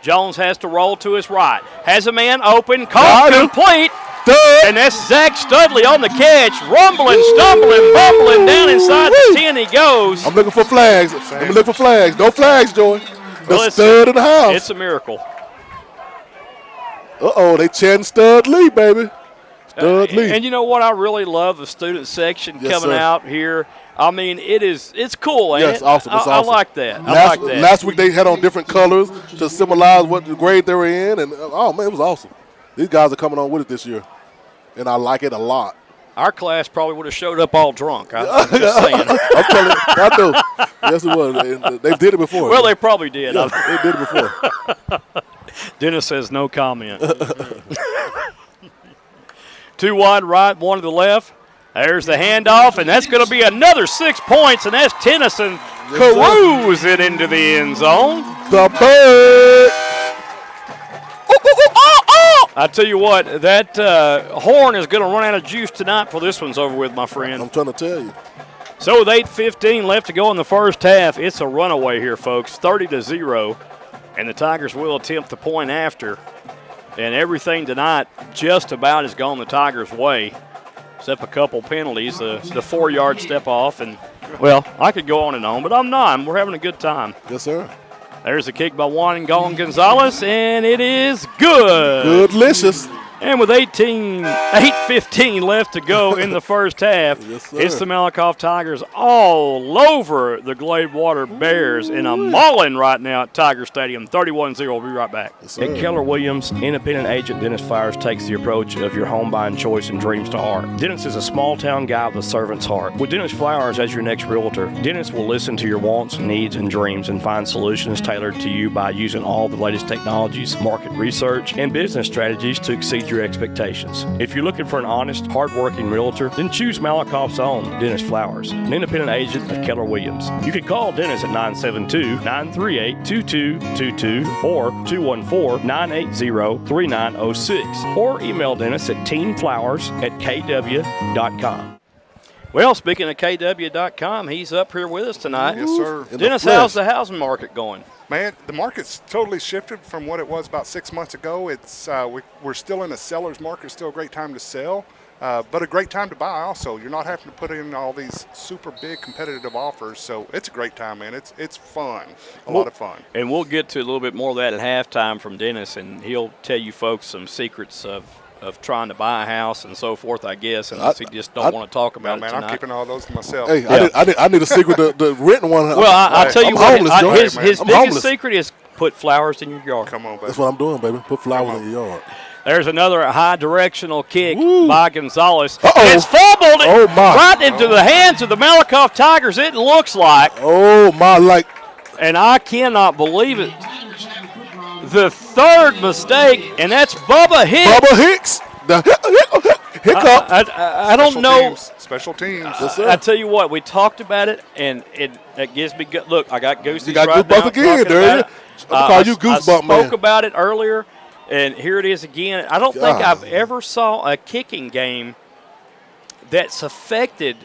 Jones has to roll to his right. Has a man open, caught complete. And that's Zach Studley on the catch. Rumbling, stumbling, bumbling down inside the 10 he goes. I'm looking for flags. No flags, Joey. The stud in the house. It's a miracle. Uh-oh, they chanting Stud Lee, baby. Stud Lee. And you know what I really love? The student section coming out here. I mean, it's cool, ain't it? Yes, awesome. It's awesome. I like that. Last week they had on different colors to symbolize what the grade they were in, and oh man, it was awesome. These guys are coming on with it this year, and I like it a lot. our class probably would have showed up all drunk. I'm just saying. I'm telling you, I know. Yes, it was. They did it before. Well, they probably did. Yeah, they did it before. Dennis says no comment. 2 wide right, 1 to the left. There's the handoff, and that's going to be another 6 points, and that's Tennyson cruising into the end zone. The bird. I tell you what, that horn is going to run out of juice tonight before this one's over with, my friend. I'm trying to tell you. So with 8:15 left to go in the first half, it's a runaway here, folks, 30-0, and the Tigers will attempt the point after. And everything tonight just about has gone the Tigers' way, except a couple penalties, the 4-yard step off. And, well, I could go on and on, but I'm not. We're having a good time. Yes, sir. There's a kick by Juan Gonzalez, and it is good. Goodlicious. And with 8:15 left to go in the first half, yes, it's the Malakoff Tigers all over the Gladewater Bears in a mauling right now at Tiger Stadium. 31-0. We'll be right back. Yes, At Keller Williams, independent agent Dennis Flowers takes the approach of your home buying choice and dreams to heart. Dennis is a small-town guy with a servant's heart. With Dennis Flowers as your next realtor, Dennis will listen to your wants, needs, and dreams and find solutions tailored to you by using all the latest technologies, market research, and business strategies to exceed your expectations. If you're looking for an honest, hard-working realtor, then choose Malakoff's own Dennis Flowers, an independent agent of Keller Williams. You can call Dennis at 972-938-2222 or 214-980-3906 or email Dennis at teenflowers@kw.com. Well, speaking of KW.com, he's up here with us tonight. Yes, sir. Dennis, how's the housing market going? Man, the market's totally shifted from what it was about 6 months ago. It's we're still in a seller's market, still a great time to sell, but a great time to buy also. You're not having to put in all these super big competitive offers, so it's a great time, man. It's fun, a lot of fun. And we'll get to a little bit more of that at halftime from Dennis, and he'll tell you folks some secrets of trying to buy a house and so forth, I guess, unless he just don't want to talk about it tonight. I'm keeping all those to myself. Hey, I need a secret, the written one. Well, I'll tell you what, his biggest homeless. secret is put flowers in your yard. Come on, baby. That's what I'm doing, baby. Put flowers in your yard. There's another high directional kick by Gonzalez. Uh-oh. It's fumbled my. right into the hands of the Malakoff Tigers, it looks like. Oh, my, And I cannot believe it. The third mistake, and that's Bubba Hicks. Bubba Hicks. Hiccup. I don't know. Special teams. Yes, sir. I tell you what, we talked about it, and it gives me good. Look, I got goosebumps. You got right goosebumps now again, talking about it. I'm calling you goosebump, man. I spoke about it earlier, and here it is again. I don't think I've ever saw a kicking game that's affected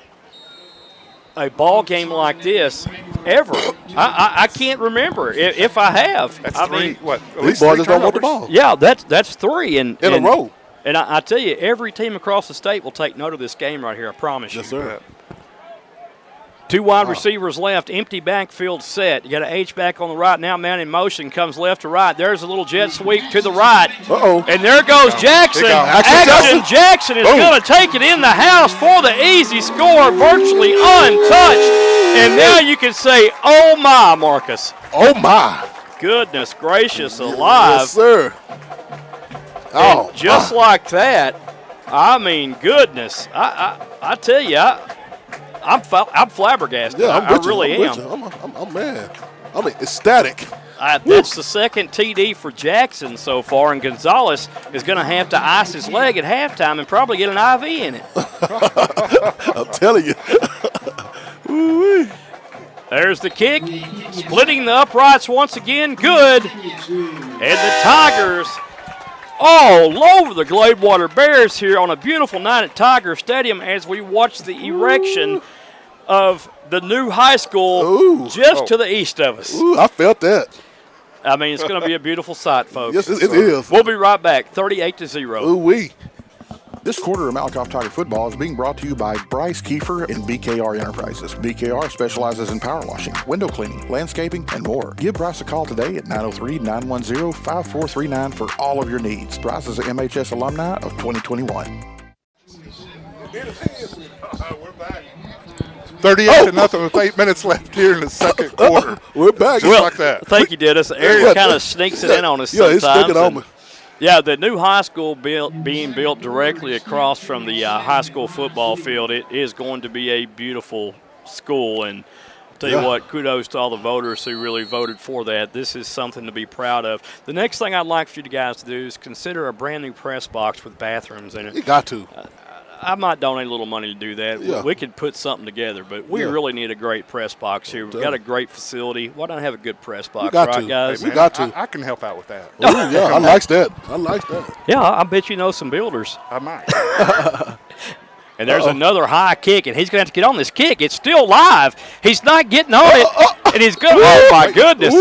a ball game like this ever. I can't remember if I have. That's I three. mean, What? At These least boys 3 just don't want the turnovers? ball. yeah, that's 3 in a row. And I tell you, every team across the state will take note of this game right here. I promise you. Yes, sir. 2 wide receivers left, empty backfield set. You got an H-back on the right now, man in motion, comes left to right. There's a little jet sweep to the right. Uh-oh. And there goes Jackson. Action Jackson is going to take it in the house for the easy score, virtually untouched. And now you can say, oh my, Marcus. Oh, my. Goodness gracious alive. Yes, sir. Oh, just like that. I mean, goodness. I tell you, I'm flabbergasted. Yeah, I really am. I'm mad. I'm ecstatic. That's the second TD for Jackson so far, and Gonzalez is going to have to ice his leg at halftime and probably get an IV in it. I'm telling you. There's the kick, splitting the uprights once again, good. And the Tigers all over the Gladewater Bears here on a beautiful night at Tiger Stadium as we watch the erection of the new high school to the east of us. Ooh, I felt that. I mean, it's going to be a beautiful sight, folks. Yes, it is. We'll be right back, 38-0. Ooh-wee. This quarter of Malakoff Tiger football is being brought to you by Bryce Kiefer and BKR Enterprises. BKR specializes in power washing, window cleaning, landscaping, and more. Give Bryce a call today at 903-910-5439 for all of your needs. Bryce is an MHS alumni of 2021. We're back. 38-0 with 8 minutes left here in the second quarter. We're back. Just like that. Thank you, Dennis. Aaron kind of sneaks it in on us sometimes. Yeah, he's sticking on me. Yeah, the new high school being built directly across from the high school football field, it is going to be a beautiful school. And I'll tell you what, kudos to all the voters who really voted for that. This is something to be proud of. The next thing I'd like for you guys to do is consider a brand new press box with bathrooms in it. You got to. I might donate a little money to do that. Yeah. We could put something together, but we really need a great press box here. We've got a great facility. Why don't I have a good press box, right, guys? Hey, man, got to. I can help out with that. Ooh, yeah, I like that. Yeah, I bet you know some builders. I might. And there's another high kick, and he's going to have to get on this kick. It's still live. He's not getting on it, and he's going. Oh my goodness!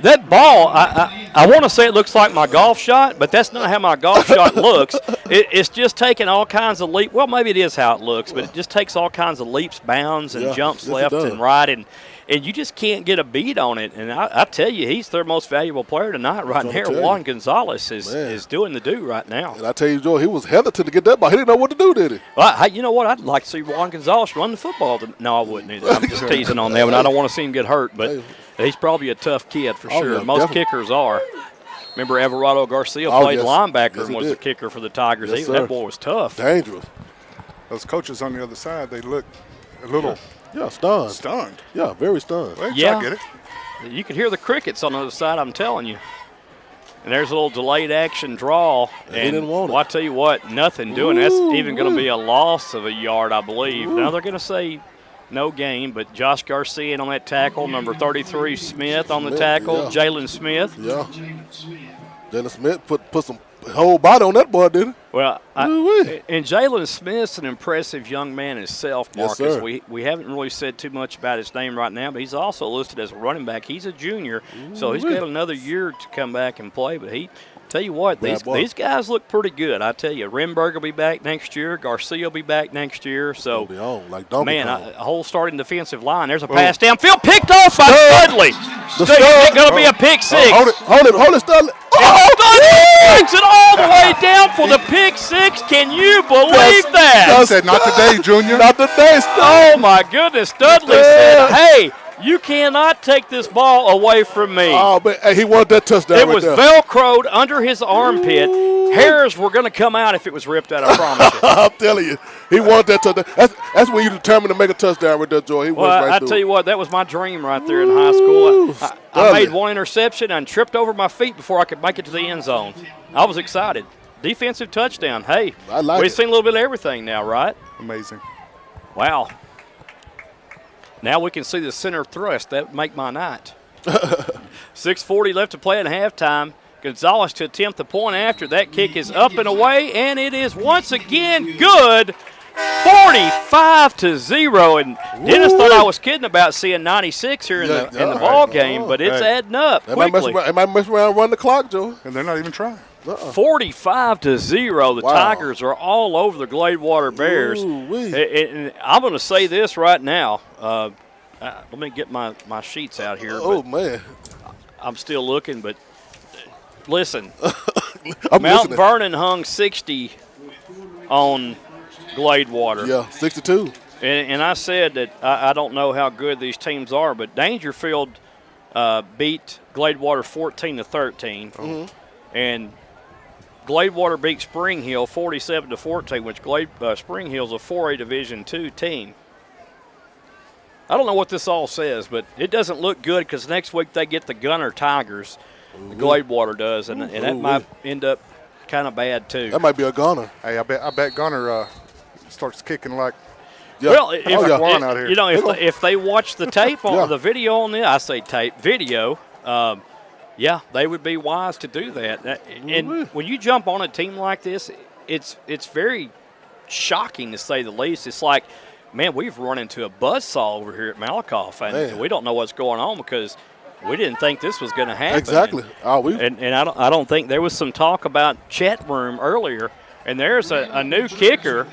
That ball, I want to say it looks like my golf shot, but that's not how my golf shot looks. It's just taking all kinds of leaps. Well, maybe it is how it looks, but it just takes all kinds of leaps, bounds, and jumps left and right, and you just can't get a beat on it. And I tell you, he's their most valuable player tonight right there. Juan Gonzalez is doing the do right now. And I tell you, Joe, he was hesitant to get that ball. He didn't know what to do, did he? Well, you know what? I'd like to see Juan Gonzalez run the football. No, I wouldn't either. I'm just teasing on that one. I don't want to see him get hurt, but he's probably a tough kid for sure. Yeah, most definitely. kickers are. Remember, Everardo Garcia played linebacker and was the kicker for the Tigers. That boy was tough. Dangerous. Those coaches on the other side, they look a little stunned. Stunned. Yeah, very stunned. Well, yeah, I get it. You could hear the crickets on the other side, I'm telling you. And there's a little delayed action draw. And he didn't want it. Well, I tell you what, nothing doing. That's even going to be a loss of a yard, I believe. Now they're going to say no gain, but Josh Garcia on that tackle, number 33 Smith on the tackle, Jalen Smith. Yeah. Jalen Smith put some whole body on that boy, didn't he? Well, and Jalen Smith's an impressive young man himself, Marcus. Yes, sir. We haven't really said too much about his name right now, but he's also listed as a running back. He's a junior, so he's got another year to come back and play, but tell you what, these guys look pretty good. I tell you, Renberg will be back next year. Garcia will be back next year. So, a whole starting defensive line. There's a pass downfield, picked off by Studley. It's going to be a pick six. Hold it, Studley. Studley takes it all the way down for the pick six. Can you believe that? I said, not today, Junior. Not today, Studley. Oh, my goodness. Studley said, hey, you cannot take this ball away from me. Oh, but he wanted that touchdown. It was Velcroed under his armpit. Hairs were going to come out if it was ripped out, I promise you. I'm telling you. He wanted that touchdown. That's when you determined to make a touchdown with that, Joy. I tell you what, that was my dream right there in high school. I made one interception and tripped over my feet before I could make it to the end zone. I was excited. Defensive touchdown. Hey, we've seen a little bit of everything now, right? Amazing. Wow. Now we can see the center thrust. That would make my night. 6:40 left to play at halftime. Gonzalez to attempt the point after. That kick is up and away, and it is once again good. 45-0. And Dennis thought I was kidding about seeing 96 here in the ball game, but it's adding up quickly. They might mess around and run the clock, Joe. And they're not even trying. 45-0. The Tigers are all over the Gladewater Bears. And I'm going to say this right now. Let me get my sheets out here. Oh, man. I'm still looking, but listen. Mount listening. Vernon hung 60 on Gladewater. Yeah, 62. And I said that I don't know how good these teams are, but Dangerfield beat Gladewater 14-13. Mm-hmm. And Gladewater beat Spring Hill 47-14, which Spring Hill's a 4A Division II team. I don't know what this all says, but it doesn't look good because next week they get the Gunner Tigers. The Gladewater does, and that might end up kind of bad too. That might be a Gunner. Hey, I bet Gunner starts kicking like. Yeah. Well, out here. You know, if they watch the tape on the video on this, I say tape video. Yeah, they would be wise to do that. And when you jump on a team like this, it's very shocking to say the least. It's like, man, we've run into a buzzsaw over here at Malakoff, and we don't know what's going on because we didn't think this was going to happen. Exactly. And I don't think there was some talk about chat room earlier, and there's a new kicker.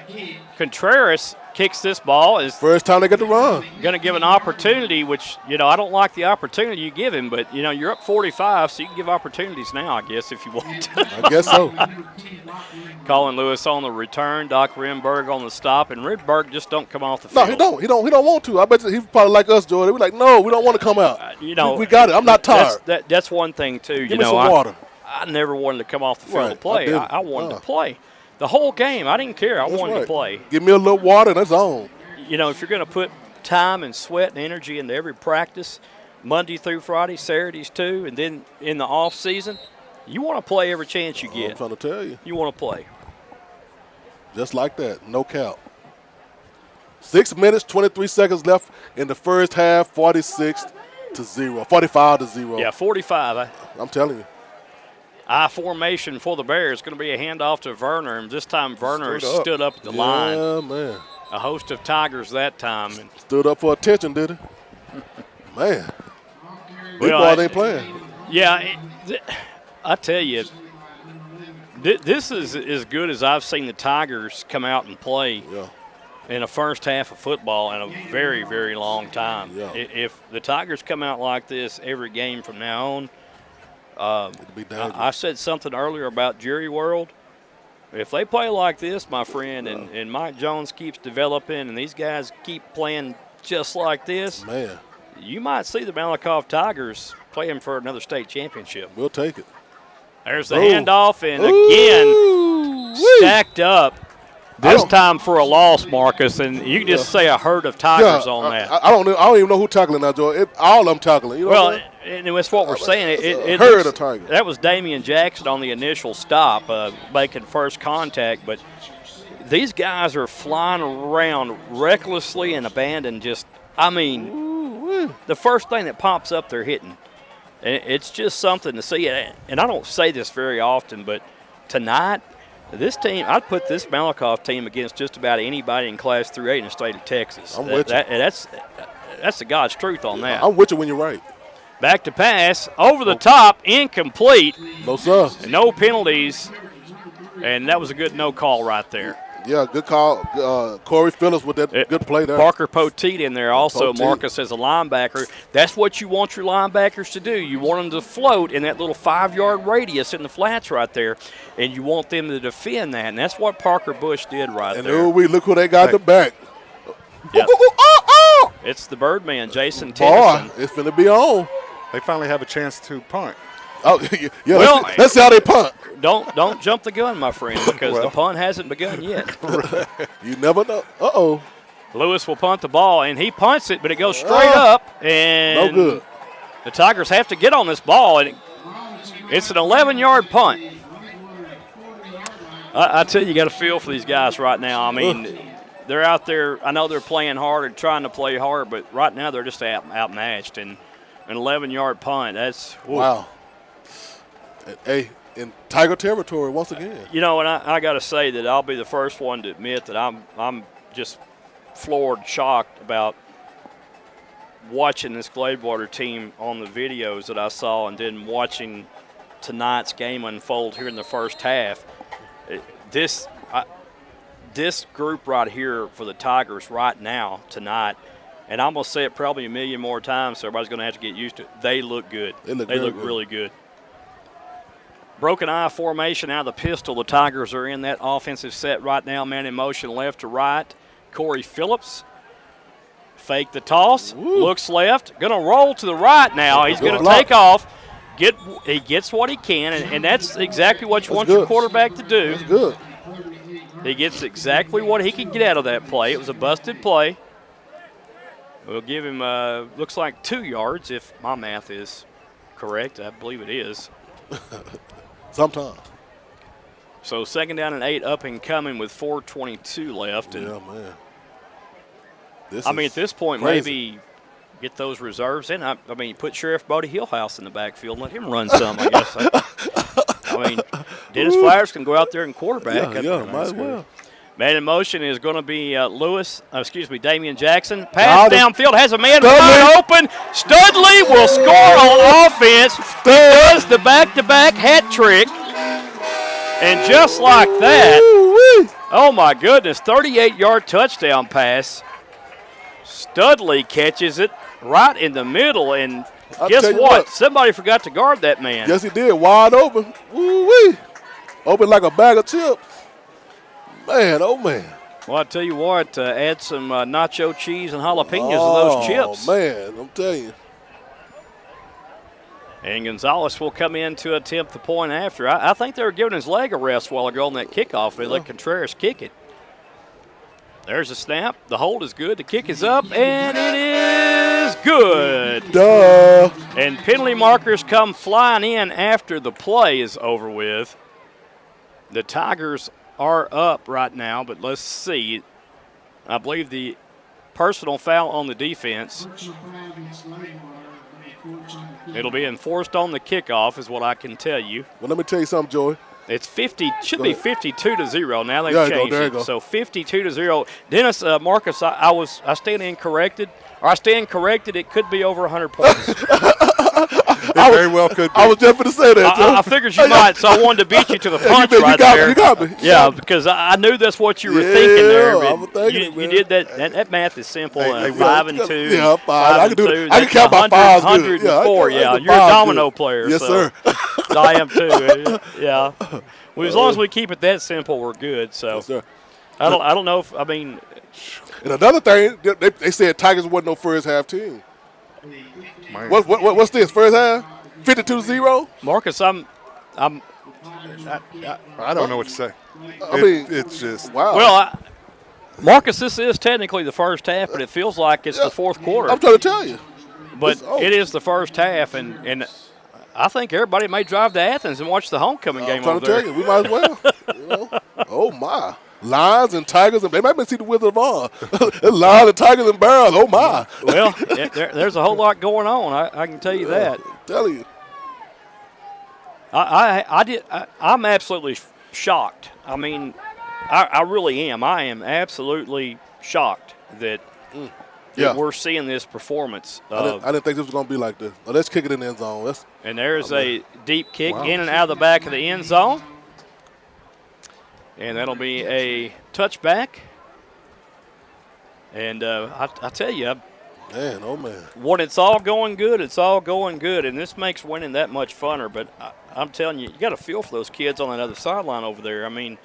Contreras kicks this ball. Is first time they get to run. Going to give an opportunity, which, I don't like the opportunity you give him, but, you're up 45, so you can give opportunities now, I guess, if you want to. I guess so. Colin Lewis on the return, Doc Renberg on the stop, and Renberg just don't come off the field. No, he don't want to. I bet he's probably like us, Jordan. We're like, no, we don't want to come out. We got it. I'm not tired. That's one thing, too. Give me some water. I never wanted to come off the field to Right, play. I wanted to play. The whole game, I didn't care. I wanted to play. Give me a little water, and that's on. You know, if you're going to put time and sweat and energy into every practice, Monday through Friday, Saturdays too, and then in the off season, you want to play every chance you get. I'm trying to tell you. You want to play. Just like that, no count. 6 minutes, 23 seconds left in the first half, 45 to 0. Yeah, 45. I'm telling you. I formation for the Bears. Going to be a handoff to Werner, and this time Werner stood up at the line. Yeah, man. A host of Tigers that time. Stood up for attention, did he? Man. Big Well, boy ain't playing. Yeah, I tell you, this is as good as I've seen the Tigers come out and play in a first half of football in a very, very long time. Yeah. If the Tigers come out like this every game from now on, It'd be dangerous. I said something earlier about Jerry World. If they play like this, my friend, and Mike Jones keeps developing and these guys keep playing just like this, man, you might see the Malakoff Tigers playing for another state championship. We'll take it. There's the handoff, and again, stacked up. This time for a loss, Marcus, and you can just say a herd of Tigers on that. I don't even know who tackling now, Joe. All of them tackling. You know well, and it's what we're saying. It herd of Tigers. That was Damien Jackson on the initial stop, making first contact. But these guys are flying around recklessly and abandon. The first thing that pops up, they're hitting. And it's just something to see. And I don't say this very often, but tonight, this team, I'd put this Malakoff team against just about anybody in Class 3A in the state of Texas. I'm with you. That's the God's truth on that. I'm with you when you're right. Back to pass, over the top, incomplete. No, sir. No penalties, and that was a good no call right there. Yeah, good call. Corey Phillips with that good play there. Parker Poteet in there also, Poteet. Marcus, as a linebacker. That's what you want your linebackers to do. You want them to float in that little 5-yard radius in the flats right there, and you want them to defend that, and that's what Parker Bush did right there. And look who they got the back. Yep. It's the Birdman, Jason Boy, Tennyson. it's going to be on. They finally have a chance to punt. Oh, yeah. Well, let's see how they punt. Don't jump the gun, my friend, because the punt hasn't begun yet. You never know. Uh-oh. Lewis will punt the ball, and he punts it, but it goes straight up, and no good. The Tigers have to get on this ball, and it's an 11-yard punt. I tell you, you got a feel for these guys right now. I mean, they're out there. I know they're playing hard and trying to play hard, but right now they're just outmatched. And an 11-yard punt, that's – wow. Hey, in Tiger territory once again. You know, and I got to say that I'll be the first one to admit that I'm just floored, shocked about watching this Gladewater team on the videos that I saw and then watching tonight's game unfold here in the first half. This group right here for the Tigers right now tonight, and I'm going to say it probably a million more times, so everybody's going to have to get used to it. They look good. They look really good. Broken eye formation out of the pistol. The Tigers are in that offensive set right now. Man in motion left to right. Corey Phillips. Fake the toss. Looks left. Going to roll to the right now. He's going to take off. He gets what he can, and that's exactly what you want your quarterback to do. That's good. He gets exactly what he can get out of that play. It was a busted play. We'll give him, looks like 2 yards if my math is correct. I believe it is. Sometimes. So 2nd down and 8 up and coming with 4:22 left. And yeah, man. At this point, maybe get those reserves in. I mean, put Sheriff Bodie Hillhouse in the backfield and let him run some, I guess. I mean, Dennis Flowers can go out there and quarterback. Yeah, might as well. Man in motion is going to be Damien Jackson. Pass downfield, has a man wide open. Studley will score on offense. He does the back-to-back hat trick. And just like that, oh my goodness, 38-yard touchdown pass. Studley catches it right in the middle, and guess what? Somebody forgot to guard that man. Yes, he did. Wide open. Woo-wee. Open like a bag of chips. Man, oh, man. Well, I tell you what, add some nacho cheese and jalapenos to those chips. Oh, man, I'm telling you. And Gonzalez will come in to attempt the point after. I think they were giving his leg a rest while ago on that kickoff. They let Contreras kick it. There's a snap. The hold is good. The kick is up, and it is good. Duh. And penalty markers come flying in after the play is over with. The Tigers are up right now, but let's see. I believe the personal foul on the defense. It'll be enforced on the kickoff is what I can tell you. Well, let me tell you something, Joey. It's 50, should be 52-0. Now they've changed there you it. go. So 52-0. Dennis, Marcus, I stand incorrected. Or I stand corrected. It could be over 100 points. It very well could be. I was just going to say that, Joe. I figured you might, so I wanted to beat you to the punch right there. You got me. Yeah, because I knew that's what you were thinking there. I was thinking you did that. That math is simple. 5 and 2. Yeah, 5. I can do it. I can That's count my fives. 104. Yeah, you're a domino player. Yes, so. sir. I am too. Yeah. Well, as long as we keep it that simple, we're good. So Yes, sir. I don't know if And another thing, they said Tigers wasn't no first half team. What's this first half? 52-0. Marcus, I I don't know what to say. I mean, It's just wow. well, Marcus, this is technically the first half, but it feels like it's the fourth quarter. I'm trying to tell you. But it is the first half, and I think everybody may drive to Athens and watch the homecoming game I'm over trying to there. tell you, we might as well. You know? Oh, my. Lions and Tigers, and they might even see the Wizard of Oz. Lions and Tigers and Barrels, oh, my. Well, there's a whole lot going on, I can tell you that. I'm telling you. I'm absolutely shocked. I mean, I really am. I am absolutely shocked that we're seeing this performance. I didn't think this was going to be like this. Well, let's kick it in the end zone. And there's a deep kick in and out of the back of the end zone. And that'll be a touchback. And I tell you, man, oh, man. When it's all going good, it's all going good. And this makes winning that much funner. But I'm telling you, you got to feel for those kids on that other sideline over there. I mean,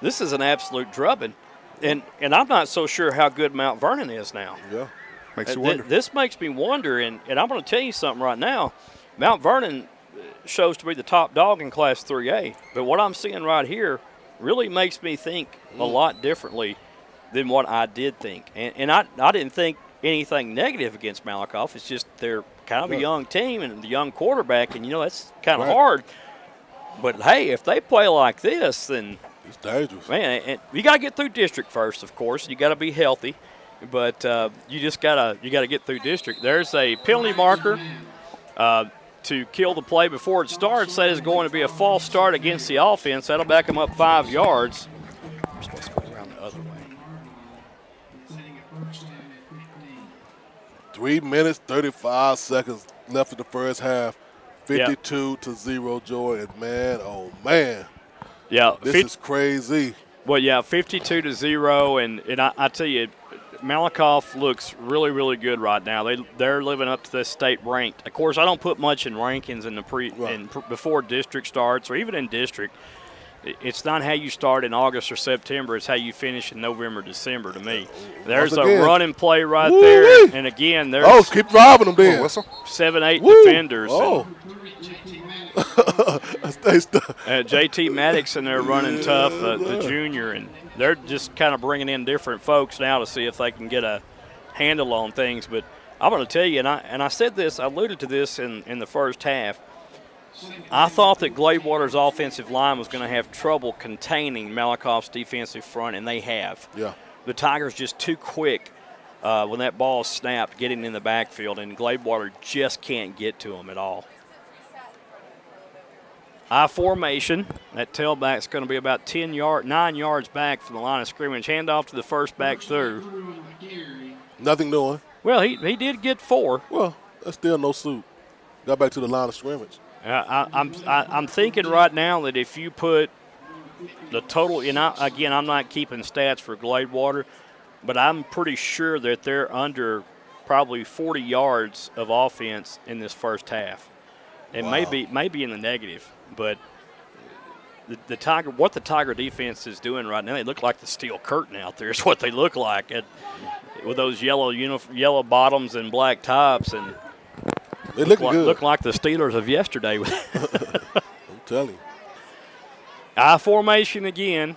this is an absolute drubbing. And I'm not so sure how good Mount Vernon is now. Yeah. makes you wonder. This makes me wonder, and I'm going to tell you something right now. Mount Vernon shows to be the top dog in Class 3A. But what I'm seeing right here really makes me think a lot differently than what I did think. And I didn't think anything negative against Malakoff. It's just they're kind of a young team and the young quarterback, and, that's kind of hard. But, hey, if they play like this, then it's dangerous. Man, and you got to get through district first, of course. You got to be healthy. But you just got to get through district. There's a penalty marker to kill the play before it starts. That is going to be a false start against the offense. That'll back them up 5 yards. We're supposed to go around the other way. 3 minutes, 35 seconds left in the first half. 52-0, Joy. And, man, oh, man. Yeah. This is crazy. Well, yeah, 52-0. And I tell you, Malakoff looks really, really good right now. They're living up to this state ranked. Of course, I don't put much in rankings in the before district starts or even in district. It's not how you start in August or September. It's how you finish in November, December to me. There's a run and play right there. And, again, there's keep driving them then. 7-8 defenders. Oh. JT Maddox and they're running tough, the junior, and they're just kind of bringing in different folks now to see if they can get a handle on things. But I'm going to tell you, and I said this, I alluded to this in the first half, I thought that Gladewater's offensive line was going to have trouble containing Malakoff's defensive front, and they have. Yeah. The Tigers just too quick when that ball snapped, getting in the backfield, and Gladewater just can't get to them at all. I formation. That tailback's going to be about 9 yards back from the line of scrimmage. Handoff to the first back through. Nothing doing. Well, he did get 4. Well, that's still no suit. Got back to the line of scrimmage. I'm thinking right now that if you put the total, again, I'm not keeping stats for Gladewater, but I'm pretty sure that they're under probably 40 yards of offense in this first half. And maybe in the negative. But the Tiger defense is doing right now, they look like the steel curtain out there is what they look like with those yellow bottoms and black tops. And It looking good. Look like the Steelers of yesterday. I'm telling you. I formation again.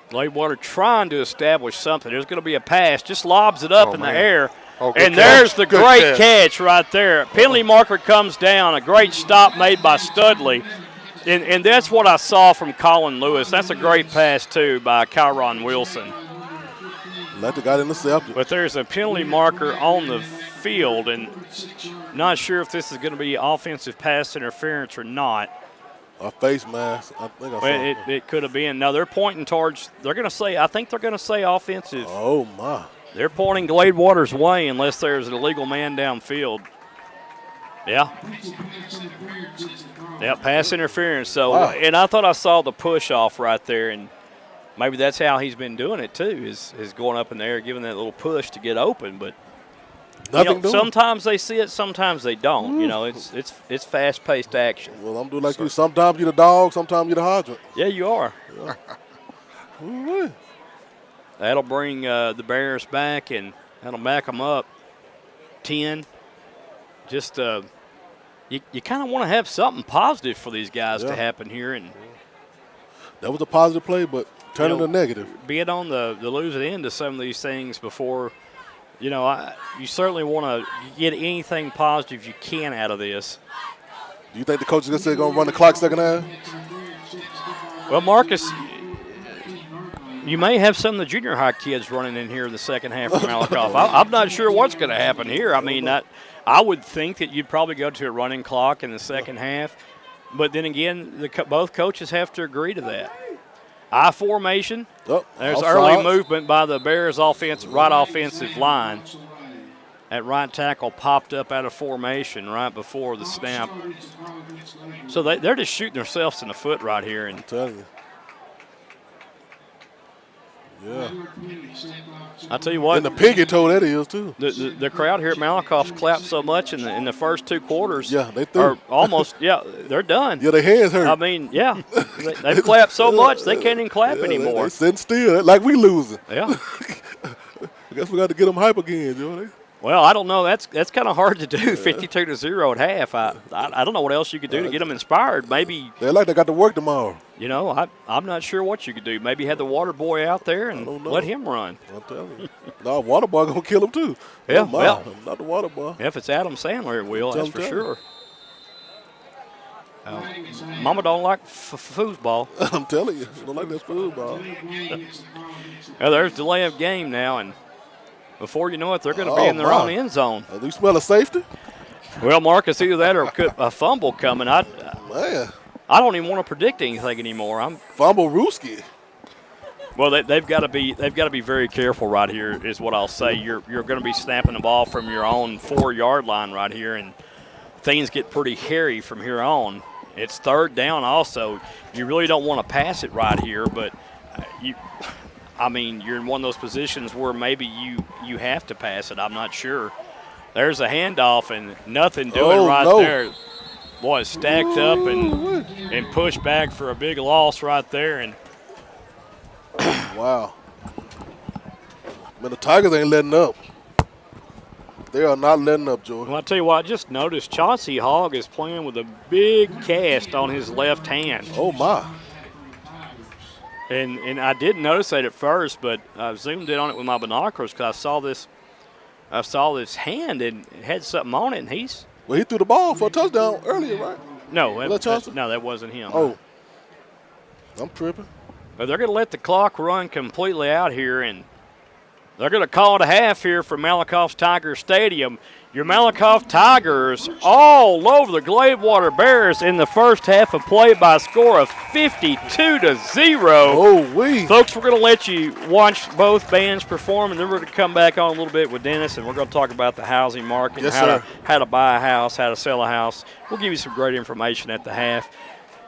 Gladewater trying to establish something. There's going to be a pass. Just lobs it up in the air. And there's the great catch right there. Penalty marker comes down. A great stop made by Studley. And that's what I saw from Colin Lewis. That's a great pass, too, by Kyron Wilson. Let the guy intercept. But there's a penalty marker on the field, and not sure if this is going to be offensive pass interference or not. A face mask. I think I saw it could have been. No, they're pointing towards. They're going to say. I think they're going to say offensive. Oh my! They're pointing Gladewater's way unless there's an illegal man downfield. Yeah. Yeah, pass interference. So, and I thought I saw the push off right there, and maybe that's how he's been doing it too. Is going up in the air, giving that little push to get open, but. Sometimes they see it, sometimes they don't. You know, it's fast-paced action. Well, I'm doing like you. Sometimes you're the dog, sometimes you're the hydrant. Yeah, you are. Yeah. That'll bring the Bears back, and that'll back them up 10. Just you kind of want to have something positive for these guys to happen here, and that was a positive play, but turning to negative. Be it on the losing end of some of these things before. You know, you certainly want to get anything positive you can out of this. Do you think the coach is going to run the clock second half? Well, Marcus, you may have some of the junior high kids running in here in the second half for Malakoff. I'm not sure what's going to happen here. I mean, I would think that you'd probably go to a running clock in the second half. But then again, both coaches have to agree to that. I formation. There's early movement by the Bears right offensive line. That right tackle popped up out of formation right before the snap. So they're just shooting themselves in the foot right here. And I'm telling you. Yeah. I tell you what. And the piggy toe that is too. The crowd here at Malakoff clapped so much in the first two quarters. Yeah, they threw. Or almost. Yeah, they're done. Yeah, their hands hurt. I mean, yeah, they've clapped so much they can't even clap anymore. They're sitting still like we losing. Yeah. I guess we got to get them hype again, Johnny. Well, I don't know. That's kind of hard to do. 52-0 at half. I don't know what else you could do to get them inspired. Maybe they're like they got to work tomorrow. You know, I'm not sure what you could do. Maybe have the water boy out there and let him run. I'm telling you. No, water boy gonna kill him too. Yeah, well, not the water boy. If it's Adam Sandler, it will. That's for sure. Mama don't like foosball. I'm telling you, she don't like that foosball. Well, there's delay of game now, and before you know it, they're going to be in their own end zone. Do you smell a safety? Well, Marcus, either that or a fumble coming. Man. I don't even want to predict anything anymore. Fumble Rooski. Well, they've got to be very careful right here. Is what I'll say. You're going to be snapping the ball from your own 4-yard line right here, and things get pretty hairy from here on. It's third down. Also, you really don't want to pass it right here, but you're in one of those positions where maybe you have to pass it. I'm not sure. There's a handoff and nothing doing there. Boy, it's stacked up and pushed back for a big loss right there. And wow. Man, the Tigers ain't letting up. They are not letting up, George. Well, I'll tell you what, I just noticed Chauncey Hogg is playing with a big cast on his left hand. Oh, my. And I didn't notice that at first, but I zoomed in on it with my binoculars because I saw this hand and it had something on it, and he's. Well, he threw the ball for a touchdown earlier, right? No, that wasn't him. Oh, I'm tripping. But they're going to let the clock run completely out here, and they're going to call it a half here for Malakoff's Tiger Stadium. Your Malakoff Tigers all over the Gladewater Bears in the first half of play by a score of 52-0. Oh, Folks, we're going to let you watch both bands perform, and then we're going to come back on a little bit with Dennis, and we're going to talk about the housing market, how to buy a house, how to sell a house. We'll give you some great information at the half.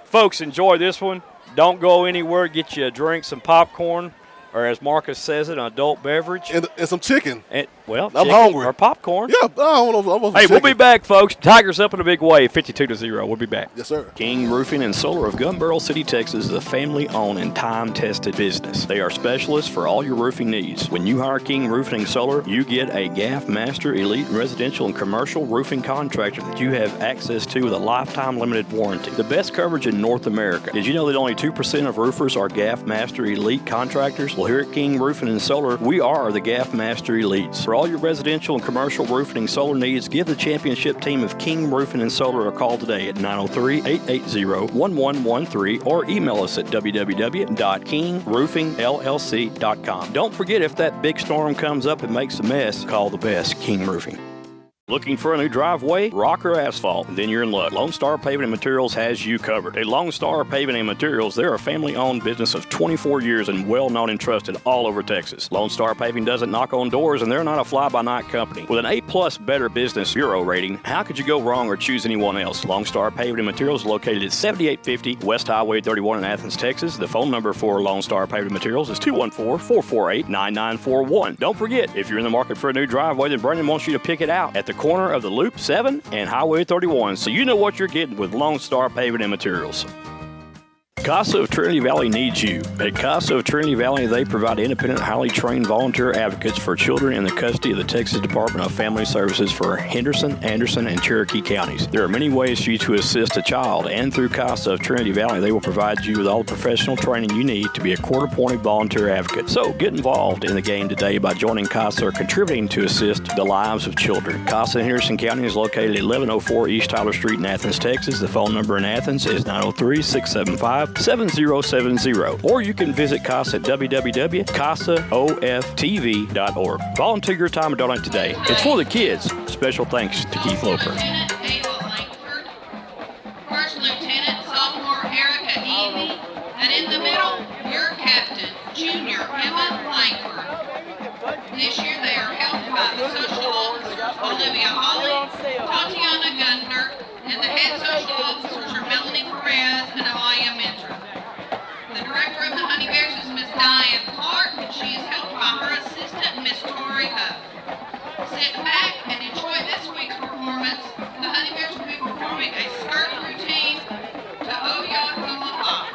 Folks, enjoy this one. Don't go anywhere. Get you a drink, some popcorn, or as Marcus says it, an adult beverage. And some chicken. Well, I'm chicken hungry. or popcorn. Yeah, I don't know. Hey, we'll be back, folks. Tigers up in a big way, 52-0. We'll be back. Yes, sir. King Roofing and Solar of Gunbarrel City, Texas is a family-owned and time-tested business. They are specialists for all your roofing needs. When you hire King Roofing and Solar, you get a GAF Master Elite Residential and Commercial Roofing Contractor that you have access to with a lifetime limited warranty. The best coverage in North America. Did you know that only 2% of roofers are GAF Master Elite contractors? Well, here at King Roofing and Solar, we are the GAF Master Elites. For all your residential and commercial roofing and solar needs, give the championship team of King Roofing and Solar a call today at 903-880-1113 or email us at www.kingroofingllc.com. Don't forget, if that big storm comes up and makes a mess, call the best, King Roofing. Looking for a new driveway, rock or asphalt? Then you're in luck. Lone Star Paving and Materials has you covered. At Lone Star Paving and Materials, they're a family-owned business of 24 years and well-known and trusted all over Texas. Lone Star Paving doesn't knock on doors, and they're not a fly-by-night company. With an A+ Better Business Bureau rating, how could you go wrong or choose anyone else? Lone Star Paving and Materials is located at 7850 West Highway 31 in Athens, Texas. The phone number for Lone Star Paving and Materials is 214-448-9941. Don't forget, if you're in the market for a new driveway, then Brandon wants you to pick it out at the corner of the Loop 7 and Highway 31, so you know what you're getting with Lone Star Paving and Materials. CASA of Trinity Valley needs you. At CASA of Trinity Valley, they provide independent, highly trained volunteer advocates for children in the custody of the Texas Department of Family Services for Henderson, Anderson, and Cherokee counties. There are many ways for you to assist a child, and through CASA of Trinity Valley, they will provide you with all the professional training you need to be a court-appointed volunteer advocate. So get involved in the game today by joining CASA or contributing to assist the lives of children. CASA in Henderson County is located at 1104 East Tyler Street in Athens, Texas. The phone number in Athens is 903-675-7070, or you can visit CASA at www.casaoftv.org. Volunteer your time and donate today. It's for the kids. Special thanks to Keith Loper. First Lieutenant Sophomore Erica Evie, and in the middle, your captain, Junior Emma Langford. This year they are helped by the social officers Olivia Holly, Tatiana Gundner, and the head social officers are Melanie Perez and Alaya Mentor. The director of the Honey Bears is Miss Diane Clark, and she is helped by her assistant, Miss Tori Huff. Sit back and enjoy this week's performance. The Honey Bears will be performing a skirt routine to Oh Ya Hula Hop.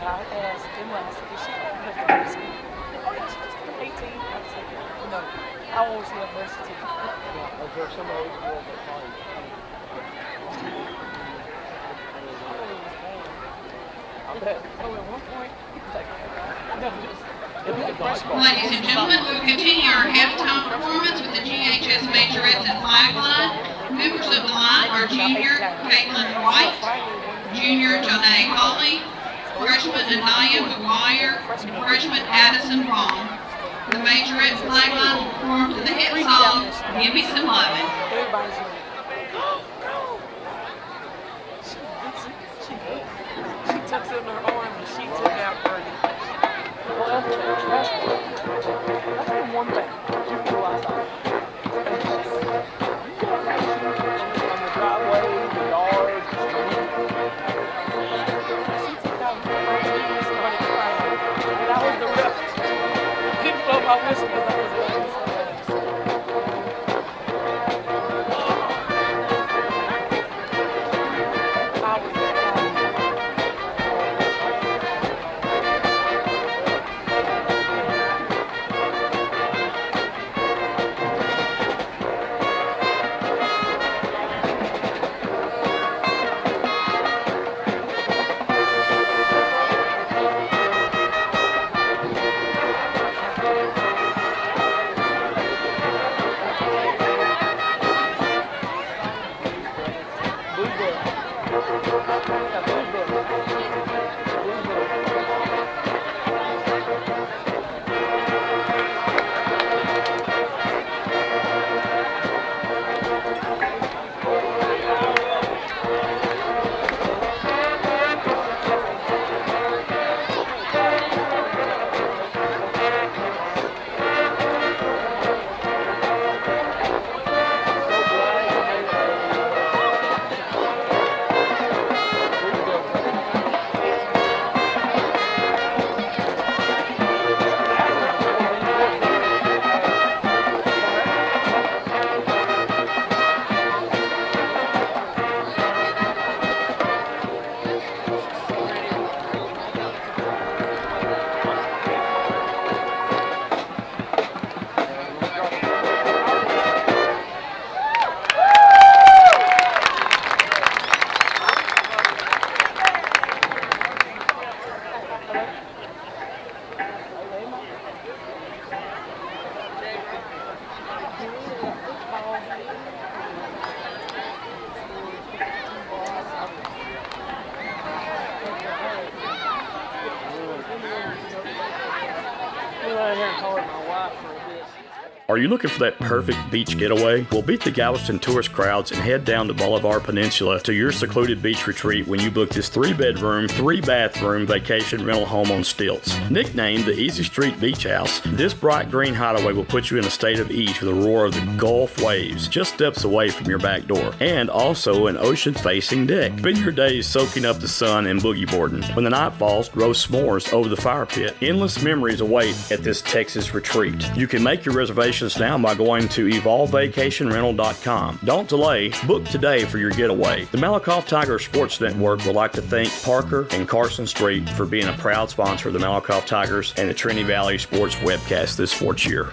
I asked Emma, I said, "Did she live the birth certificate?" "Oh yeah, she just turned 18." I said, "No, I won't see a birth certificate." Is there somebody who was at party? I bet. Oh, at one point, like, no, Ladies and gentlemen, we will continue our halftime performance with the GHS Majorettes and Flag Line. Members of the line are junior Caitlin White, junior Janae Hawley, freshman Anaya McGuire, and freshman Addison Vaughn. The Majorette Flag Line will perform to the hit song, "Give Me Some Lovin'." everybody's like, she tucks it in her arm and she took out Birdie. Well, that's the one thing you realize on the driveway, the yard, the street. She took out Birdie and started crying. And I was the ref. Didn't blow my whistle because I was the ref. Are you looking for that perfect beach getaway? Well, beat the Galveston tourist crowds and head down to Bolivar Peninsula to your secluded beach retreat when you book this 3-bedroom, 3-bathroom vacation rental home on stilts. Nicknamed the Easy Street Beach House, this bright green hideaway will put you in a state of ease with the roar of the Gulf waves just steps away from your back door, and also an ocean-facing deck. Spend your days soaking up the sun and boogie boarding. When the night falls, roast s'mores over the fire pit. Endless memories await at this Texas retreat. You can make your reservations now by going to evolvevacationrental.com. Don't delay. Book today for your getaway. The Malakoff Tiger Sports Network would like to thank Parker and Carson Street for being a proud sponsor of the Malakoff Tigers and the Trinity Valley Sports webcast this sports year.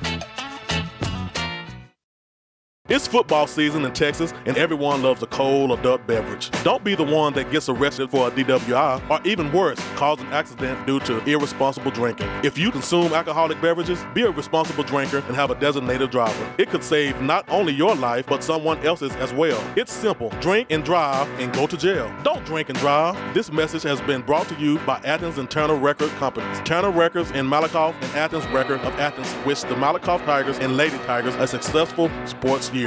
It's football season in Texas, and everyone loves a cold adult beverage. Don't be the one that gets arrested for a DWI, or even worse, cause an accident due to irresponsible drinking. If you consume alcoholic beverages, be a responsible drinker and have a designated driver. It could save not only your life, but someone else's as well. It's simple. Drink and drive and go to jail. Don't drink and drive. This message has been brought to you by Athens and Turner Record Companies. Turner Records in Malakoff and Athens Record of Athens wish the Malakoff Tigers and Lady Tigers a successful sports year.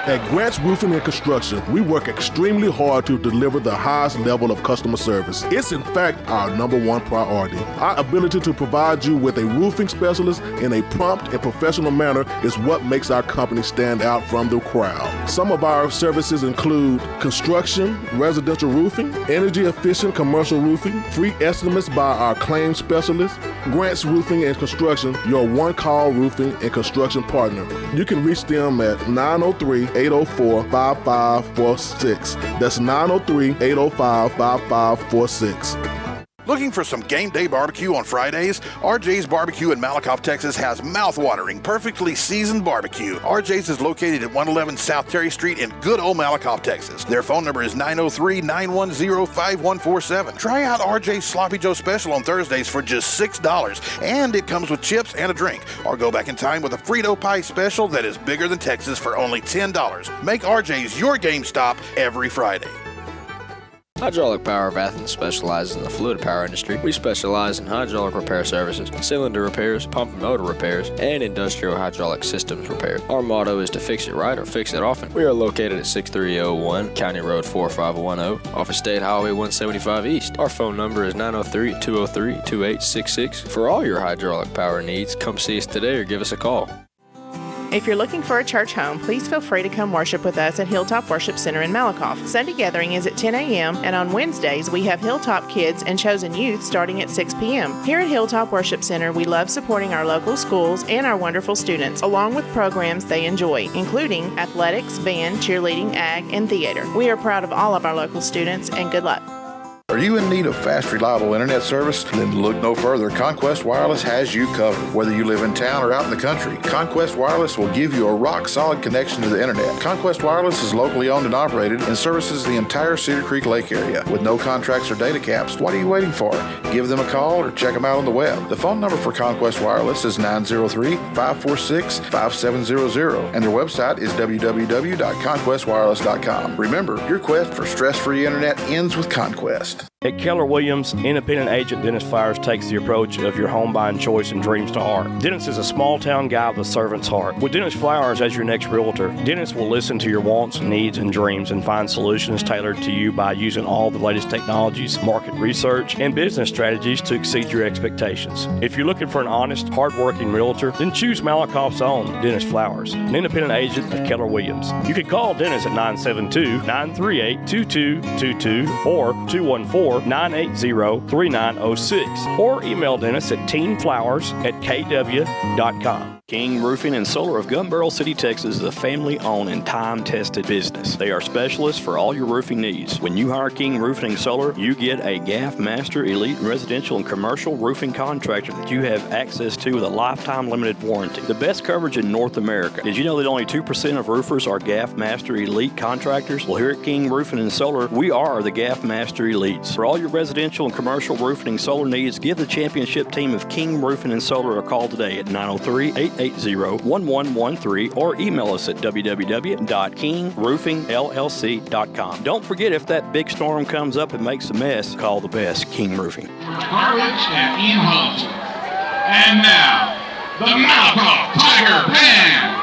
At Grant's Roofing and Construction, we work extremely hard to deliver the highest level of customer service. It's in fact our #1 priority. Our ability to provide you with a roofing specialist in a prompt and professional manner is what makes our company stand out from the crowd. Some of our services include construction, residential roofing, energy efficient commercial roofing, free estimates by our claim specialist. Grant's Roofing and Construction, your one-call roofing and construction partner. You can reach them at 903-804-5546. That's 903-805-5546. Looking for some game day barbecue on Fridays? RJ's Barbecue in Malakoff, Texas has mouth-watering, perfectly seasoned barbecue. RJ's is located at 111 South Terry Street in good old Malakoff, Texas. Their phone number is 903-910-5147. Try out RJ's Sloppy Joe Special on Thursdays for just $6, and it comes with chips and a drink. Or go back in time with a Frito Pie Special that is bigger than Texas for only $10. Make RJ's your game stop every Friday. Hydraulic Power of Athens specializes in the fluid power industry. We specialize in hydraulic repair services, cylinder repairs, pump and motor repairs, and industrial hydraulic systems repairs. Our motto is to fix it right or fix it often. We are located at 6301 County Road 4510 off of State Highway 175 East. Our phone number is 903-203-2866. For all your hydraulic power needs, come see us today or give us a call. If you're looking for a church home, please feel free to come worship with us at Hilltop Worship Center in Malakoff. Sunday gathering is at 10 a.m., and on Wednesdays, we have Hilltop Kids and Chosen Youth starting at 6 p.m. Here at Hilltop Worship Center, we love supporting our local schools and our wonderful students, along with programs they enjoy, including athletics, band, cheerleading, ag, and theater. We are proud of all of our local students, and good luck. Are you in need of fast, reliable internet service? Then look no further. Conquest Wireless has you covered. Whether you live in town or out in the country, Conquest Wireless will give you a rock-solid connection to the internet. Conquest Wireless is locally owned and operated and services the entire Cedar Creek Lake area with no contracts or data caps. What are you waiting for? Give them a call or check them out on the web. The phone number for Conquest Wireless is 903-546-5700, and their website is www.conquestwireless.com. Remember, your quest for stress-free internet ends with Conquest. At Keller Williams, independent agent Dennis Flowers takes the approach of your home buying choice and dreams to heart. Dennis is a small town guy with a servant's heart. With Dennis Flowers as your next realtor, Dennis will listen to your wants, needs, and dreams and find solutions tailored to you by using all the latest technologies, market research, and business strategies to exceed your expectations. If you're looking for an honest, hard-working realtor, then choose Malakoff's own Dennis Flowers, an independent agent of Keller Williams. You can call Dennis at 972-938-2222 or 214-980-3906 or email Dennis at teenflowers@kw.com. King Roofing and Solar of Gun Barrel City, Texas is a family-owned and time-tested business. They are specialists for all your roofing needs. When you hire King Roofing and Solar, you get a GAF Master Elite residential and commercial roofing contractor that you have access to with a lifetime limited warranty. The best coverage in North America. Did you know that only 2% of roofers are GAF Master Elite contractors? Well, here at King Roofing and Solar, we are the GAF Master Elites. For all your residential and commercial roofing and solar needs, give the championship team of King Roofing and Solar a call today at 903-880-1113 or email us at www.kingroofingllc.com. Don't forget, if that big storm comes up and makes a mess, call the best, King Roofing. Harwich and Ian Hollister. And now, the Malakoff Tiger Band.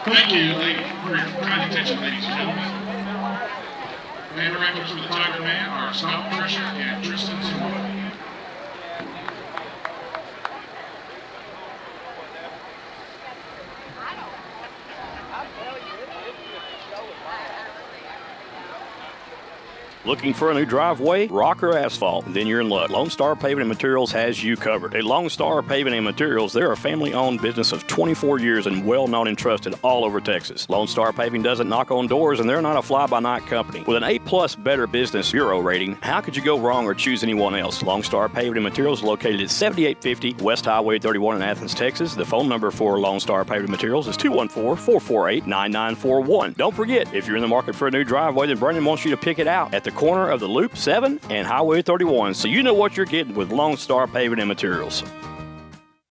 Thank you, for your kind attention, ladies and gentlemen. Land directors for the Tiger Man are Scott Pressure and Tristan Simone. Looking for a new driveway, rock or asphalt? Then you're in luck. Lone Star Paving and Materials has you covered. At Lone Star Paving and Materials, they're a family-owned business of 24 years and well-known and trusted all over Texas. Lone Star Paving doesn't knock on doors, and they're not a fly-by-night company. With an A+ Better Business Bureau rating, how could you go wrong or choose anyone else? Lone Star Paving and Materials is located at 7850 West Highway 31 in Athens, Texas. The phone number for Lone Star Paving and Materials is 214-448-9941. Don't forget, if you're in the market for a new driveway, then Brandon wants you to pick it out at the corner of the Loop 7 and Highway 31, so you know what you're getting with Lone Star Paving and Materials.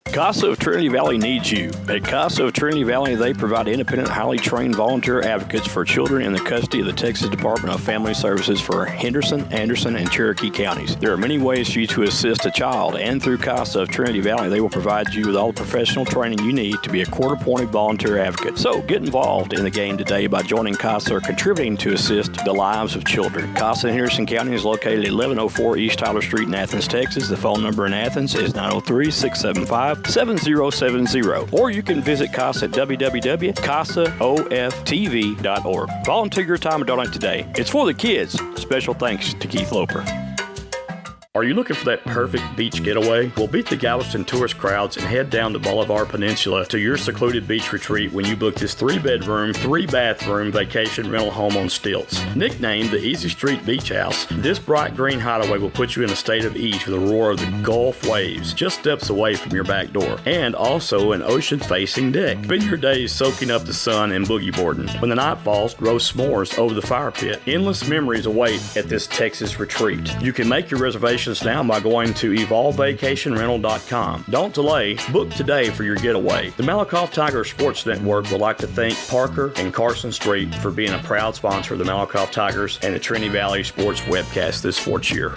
CASA of Trinity Valley needs you. At CASA of Trinity Valley, they provide independent, highly trained volunteer advocates for children in the custody of the Texas Department of Family Services for Henderson, Anderson, and Cherokee counties. There are many ways for you to assist a child, and through CASA of Trinity Valley, they will provide you with all the professional training you need to be a court-appointed volunteer advocate. So get involved in the game today by joining CASA or contributing to assist the lives of children. CASA in Henderson County is located at 1104 East Tyler Street in Athens, Texas. The phone number in Athens is 903-675-7070, or you can visit CASA at www.casaoftv.org. Volunteer your time and donate today. It's for the kids. Special thanks to Keith Loper. Are you looking for that perfect beach getaway? Well, beat the Galveston tourist crowds and head down to Bolivar Peninsula to your secluded beach retreat when you book this 3-bedroom, 3-bathroom vacation rental home on stilts. Nicknamed the Easy Street Beach House, this bright green hideaway will put you in a state of ease with the roar of the Gulf waves just steps away from your back door, and also an ocean-facing deck. Spend your days soaking up the sun and boogie boarding. When the night falls, roast s'mores over the fire pit. Endless memories await at this Texas retreat. You can make your reservation now by going to evolvevacationrental.com. Don't delay. Book today for your getaway. The Malakoff Tiger Sports Network would like to thank Parker and Carson Street for being a proud sponsor of the Malakoff Tigers and the Trinity Valley Sports webcast this sports year.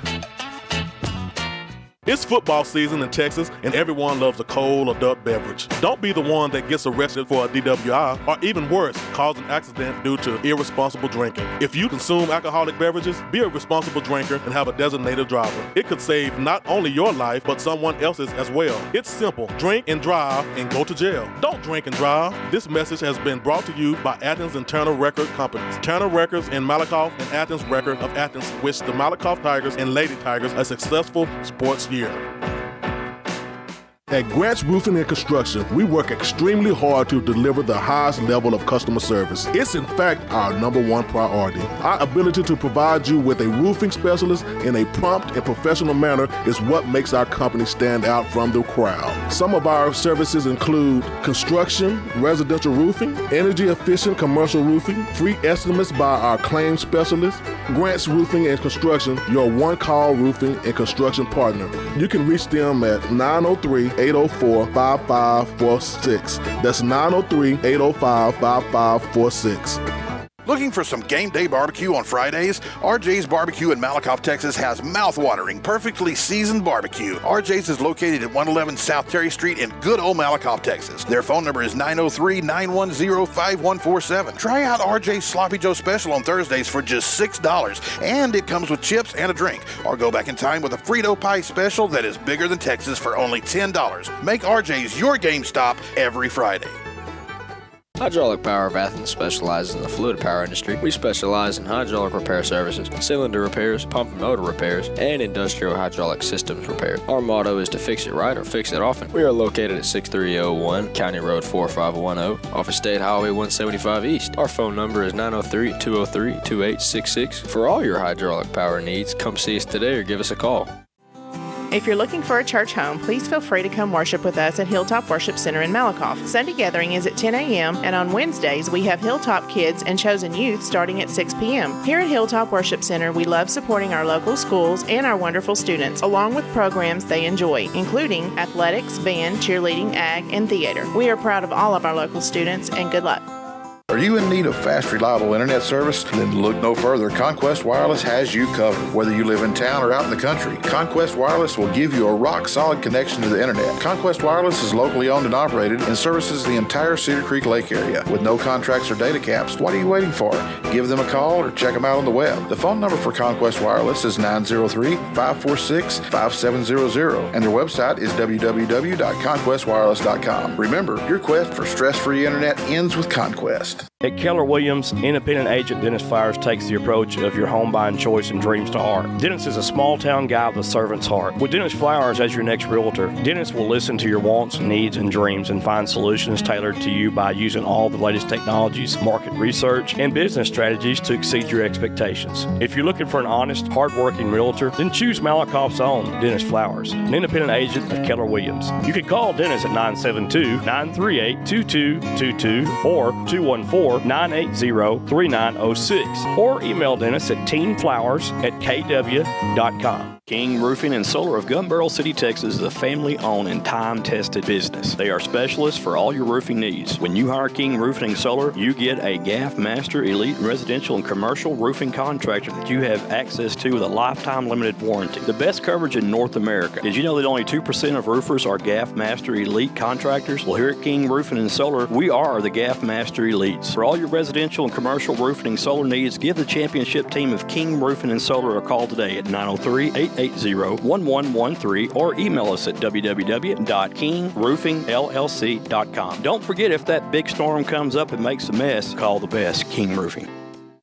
It's football season in Texas, and everyone loves a cold adult beverage. Don't be the one that gets arrested for a DWI, or even worse, cause an accident due to irresponsible drinking. If you consume alcoholic beverages, be a responsible drinker and have a designated driver. It could save not only your life, but someone else's as well. It's simple. Drink and drive and go to jail. Don't drink and drive. This message has been brought to you by Athens and Turner Record Companies. Turner Records in Malakoff and Athens Record of Athens wish the Malakoff Tigers and Lady Tigers a successful sports year. At Grant's Roofing and Construction, we work extremely hard to deliver the highest level of customer service. It's in fact our #1 priority. Our ability to provide you with a roofing specialist in a prompt and professional manner is what makes our company stand out from the crowd. Some of our services include construction, residential roofing, energy-efficient commercial roofing, free estimates by our claims specialist. Grant's Roofing and Construction, your one-call roofing and construction partner. You can reach them at 903-804-5546. That's 903-805-5546. Looking for some game day barbecue on Fridays? RJ's Barbecue in Malakoff, Texas has mouth-watering, perfectly seasoned barbecue. RJ's is located at 111 South Terry Street in good old Malakoff, Texas. Their phone number is 903-910-5147. Try out RJ's Sloppy Joe Special on Thursdays for just $6, and it comes with chips and a drink. Or go back in time with a Frito Pie Special that is bigger than Texas for only $10. Make RJ's your game stop every Friday. Hydraulic Power of Athens specializes in the fluid power industry. We specialize in hydraulic repair services, cylinder repairs, pump and motor repairs, and industrial hydraulic systems repair. Our motto is to fix it right or fix it often. We are located at 6301 County Road 4510 off of State Highway 175 East. Our phone number is 903-203-2866. For all your hydraulic power needs, come see us today or give us a call. If you're looking for a church home, please feel free to come worship with us at Hilltop Worship Center in Malakoff. Sunday gathering is at 10 a.m., and on Wednesdays, we have Hilltop Kids and Chosen Youth starting at 6 p.m. Here at Hilltop Worship Center, we love supporting our local schools and our wonderful students, along with programs they enjoy, including athletics, band, cheerleading, ag, and theater. We are proud of all of our local students, and good luck. Are you in need of fast, reliable internet service? Then look no further. Conquest Wireless has you covered. Whether you live in town or out in the country, Conquest Wireless will give you a rock-solid connection to the internet. Conquest Wireless is locally owned and operated and services the entire Cedar Creek Lake area with no contracts or data caps. What are you waiting for? Give them a call or check them out on the web. The phone number for Conquest Wireless is 903-546-5700, and their website is www.conquestwireless.com. Remember, your quest for stress-free internet ends with Conquest. At Keller Williams, independent agent Dennis Flowers takes the approach of your home buying choice and dreams to heart. Dennis is a small-town guy with a servant's heart. With Dennis Flowers as your next realtor, Dennis will listen to your wants, needs, and dreams and find solutions tailored to you by using all the latest technologies, market research, and business strategies to exceed your expectations. If you're looking for an honest, hard-working realtor, then choose Malakoff's own Dennis Flowers, an independent agent of Keller Williams. You can call Dennis at 972-938-2222 or 214-980-3906, or email Dennis at teenflowers@kw.com. King Roofing and Solar of Gun Barrel City, Texas is a family-owned and time-tested business. They are specialists for all your roofing needs. When you hire King Roofing and Solar, you get a GAF Master Elite Residential and Commercial Roofing Contractor that you have access to with a lifetime limited warranty. The best coverage in North America. Did you know that only 2% of roofers are GAF Master Elite contractors? Well, here at King Roofing and Solar, we are the GAF Master Elites. For all your residential and commercial roofing and solar needs, give the championship team of King Roofing and Solar a call today at 903-880-1113 or email us at www.kingroofingllc.com. Don't forget, if that big storm comes up and makes a mess, call the best, King Roofing.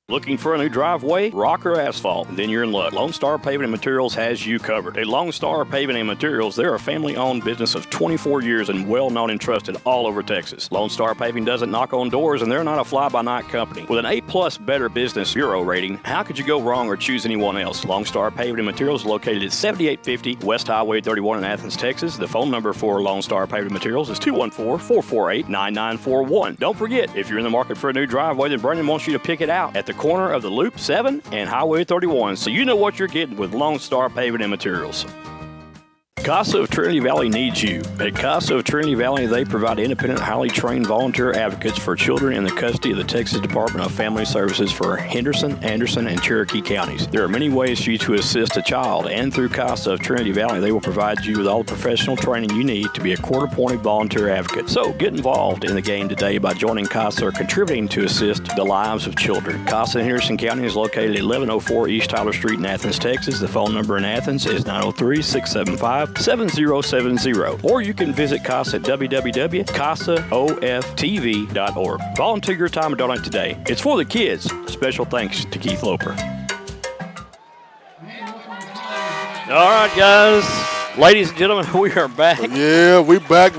Looking for a new driveway, rock or asphalt? Then you're in luck. Lone Star Paving and Materials has you covered. At Lone Star Paving and Materials, they're a family-owned business of 24 years and well-known and trusted all over Texas. Lone Star Paving doesn't knock on doors, and they're not a fly-by-night company. With an A+ Better Business Bureau rating, how could you go wrong or choose anyone else? Lone Star Paving and Materials is located at 7850 West Highway 31 in Athens, Texas. The phone number for Lone Star Paving and Materials is 214-448-9941. Don't forget, if you're in the market for a new driveway, then Brandon wants you to pick it out at the corner of the Loop 7 and Highway 31, so you know what you're getting with Lone Star Paving and Materials. CASA of Trinity Valley needs you. At CASA of Trinity Valley, they provide independent, highly trained volunteer advocates for children in the custody of the Texas Department of Family Services for Henderson, Anderson, and Cherokee counties. There are many ways for you to assist a child, and through CASA of Trinity Valley, they will provide you with all the professional training you need to be a court-appointed volunteer advocate. So get involved in the game today by joining CASA or contributing to assist the lives of children. CASA in Henderson County is located at 1104 East Tyler Street in Athens, Texas. The phone number in Athens is 903-675-7070, or you can visit CASA at www.casaoftv.org. Volunteer your time and donate today. It's for the kids. Special thanks to Keith Loper. All right, guys. Ladies and gentlemen, we are back. Yeah, we back.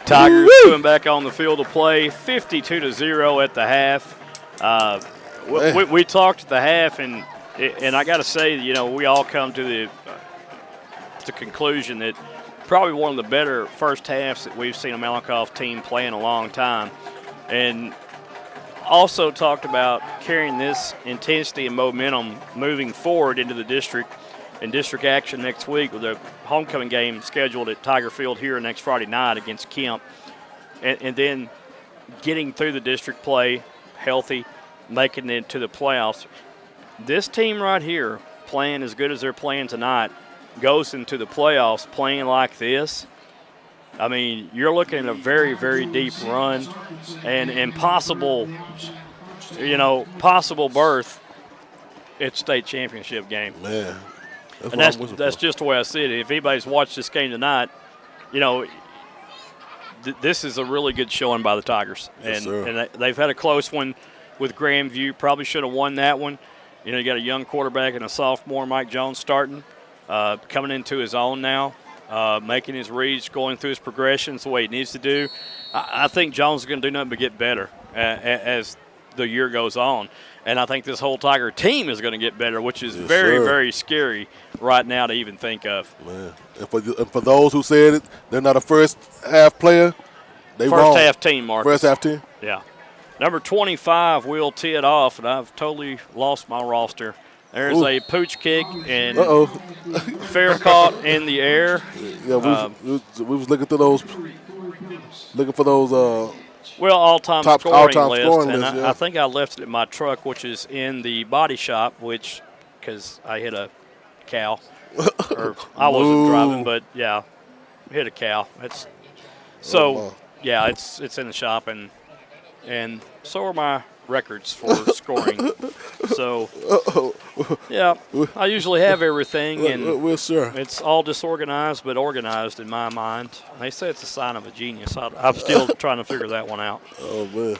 Tigers coming back on the field to play, 52-0 at the half. We talked at the half, and I got to say, we all come to the conclusion that probably one of the better first halves that we've seen a Malakoff team play in a long time, and also talked about carrying this intensity and momentum moving forward into the district and district action next week with a homecoming game scheduled at Tiger Field here next Friday night against Kemp, and then getting through the district play healthy, making it to the playoffs. This team right here, playing as good as they're playing tonight, goes into the playoffs playing like this. I mean, you're looking at a very, very deep run and possible berth at state championship game. Man, that's just the way I see it. If anybody's watched this game tonight, this is a really good showing by the Tigers. Yes, and they've had a close one with Grandview. Probably should have won that one. You got a young quarterback and a sophomore, Mike Jones, starting. Coming into his own now, making his reads, going through his progressions the way he needs to do. I think Jones is going to do nothing but get better as the year goes on. And I think this whole Tiger team is going to get better, which is very scary right now to even think of. Man. And for those who said it, they're not a first half player, they first wrong. Half team, Marcus. First half team? Yeah. Number 25 will tee it off, and I've totally lost my roster. There's a pooch kick and fair caught in the air. Yeah, we was looking through those, looking for those Well, all-time Top scoring all-time list, scoring and list, I yeah. think I left it in my truck, which is in the body shop, because I hit a cow. Or I wasn't driving, but yeah, hit a cow. Yeah, it's in the shop, and so are my records for scoring. So, yeah, I usually have everything, and we're sure it's all disorganized but organized in my mind. They say it's a sign of a genius. I'm still trying to figure that one out. Oh, man.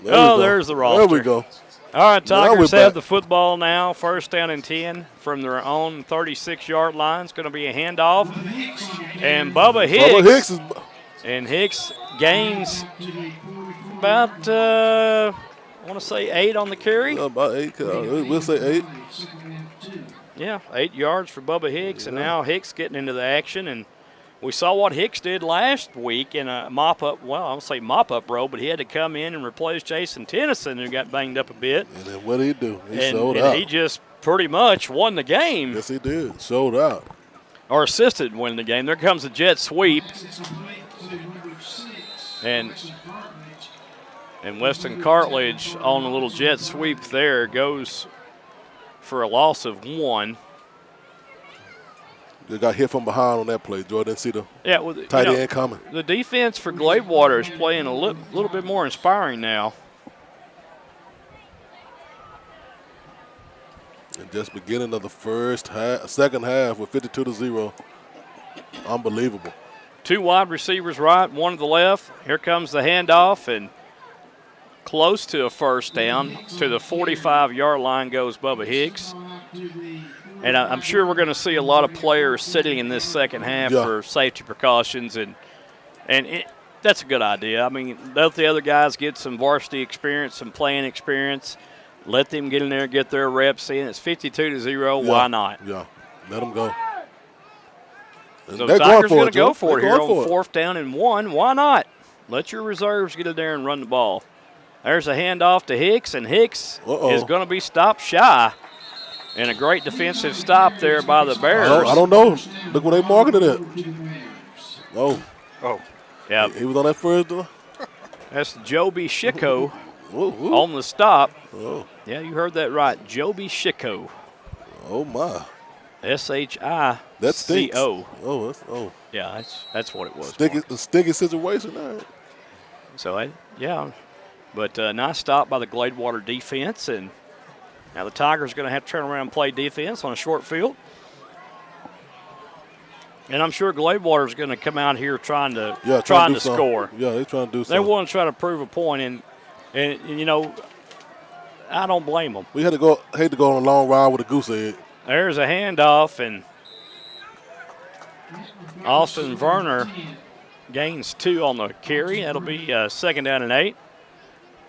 There's the roster. There we go. All right, Tigers Now have the football now. First down and 10 from their own 36-yard line. It's going to be a handoff. And Bubba Hicks. And Hicks gains about, I want to say 8 on the carry. About 8. We'll say 8. Yeah, 8 yards for Bubba Hicks. And now Hicks getting into the action. And we saw what Hicks did last week in a mop-up, well, I won't say mop-up role, but he had to come in and replace Jason Tennyson, who got banged up a bit. And then what did he do? He sold out. He just pretty much won the game. Yes, he did. Sold out. Or assisted winning the game. There comes a jet sweep. And Weston Cartledge on a little jet sweep there goes for a loss of 1. They got hit from behind on that play. Jordan didn't see the tight end coming. The defense for Gladewater is playing a little bit more inspiring now. And just beginning of the second half with 52-0. Unbelievable. 2 wide receivers right, 1 to the left. Here comes the handoff, and close to a first down. To the 45-yard line goes Bubba Hicks. And I'm sure we're going to see a lot of players sitting in this second half for safety precautions, and that's a good idea. I mean, let the other guys get some varsity experience, some playing experience. Let them get in there and get their reps in. It's 52-0. Why not? Yeah, let them go. So the Tigers are going to go for it here on 4th down and 1. Why not? Let your reserves get in there and run the ball. There's a handoff to Hicks, and Hicks is going to be stopped shy. And a great defensive stop there by the Bears. I don't know. Look where they marking it at. Oh. Yeah. He was on that first door. That's Joby Schicko on the stop. Oh. Yeah, you heard that right. Joby Schicko. Oh, my. S-H-I-C-O. That stinks. Oh. Yeah, that's what it was. Sticky situation there. So, But nice stop by the Gladewater defense, and now the Tigers are going to have to turn around and play defense on a short field. And I'm sure Gladewater is going to come out here trying to score. Yeah, they're trying to do something. They want to try to prove a point, and you know, I don't blame them. We hate to go on a long ride with a goose egg. There's a handoff, and Austin Verner gains 2 on the carry. That'll be 2nd down and 8.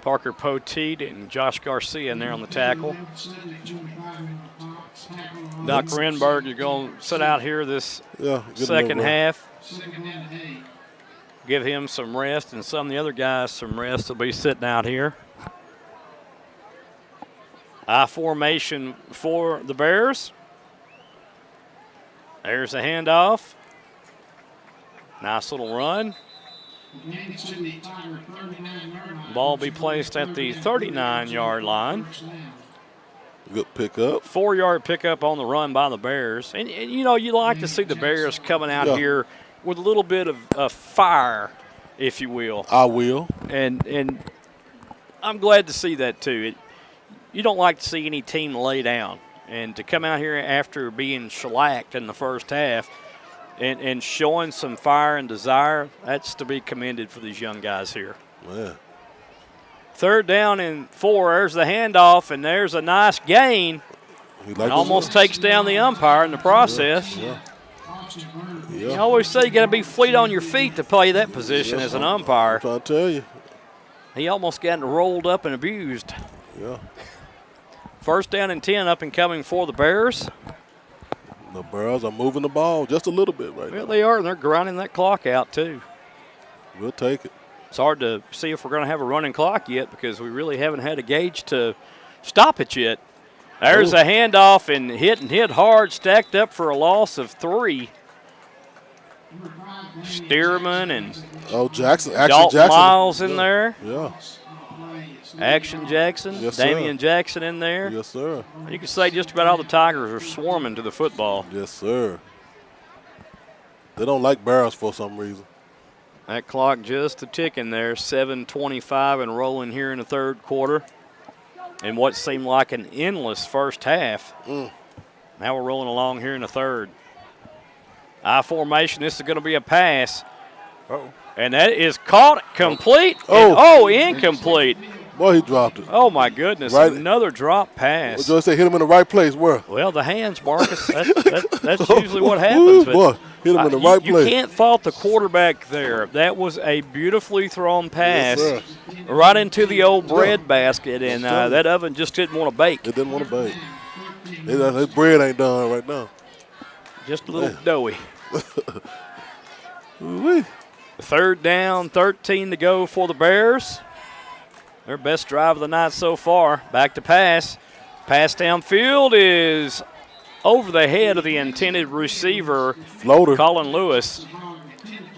Parker Poteet and Josh Garcia in there on the tackle. Doc Renberg, you're going to sit out here this second half. Give him some rest, and some of the other guys some rest. Will be sitting out here. I formation for the Bears. There's a handoff. Nice little run. Ball be placed at the 39-yard line. Good pickup. 4-yard pickup on the run by the Bears. And you know, you like to see the Bears coming out here with a little bit of fire, if you will. I will. And I'm glad to see that, too. You don't like to see any team lay down. And to come out here after being shellacked in the first half and showing some fire and desire, that's to be commended for these young guys here. Man. 3rd down and 4. There's the handoff, and there's a nice gain. Almost takes down the umpire in the process. Yeah. You always say you got to be fleet on your feet to play that position as an umpire. I'm trying to tell you. He almost got rolled up and abused. Yeah. 1st down and 10 up and coming for the Bears. The Bears are moving the ball just a little bit right now. Well, they are, and they're grinding that clock out, too. We'll take it. It's hard to see if we're going to have a running clock yet because we really haven't had a gauge to stop it yet. There's a handoff, and hit hard, stacked up for a loss of 3. Stearman and Jackson. Dalton Jackson. Miles in there. Yeah. Action Jackson. Yes, Damien Jackson in there. Yes, sir. You can say just about all the Tigers are swarming to the football. Yes, sir. They don't like Barrows for some reason. That clock just a ticking there, 7:25 and rolling here in the third quarter. And what seemed like an endless first half. Now we're rolling along here in the third. I formation, this is going to be a pass. And that is caught complete. Incomplete. Boy, he dropped it. Oh, my goodness. Right. Another drop pass. What did I say? Hit him in the right place. Where? Well, the hands, Marcus. That's usually what happens. Boy, hit him in the right place. You can't fault the quarterback there. That was a beautifully thrown pass right into the old bread basket, and that oven just didn't want to bake. It didn't want to bake. That bread ain't done right now. Just a little doughy. Third down, 13 to go for the Bears. Their best drive of the night so far. Back to pass. Pass downfield is over the head of the intended receiver, Floater. Colin Lewis.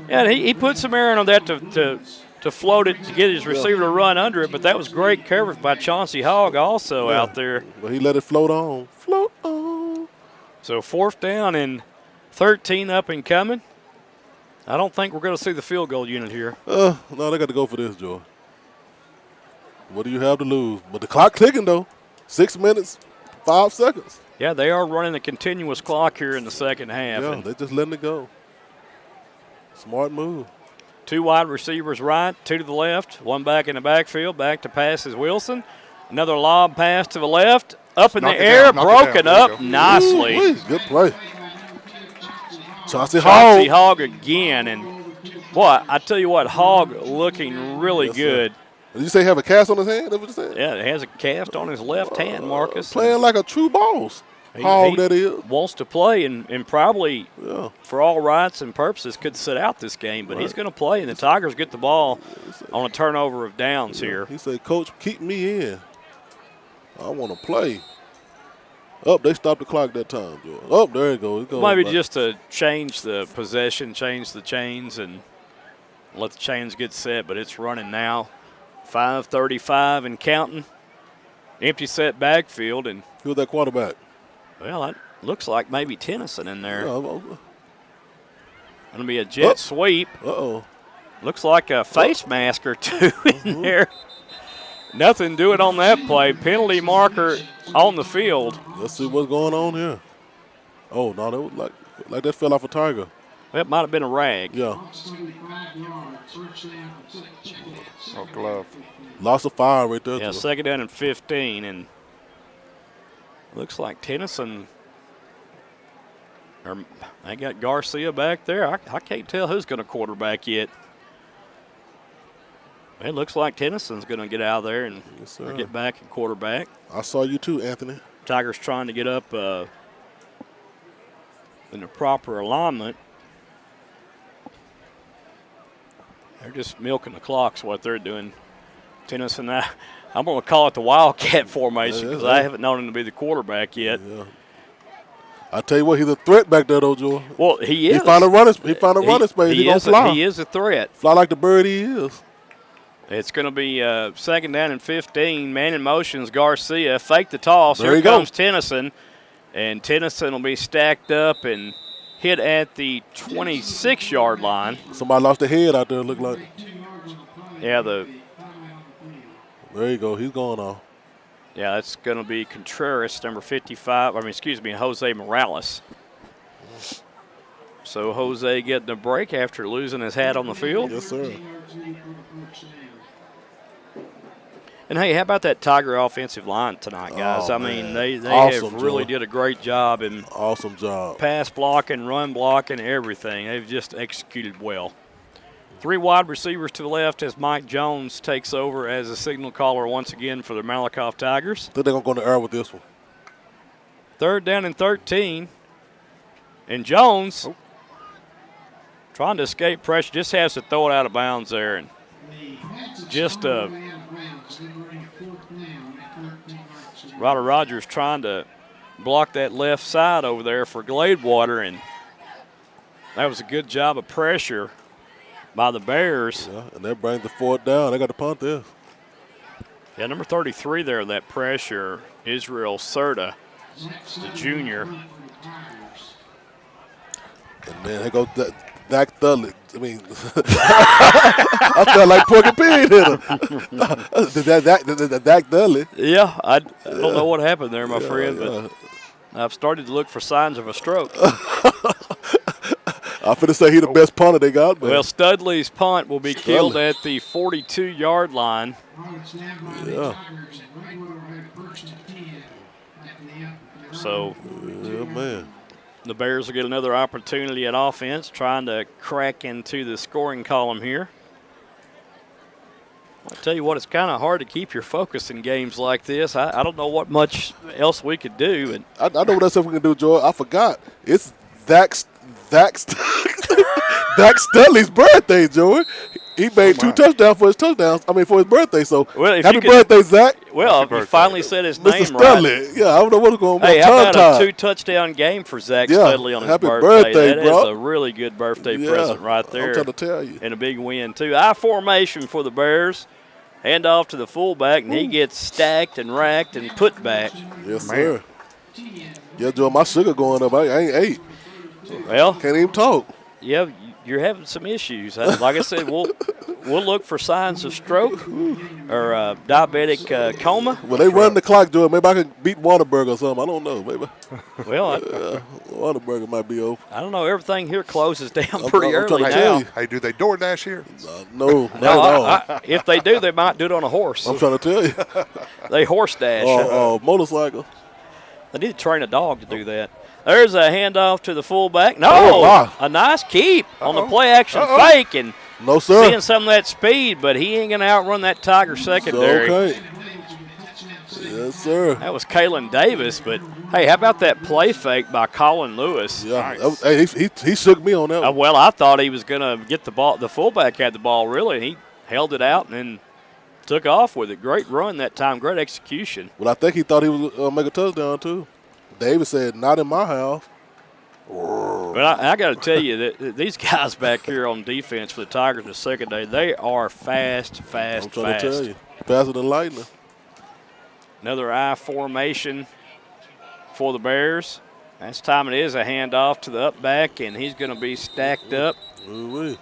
And he put some air on that to float it, to get his receiver to run under it, but that was great coverage by Chauncey Hogg also out there. But he let it float on. Float on. So fourth down and 13 up and coming. I don't think we're going to see the field goal unit here. No, they got to go for this, Joe. What do you have to lose? But the clock ticking, though. 6 minutes, 5 seconds. Yeah, they are running a continuous clock here in the second half. Yeah, they're just letting it go. Smart move. Two wide receivers right, two to the left, one back in the backfield. Back to pass is Wilson. Another lob pass to the left. Up in the air, broken up nicely. Good play. Chauncey Hogg again. And, boy, I tell you what, Hogg looking really good. Sir. Did you say he have a cast on his hand? That's what you said? Yeah, he has a cast on his left hand, Marcus. Playing like a true boss. Hogg, that is. Wants to play and probably, for all rights and purposes, could sit out this game. But he's going to play, and the Tigers get the ball on a turnover of downs here. He said, Coach, keep me in. I want to play. They stopped the clock that time, Joe. There it goes. Maybe just to change the possession, change the chains, and let the chains get set. But it's running now. 5:35 and counting. Empty set backfield. And who's that quarterback? Well, it looks like maybe Tennyson in there. Going to be a jet sweep. Looks like a face mask or two in there. Nothing doing on that play. Penalty marker on the field. Let's see what's going on here. Oh, no, that was like that fell off a Tiger. That might have been a rag. Yeah. Glove. Loss of fire right there. Yeah, second down and 15. And looks like Tennyson, or they got Garcia back there. I can't tell who's going to quarterback yet. It looks like Tennyson's going to get out of there and get back and quarterback. I saw you too, Anthony. Tigers trying to get up in the proper alignment. They're just milking the clock's what they're doing. Tennyson, I'm going to call it the Wildcat formation because I haven't known him to be the quarterback yet. Yeah. I tell you what, he's a threat back there, though, Joe. Well, he is. He found a running space. He's going to fly. He is a threat. Fly like the bird he is. It's going to be second down and 15. Man in motions, Garcia. Fake the toss. There Here comes Tennyson. And Tennyson will be stacked up and hit at the 26-yard line. Somebody lost their head out there, it looked like. Yeah, there you go. He's going off. Yeah, that's going to be Contreras, number 55. Jose Morales. So Jose getting a break after losing his hat on the field. Yes, sir. And, hey, how about that Tiger offensive line tonight, guys? Oh, they awesome, have really Joe. did a great job in awesome job. Pass blocking, run blocking, everything. They've just executed well. Three wide receivers to the left as Mike Jones takes over as a signal caller once again for the Malakoff Tigers. I think they're going to go in the air with this one. Third down and 13. And Jones, trying to escape pressure, just has to throw it out of bounds there. And just Ryder Rogers trying to block that left side over there for Gladewater, and That was a good job of pressure by the Bears. Yeah, and that brings the 4th down. They got the punt there. Yeah, number 33 there, that pressure, Israel Serta, the junior. And then here goes Dak Thudley. I mean, I felt like Porky Pig hit him. Dak Thudley. Yeah, I don't know what happened there, my friend, but I've started to look for signs of a stroke. I'm finna say he the best punter they got. But well, Studley's punt will be killed at the 42-yard line. Yeah. So, yeah, man. The Bears will get another opportunity at offense, trying to crack into the scoring column here. I'll tell you what, it's kind of hard to keep your focus in games like this. I don't know what much else we could do. And I know what else we can do, Joy. I forgot. It's Dak Studley's birthday, Joey. He made 2 touchdowns for his for his birthday. So happy birthday, Zach. Well, you finally said his name Mr. Studley. right. Yeah, I don't know what's going on. Hey, how about a 2-touchdown game for Zach Studley on his happy birthday? That bro. is a really good birthday present right there. I'm trying to tell you. And a big win, too. I formation for the Bears. Hand off to the fullback, and he gets stacked and racked and put back. Yes, sir. Yeah, Joe, my sugar going up. I ain't ate. Well, can't even talk. Yeah, you're having some issues. Like I said, we'll look for signs of stroke or diabetic coma. Well, they run the clock, Joe. Maybe I can beat Whataburger or something. I don't know. Maybe. Well, Whataburger might be open. I don't know. Everything here closes down pretty early now. now. Hey, do they DoorDash here? No, not at all. If they do, they might do it on a horse. I'm trying to tell you. They horse dash. Motorcycle. They need to train a dog to do that. There's a handoff to the fullback. No, a nice keep on the play-action fake. And no, sir. Seeing some of that speed, but he ain't going to outrun that Tiger secondary. Okay. Yes, sir. That was Kalen Davis, but, hey, how about that play fake by Colin Lewis? Yeah, nice. Hey, he shook me on that one. Well, I thought he was going to get the ball. The fullback had the ball, really. He held it out and then took off with it. Great run that time. Great execution. Well, I think he thought he was going to make a touchdown, too. Davis said, not in my house. But I got to tell you that these guys back here on defense for the Tigers in the secondary, they are fast. I'm trying to tell you. Faster than lightning. Another I formation for the Bears. This time it is a handoff to the up back, and he's going to be stacked up. Well,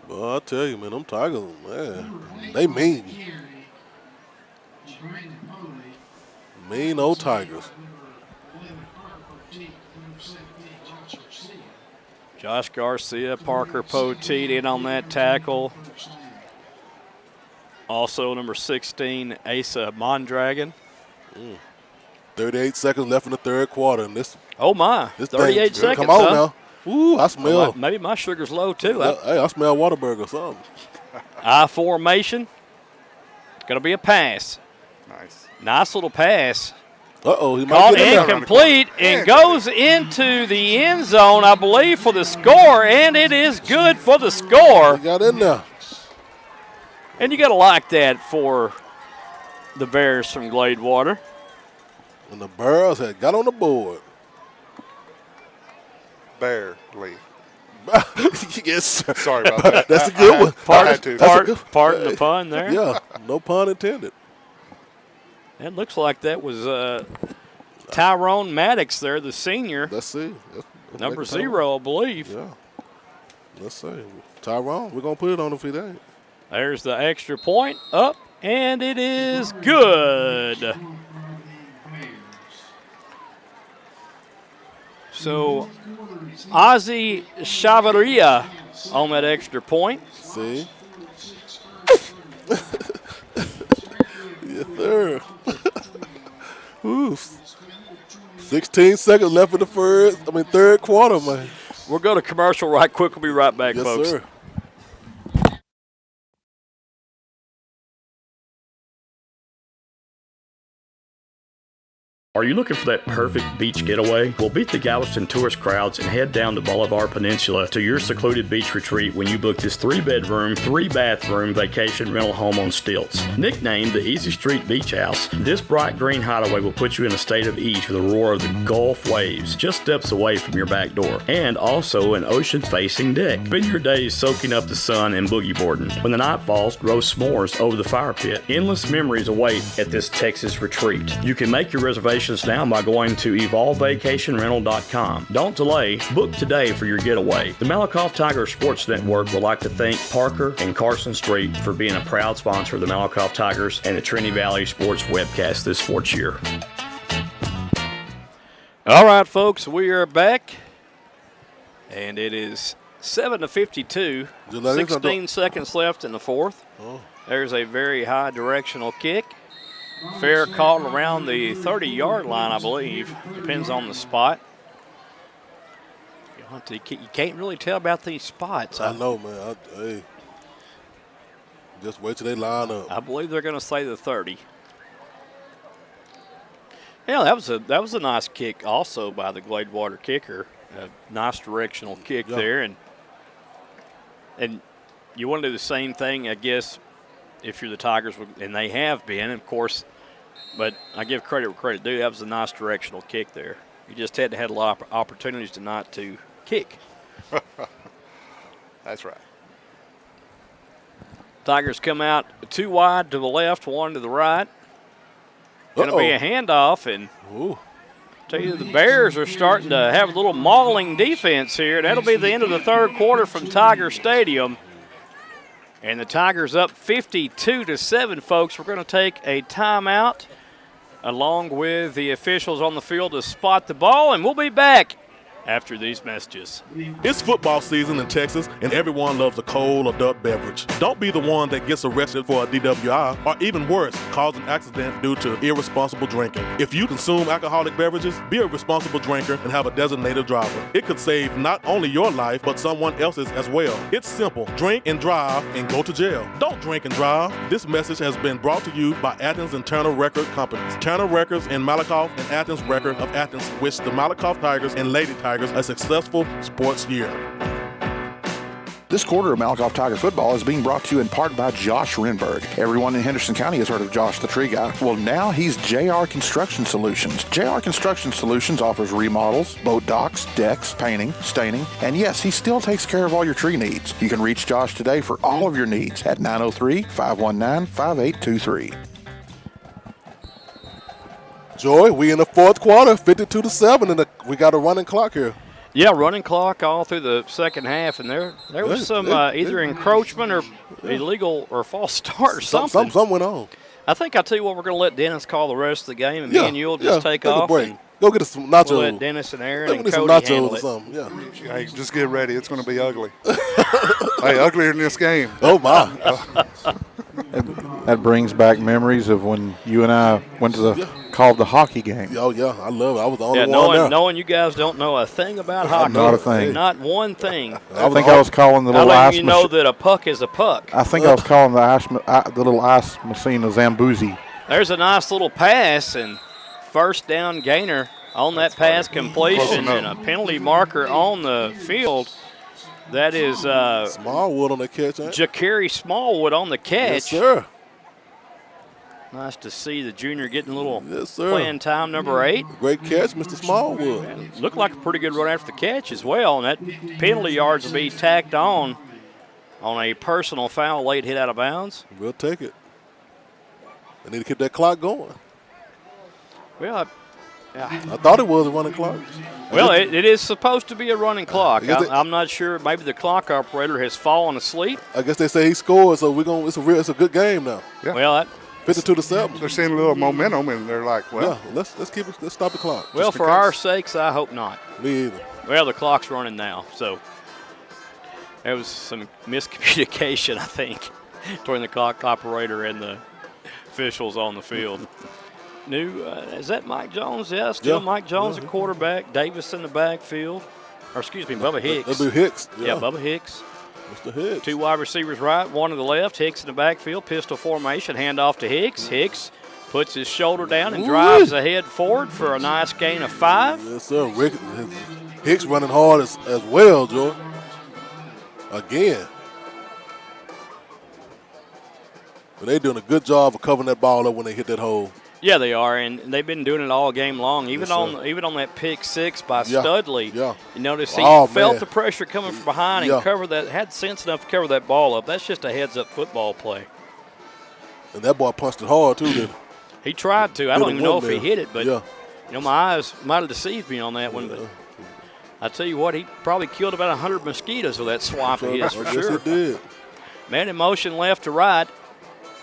I'll tell you, man, them Tigers, man, they mean. Mean old Tigers. Josh Garcia, Parker Poteet in on that tackle. Also number 16, Asa Mondragon. 38 seconds left in the third quarter. And this. Oh, my. 38 seconds, come on now. Ooh, I smell. Well, maybe my sugar's low, too. Hey, I smell Whataburger or something. I formation. Going to be a pass. Nice little pass. Uh-oh, he might caught get incomplete and goes into the end zone, I believe, for the score, and it is good for the score. He got in there. And you got to like that for the Bears from Gladewater. And the Bears had got on the board. Barely. Yes, sir. Sorry about that. That's a good one. Pardon the pun there. Yeah, no pun intended. It looks like that was Tyrone Maddox there, the senior. Let's see. Number 0, I believe. Yeah. Let's see. Tyrone, we're going to put it on if it ain't. There's the extra point up, and it is good. So, Ozzy Chavarria on that extra point. See? Yes, sir. Ooh. 16 seconds left in the third quarter, man. We'll go to commercial right quick. We'll be right back, yes, folks. Sir. Are you looking for that perfect beach getaway? Well, beat the Galveston tourist crowds and head down to Bolivar Peninsula to your secluded beach retreat when you book this 3-bedroom, 3-bathroom vacation rental home on stilts. Nicknamed the Easy Street Beach House, this bright green hideaway will put you in a state of ease with the roar of the Gulf waves just steps away from your back door, and also an ocean-facing deck. Spend your days soaking up the sun and boogie boarding. When the night falls, roast s'mores over the fire pit. Endless memories await at this Texas retreat. You can make your reservations now by going to evolvevacationrental.com. Don't delay. Book today for your getaway. The Malakoff Tiger Sports Network would like to thank Parker and Carson Street for being a proud sponsor of the Malakoff Tigers and the Trinity Valley Sports webcast this sports year. All right, folks, we are back, and it is 7-52. 16 seconds left in the fourth. There's a very high directional kick. Fair call around the 30-yard line, I believe. Depends on the spot. You can't really tell about these spots. I know, man. Hey, just wait till they line up. I believe they're going to say the 30. Yeah, that was a nice kick also by the Gladewater kicker. A nice directional kick there, and you want to do the same thing, I guess, if you're the Tigers, and they have been, of course. But I give credit where credit due. That was a nice directional kick there. You just had to have a lot of opportunities not to kick. That's right. Tigers come out 2 wide to the left, 1 to the right. Going to be a handoff, and tell you the Bears are starting to have a little mauling defense here. That'll be the end of the third quarter from Tiger Stadium. And the Tigers up 52-7, folks. We're going to take a timeout along with the officials on the field to spot the ball, and we'll be back after these messages. It's football season in Texas, and everyone loves a cold adult beverage. Don't be the one that gets arrested for a DWI, or even worse, cause an accident due to irresponsible drinking. If you consume alcoholic beverages, be a responsible drinker and have a designated driver. It could save not only your life, but someone else's as well. It's simple. Drink and drive and go to jail. Don't drink and drive. This message has been brought to you by Athens and Turner Record Companies. Turner Records in Malakoff and Athens Record of Athens wish the Malakoff Tigers and Lady Tigers a successful sports year. This quarter of Malakoff Tiger football is being brought to you in part by Josh Renberg. Everyone in Henderson County has heard of Josh the Tree Guy. Well, now he's JR Construction Solutions. JR Construction Solutions offers remodels, boat docks, decks, painting, staining, and yes, he still takes care of all your tree needs. You can reach Josh today for all of your needs at 903-519-5823. Joy, we in the fourth quarter, 52-7, and we got a running clock here. Yeah, running clock all through the second half, and there was some either encroachment or illegal or false start or something. Something went on. I think I'll tell you what, we're going to let Dennis call the rest of the game, and me and you will just take off. A break. Go get us some nachos. We'll let Dennis and Aaron and get Cody some nachos handle or it. something. Yeah. Hey, just get ready. It's going to be ugly. Hey, uglier than this game. Oh, my. That brings back memories of when you and I went to called the hockey game. Oh, yeah, I love it. I was the only one there. Knowing you guys don't know a thing about hockey. Not a thing. Not one thing. I think I was calling the little ice ice machine. You know that a puck is a puck. I think I was calling the little ice machine a Zamboozy. There's a nice little pass, and first down gainer on that pass completion, and a penalty marker on the field. That is Smallwood on the catch. Ja'Carry Smallwood on the catch. Yes, sir. Nice to see the junior getting a little playing time, number 8. Great catch, Mr. Smallwood. Looked like a pretty good run after the catch as well, and that penalty yards will be tacked on a personal foul, late hit out of bounds. We'll take it. They need to keep that clock going. Well, I thought it was a running clock. Well, it is supposed to be a running clock. I'm not sure. Maybe the clock operator has fallen asleep. I guess they say he scored, so it's a good game now. Yeah. Well, 52-7. They're seeing a little momentum, and they're like, well, let's stop the clock. Well, for our sakes, I hope not. Me either. Well, the clock's running now, so there was some miscommunication, I think, between the clock operator and the officials on the field. Is that Mike Jones? Yeah, still Mike Jones, the quarterback. Davis in the backfield. Or excuse me, Bubba Hicks. That'll be Hicks. Yeah, Bubba Hicks. Mr. Hicks. 2 wide receivers right, 1 to the left. Hicks in the backfield, pistol formation, handoff to Hicks. Hicks puts his shoulder down and drives ahead forward for a nice gain of 5. Yes, sir. Hicks running hard as well, Joe. Again. But they're doing a good job of covering that ball up when they hit that hole. Yeah, they are, and they've been doing it all game long. Even on that pick 6 by Studley, you notice he felt the pressure coming from behind and covered that. Had sense enough to cover that ball up. That's just a heads-up football play. And that boy punched it hard too. Didn't he? Tried to. I don't even know if he hit it, but my eyes might have deceived me on that one. But I tell you what, he probably killed about 100 mosquitoes with that swipe of his for sure. Yes, he did. Man in motion left to right.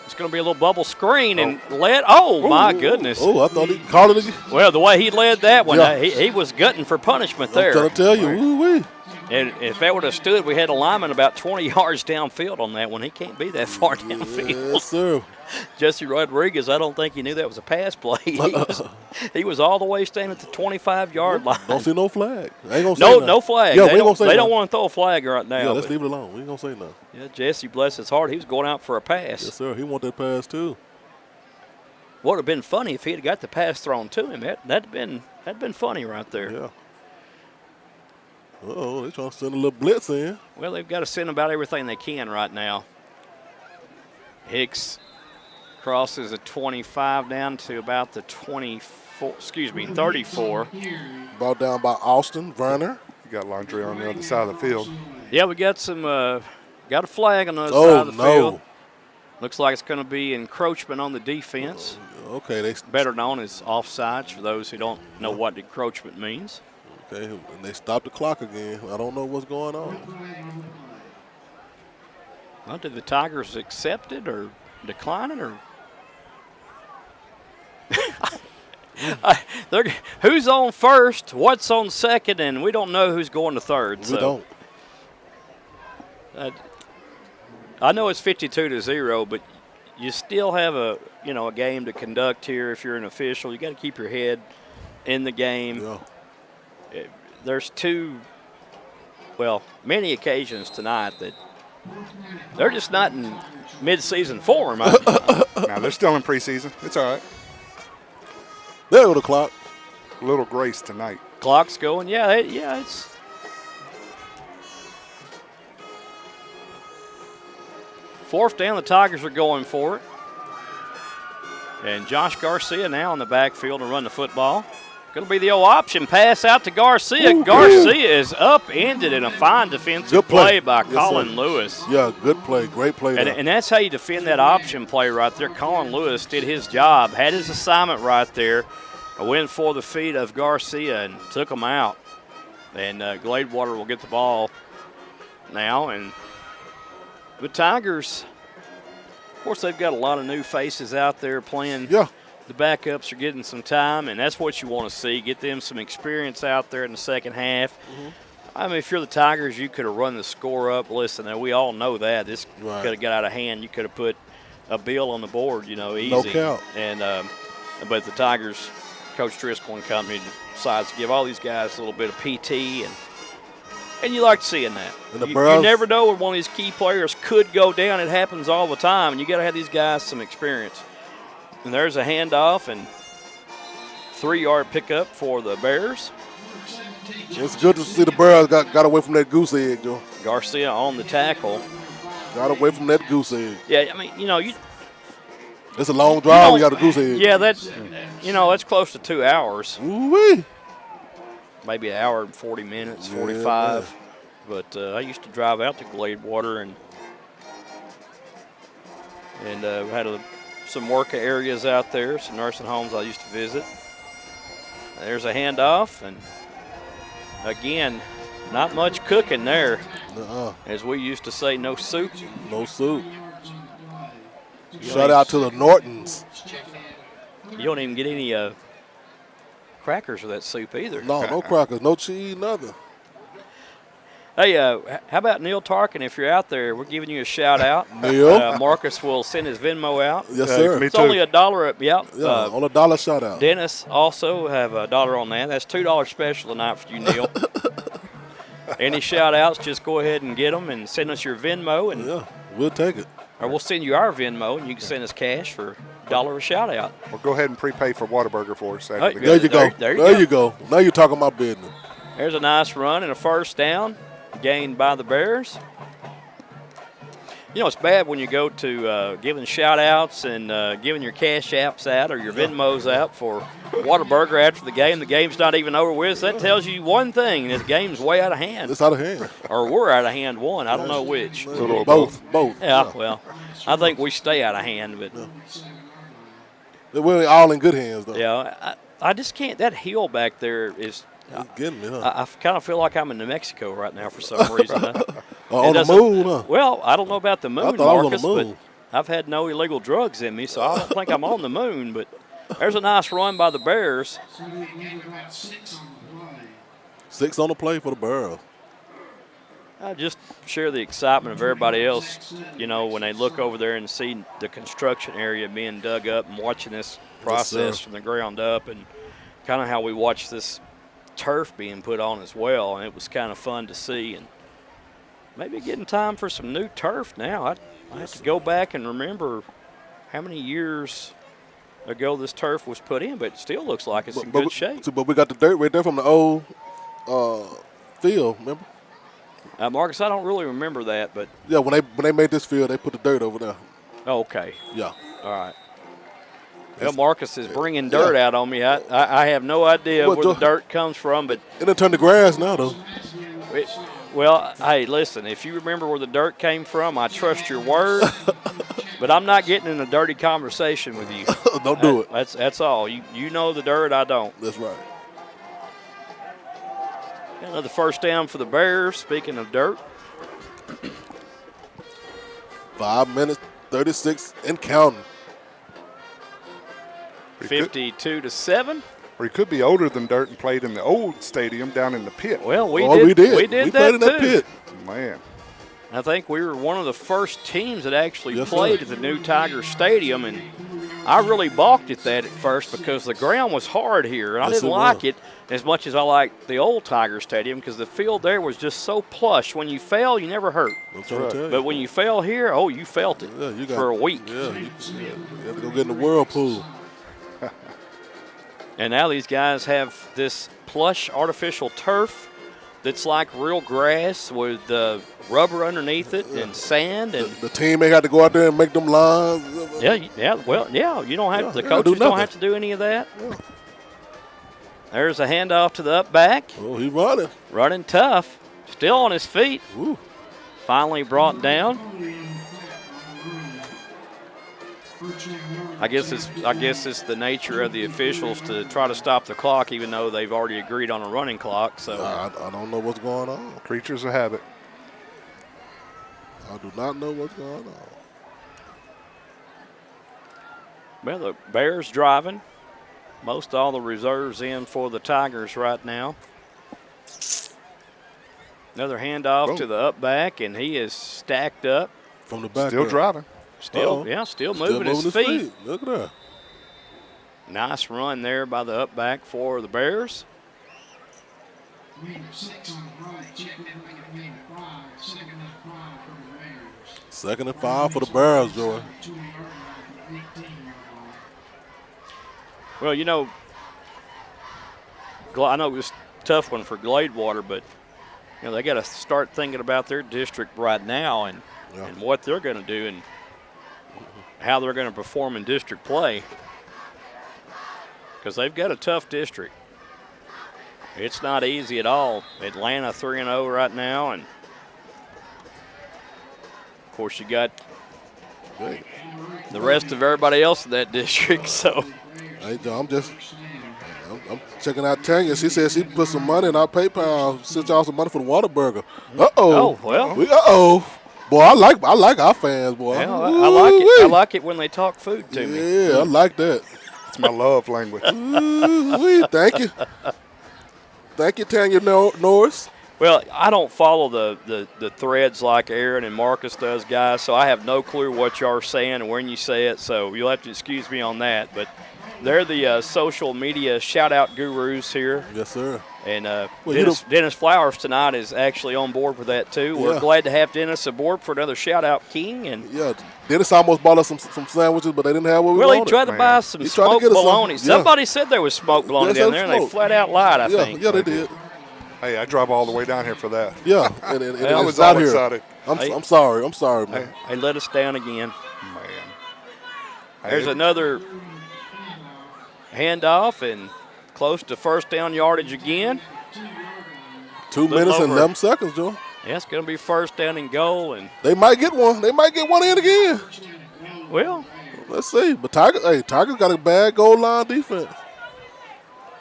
It's going to be a little bubble screen and my goodness. Oh, I thought he called it again. Well, the way he led that one, he was gutting for punishment there. I'm trying to tell you, woo-wee. And if that would have stood, we had a lineman about 20 yards downfield on that one. He can't be that far downfield. Yes, sir. Jesse Rodriguez, I don't think he knew that was a pass play. He was all the way standing at the 25-yard line. Don't see no flag. I ain't gonna say nothing. No flag. Yeah, they don't want to throw a flag right now. Yeah, let's leave it alone. We ain't gonna say nothing. Yeah, Jesse, bless his heart, he was going out for a pass. Yes, sir. He want that pass too. Would have been funny if he had got the pass thrown to him. That'd been funny right there. Yeah. Uh-oh, they're trying to send a little blitz in. Well, they've got to send about everything they can right now. Hicks crosses the 25 down to about the 34. Ball down by Austin Verner. You got Laundry on the other side of the field. Yeah, we got got a flag on the other side of the field. Looks like it's going to be encroachment on the defense. Okay. They better known as offsides for those who don't know what encroachment means. Okay, and they stopped the clock again. I don't know what's going on. Well, did the Tigers accept it or decline it, or who's on first, what's on second, and we don't know who's going to third. We don't. I know it's 52-0, but you still have a game to conduct here. If you're an official, you got to keep your head in the game. Yeah. There's many occasions tonight that they're just not in mid-season form. No, they're still in preseason. It's all right. There go the clock. A little grace tonight. Clock's going. It's fourth down. The Tigers are going for it. And Josh Garcia now in the backfield to run the football. Going to be the old option pass out to Garcia. Garcia is upended in a fine defensive play by Colin Lewis. Yeah, good play. Great play. And that's how you defend that option play right there. Colin Lewis did his job, had his assignment right there. A win for the feet of Garcia and took him out. And Gladewater will get the ball now. And the Tigers, of course, they've got a lot of new faces out there playing. Yeah. The backups are getting some time, and that's what you want to see. Get them some experience out there in the second half. Mm-hmm. I mean, if you're the Tigers, you could have run the score up. Listen, we all know that. This could have got out of hand. You could have put a bill on the board, easy. No count. And but the Tigers, Coach Driscoll and company, decides to give all these guys a little bit of PT, and you like seeing that. And you never know when one of these key players could go down. It happens all the time, and you got to have these guys some experience. And there's a handoff and 3-yard pickup for the Bears. It's good to see the Bears got away from that goose egg, Joe. Garcia on the tackle. Got away from that goose egg. Yeah, I mean, it's a long drive. We got a goose egg. Yeah, that's close to 2 hours. Ooh-wee. Maybe an hour and 40 minutes, 45. Yeah. But I used to drive out to Gladewater and had some work areas out there, some nursing homes I used to visit. There's a handoff, and again, not much cooking there. As we used to say, no soup. No soup. Shout out to the Nortons. You don't even get any crackers with that soup either. No crackers, no cheese, nothing. Hey, how about Neil Tarkin? If you're out there, we're giving you a shout out. Neil, Marcus will send his Venmo out. Yes, sir. It's only $1. On $1 shout out. Dennis also have $1 on that. That's $2 special tonight for you, Neil. Any shout outs? Just go ahead and get them and send us your Venmo, and we'll take it. Or we'll send you our Venmo, and you can send us cash for $1 a shout out. Or go ahead and prepay for Whataburger for us. Hey, There you go. There you go. Now you're talking about business. There's a nice run and a first down gained by the Bears. You know, it's bad when you go to giving shout-outs and giving your cash apps out or your Venmos out for Whataburger after the game. The game's not even over with. So that tells you one thing, the game's way out of hand. It's out of hand. Or we're out of hand one. I don't know which. Both. Yeah, well, I think we stay out of hand. But we're all in good hands, though. Yeah, I just can't. That hill back there is – getting me, huh? I kind of feel like I'm in New Mexico right now for some reason. On the moon, huh? Well, I don't know about the moon, I thought Marcus, I was on the moon. but I've had no illegal drugs in me, so I don't think I'm on the moon. But there's a nice run by the Bears. 6 on the play for the Bears. I just share the excitement of everybody else, you know, when they look over there and see the construction area being dug up and watching this process from the ground up, and kind of how we watch this turf being put on as well, and it was kind of fun to see. And maybe getting time for some new turf now. I have to go back and remember how many years ago this turf was put in, but it still looks like it's in good shape. But we got the dirt right there from the old field, remember? Marcus, I don't really remember that, but yeah, when they made this field, they put the dirt over there. Oh, okay. Yeah. All right. Well, Marcus is bringing dirt out on me. I have no idea where the dirt comes from, but it'll turn to grass now, though. Well, hey, listen, if you remember where the dirt came from, I trust your word, but I'm not getting in a dirty conversation with you. Don't do it. That's all. You know the dirt, I don't. That's right. Another first down for the Bears, speaking of dirt. 5 minutes, 36 and counting. 52-7. Or he could be older than dirt and played in the old stadium down in the pit. Well, we did. We did that in that pit. Man. I think we were one of the first teams that actually played at the new Tiger Stadium, and I really balked at that at first because the ground was hard here, and I didn't like it as much as I liked the old Tiger Stadium because the field there was just so plush. When you fell, you never hurt. That's right. But when you fell here, you felt it for a week. Yeah, you have to go get in the whirlpool. And now these guys have this plush artificial turf that's like real grass with rubber underneath it and sand. And the team may have to go out there and make them lines. Yeah. You don't have the coaches don't have to do any of that. Yeah. There's a handoff to the up back. Oh, he's running. Running tough. Still on his feet. Ooh. Finally brought down. I guess it's the nature of the officials to try to stop the clock, even though they've already agreed on a running clock. So I don't know what's going on. Creatures of habit. I do not know what's going on. Well, the Bears driving. Most all the reserves in for the Tigers right now. Another handoff to the up back, and he is stacked up. From the back. Still driving. Still moving his feet. Look at that. Nice run there by the up back for the Bears. Second and 5 for the Bears, Joey. Well, you know, I know it was a tough one for Gladewater, but you know they got to start thinking about their district right now and what they're going to do and how they're going to perform in district play, because they've got a tough district. It's not easy at all. Atlanta 3-0 right now, and of course you got the rest of everybody else in that district. So I'm checking out Tanya. She said she put some money in our PayPal, sent y'all some money for the Whataburger. Oh well. Boy, I like our fans, boy. Yeah, I like it. I like it when they talk food to me. Yeah, I like that. It's my love language. Thank you. Thank you, Tanya Norris. Well, I don't follow the threads like Aaron and Marcus does, guys, so I have no clue what y'all are saying and when you say it, so you'll have to excuse me on that. But They're the social media shout-out gurus here. Yes, sir. And Well, Dennis Flowers tonight is actually on board with that, too. We're Yeah. glad to have Dennis aboard for another shout-out king. And Yeah, Dennis almost bought us some sandwiches, but they didn't have what we well, wanted. he tried to buy some He tried to smoked get us some. bologna. Yeah. Somebody said there was smoked bologna Yes, down there there, was and they smoke. flat out lied, I think. Yeah, they did. Hey, I drove all the way down here for that. Yeah, and I it's was out all here. excited. I'm sorry. I'm sorry, man. They let us down again. Man. There's another handoff and close to first down yardage again. 2 minutes and 11 seconds, Joe. Yeah, it's going to be first down and goal. And They might get one. They might get one in again. well, Let's see. But Tigers got a bad goal line defense.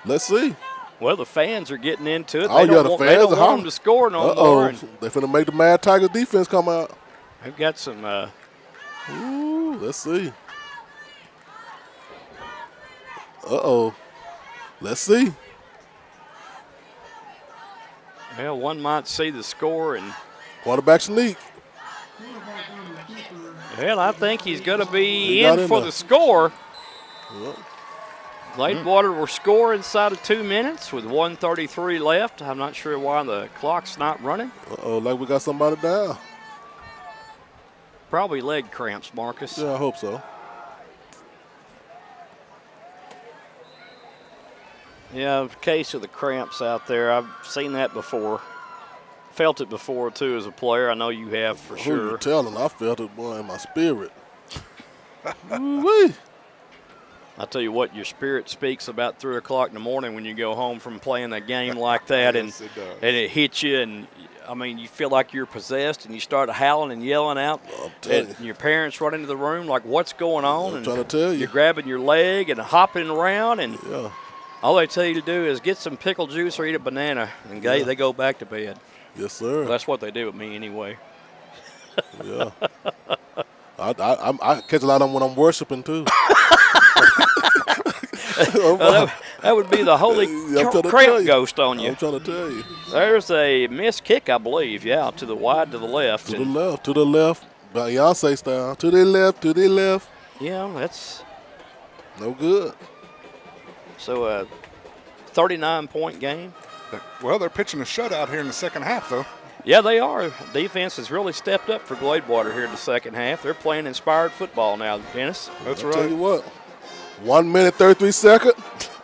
Let's see. well, the fans are getting into it. Oh, They don't want them to score no more. And They're finna make the Mad Tigers defense come out. they've got some Ooh, let's see. Let's see. well, one might see the score, and Quarterback sneak. well, I think he's going to be He got in in for there. the score. Yep. Gladewater will score inside of 2 minutes with 1:33 left. I'm not sure why the clock's not running. Like we got somebody down. Probably leg cramps, Marcus. Yeah, I hope so. Yeah, case of the cramps out there. I've seen that before. Felt it before, too, as a player. I know you have for Who sure. you telling? I felt it, boy, in my spirit. Woo-wee. I tell you what, your spirit speaks about 3 o'clock in the morning when you go home from playing a game like that, Yes, it does. and it hits you, and I mean, you feel like you're possessed, and you start howling and yelling out. telling And your parents run into the room like, "What's going on?" I'm and trying to tell you. You're grabbing your leg and hopping around, and Yeah. all they tell you to do is get some pickle juice or eat a banana, and they go back to bed. Yes, sir. That's what they do with me anyway. Yeah. I catch a lot of them when I'm worshiping, too. That would be the holy I'm trying to tell cramp you. ghost on you. I'm trying to tell you. There's a missed kick, I believe. Yeah, to the wide to the left. To the left. Beyonce style. To the left. Yeah, that's no good. So a 39-point game. Well, they're pitching a shutout here in the second half, though. Yeah, they are. Defense has really stepped up for Gladewater here in the second half. They're playing inspired football now, Dennis. That's I'll right. tell you what. 1 minute, 33 seconds.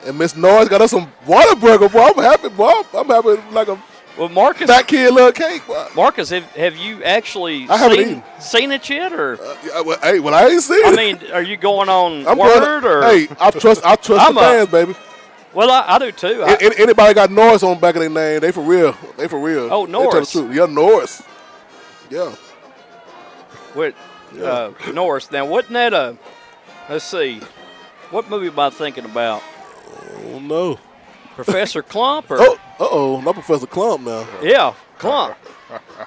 And Miss Norris got us some Whataburger, boy. I'm happy, boy. I'm happy like a Marcus, fat kid love cake, boy. Marcus, have you actually I haven't seen it yet? Or I ain't seen it. I mean, are you going on I'm word? going, or hey, I trust the fans, baby. Well, I do too. Anybody got Norris on the back of their name, they for real. They for real. Oh, They tell the Norris. truth. Yeah, Norris. Yeah. With Norris. Now, wasn't that let's see, what movie am I thinking about? Oh, no. Professor Clump? Or? Not Professor Clump now. Yeah, Clump.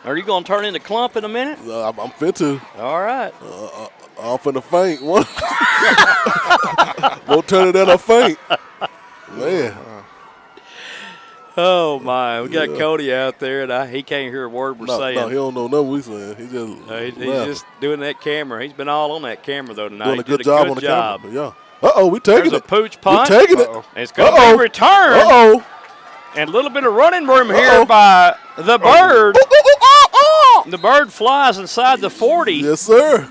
Are you going to turn into Clump in a minute? I'm fit to. All right. I'm finna faint. Won't turn it in a faint. Man. Oh, my. We got Cody out there, and he can't hear a word we're saying. No, he don't know nothing we saying. He just He's just doing that camera. He's been all on that camera, though, tonight. doing a He did good job on the camera. Yeah. We taking There's it. a pooch punt. We taking it. It's going to be returned. And a little bit of running room here by the bird. The bird flies inside the 40. Yes, sir.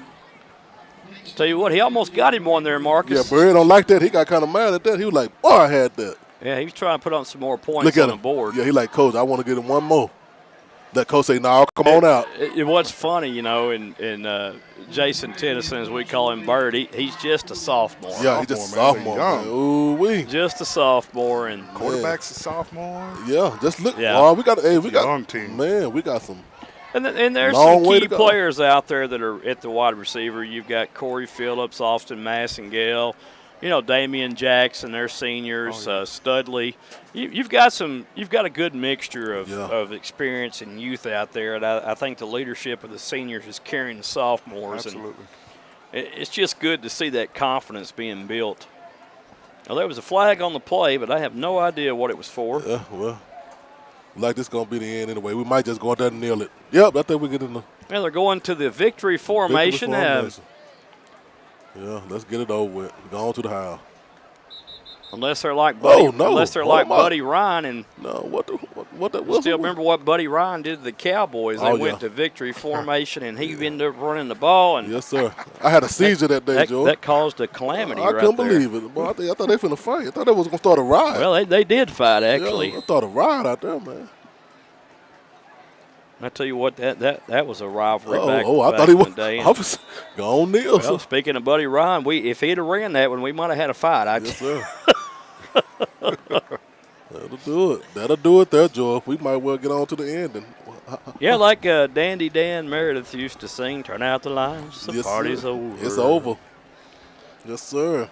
Tell you what, he almost got him one there, Marcus. Yeah, Bird don't like that. He got kind of mad at that. He was like, boy, I had that. Yeah, he was trying to put on some more points Look at on him. the board. Yeah, he like, Coach, I want to get him one more. That coach say, no, come on out. It was funny, you know, and Jason Tennyson, as we call him, Bird, he's just a sophomore. Yeah, he's just a sophomore. Man. Ooh-wee. Just a sophomore. And quarterback's a sophomore. Yeah, just look. Yeah. Oh, we got young team. Man, we got some. And there's long some way key to go. players out there that are at the wide receiver. You've got Corey Phillips, Austin Massengale, you know, Damien Jackson, their seniors, Studley. You've got a good mixture of experience and youth out there, and I think the leadership of the seniors is carrying the sophomores. Absolutely. And it's just good to see that confidence being built. Now, there was a flag on the play, but I have no idea what it was for. Yeah, well, like this going to be the end anyway. We might just go out there and nail it. Yep, I think we get in the Well, they're going to the victory formation. Yeah, let's get it over with. Go on to the house. Unless they're like Buddy, no. unless they're like Buddy Ryan and Still remember what Buddy Ryan did to the Cowboys. They went to victory formation and he ended up running the ball. And yes, sir. I had a seizure that day, Joe. That caused a calamity. I couldn't believe it. Boy, I thought they finna fight. I thought they was gonna start a riot. Well, they did fight actually. Yeah, I thought a riot out there, man. I tell you what, that was a rivalry back I back thought he was. in the day. I was gone, Neil. Well, speaking of Buddy Ryan, if he'd have ran that one, we might have had a fight. Yes, sir. That'll do it. That'll do it there, Joe. We might well get on to the ending. Yeah, like Dandy Dan Meredith used to sing, "Turn out the lights, the party's over." It's over. Yes, sir.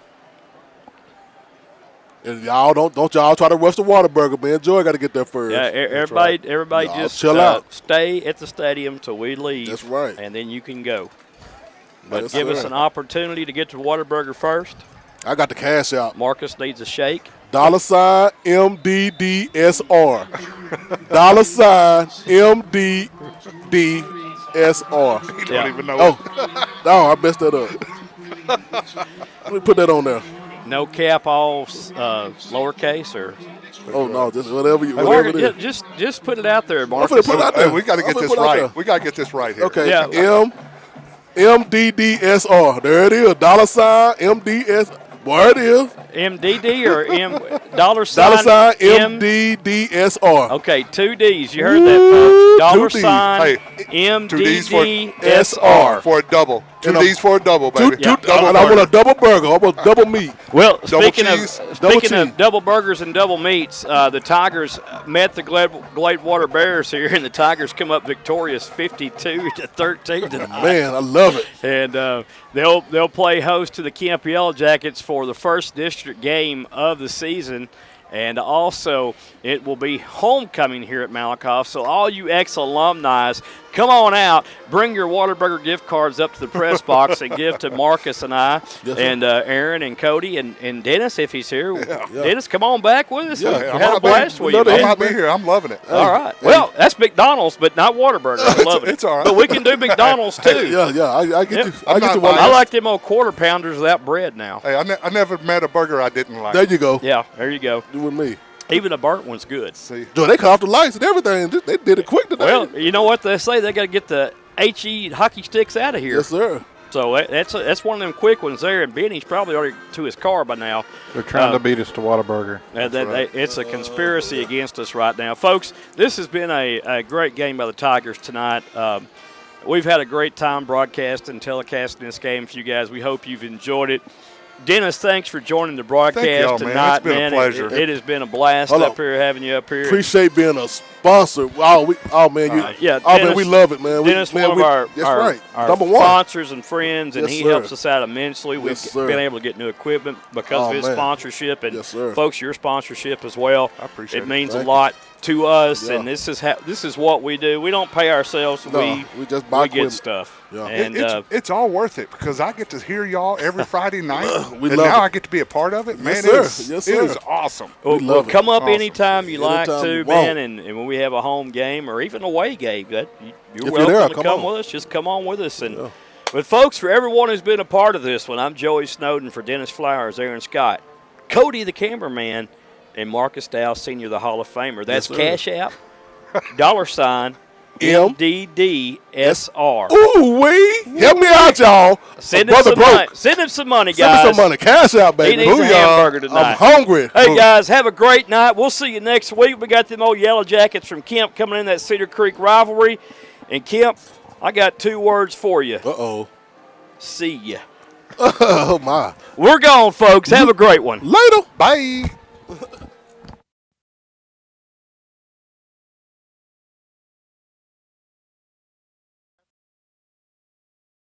And y'all don't y'all try to rush the Whataburger, man. Joy got to get there first. Yeah, everybody just chill out. Stay at the stadium till we leave. That's right. And then you can go. But Yes, give us sir. an opportunity to get to Whataburger first. I got the cash out. Marcus needs a shake. $MDDSR. $MDDSR. You don't even know. Oh, no, I messed that up. Let me put that on there. No cap, all lowercase, or. Oh no, just whatever you. Marcus, Whatever it is. just put it out there, I'm Marcus. finna put it out there. We got to get this right. We got to get this right here. Okay. Yeah. MDDSR. There it is. $MDS. Where it is. MDD or Dollar sign M. MDDSR. Okay, 2 D's. You heard that, folks. Dollar 2 Ds. sign Hey, 2 D's for MDDSR. For a double. 2 D's for a double, baby. I want a double burger. I want double meat. Well, Double speaking cheese. of double burgers and double meats, the Tigers met the Gladewater Bears here, and the Tigers come up victorious 52-13 tonight. Man, I love it. And they'll play host to the Kemp Yellow Jackets for the first district game of the season. And also, it will be homecoming here at Malakoff. So all you ex-alumni, come on out. Bring your Whataburger gift cards up to the press box and give to Marcus and I, Yes, and Aaron and Cody and Dennis if he's here. Yeah. Dennis, come on back with us. Yeah. We had a blast with you, I man. might be here. I'm loving it. All right. Well, that's McDonald's, but not Whataburger. I love it. It's all right. But we can do McDonald's, too. Yeah. I get you. I'm I get not you. buying I like them old quarter pounders without bread now. Hey, I never met a burger I didn't like. There you go. Yeah, there you go. You with me. Even a burnt one's good. See, Joe, they cut off the lights and everything. They did it quick today. Well, you know what they say? They got to get the HE hockey sticks out of here. Yes, sir. So that's one of them quick ones there, and Benny's probably already to his car by now. They're trying to beat us to Whataburger. It's a conspiracy against us right now. Folks, this has been a great game by the Tigers tonight. We've had a great time broadcasting, telecasting this game for you guys. We hope you've enjoyed it. Dennis, thanks for joining the broadcast Thank y'all, tonight, man. It's been man. a pleasure. It has been a blast Hold on. up here, having you up here. Appreciate being a sponsor. Dennis, we love it, man. Dennis, one of our number one sponsors and friends, and Yes, he sir. helps us out immensely. We've Yes, sir. been able to get new equipment because of his man. sponsorship, and Yes, sir. folks, your sponsorship as well. I appreciate it. It means Thank a lot to us, Yeah. and this is what we do. We don't pay ourselves. No, we just buy we get equipment. stuff. Yeah. And it's all worth it because I get to hear y'all every Friday night, We and love now it. I get to be a part of it. Man, Yes, it sir. is, Yes, it sir. is awesome. Well, love it. come up Awesome. anytime you like Anytime to, you man, want. and when we have a home game or even away game, you're you're welcome there, to come come on. with us. Just come on with us. And But, folks, for everyone who's been a part of this one, I'm Joey Snowden for Dennis Flowers, Aaron Scott, Cody the cameraman, and Marcus Dow Sr., the Hall of Famer. That's sir. Cash App, $ MDDSR. Ooh, wee. Help me out, y'all. Send My him brother some broke. money. Send him some money, Send guys. me some money. Cash out, He baby. needs a Booyah. hamburger tonight. I'm hungry. Hey, guys, have a great night. We'll see you next week. We got them old Yellow Jackets from Kemp coming in that Cedar Creek rivalry. And, Kemp, I got 2 words for you. Uh-oh. See ya. Oh, my. We're gone, folks. Have a great one. Later. Bye.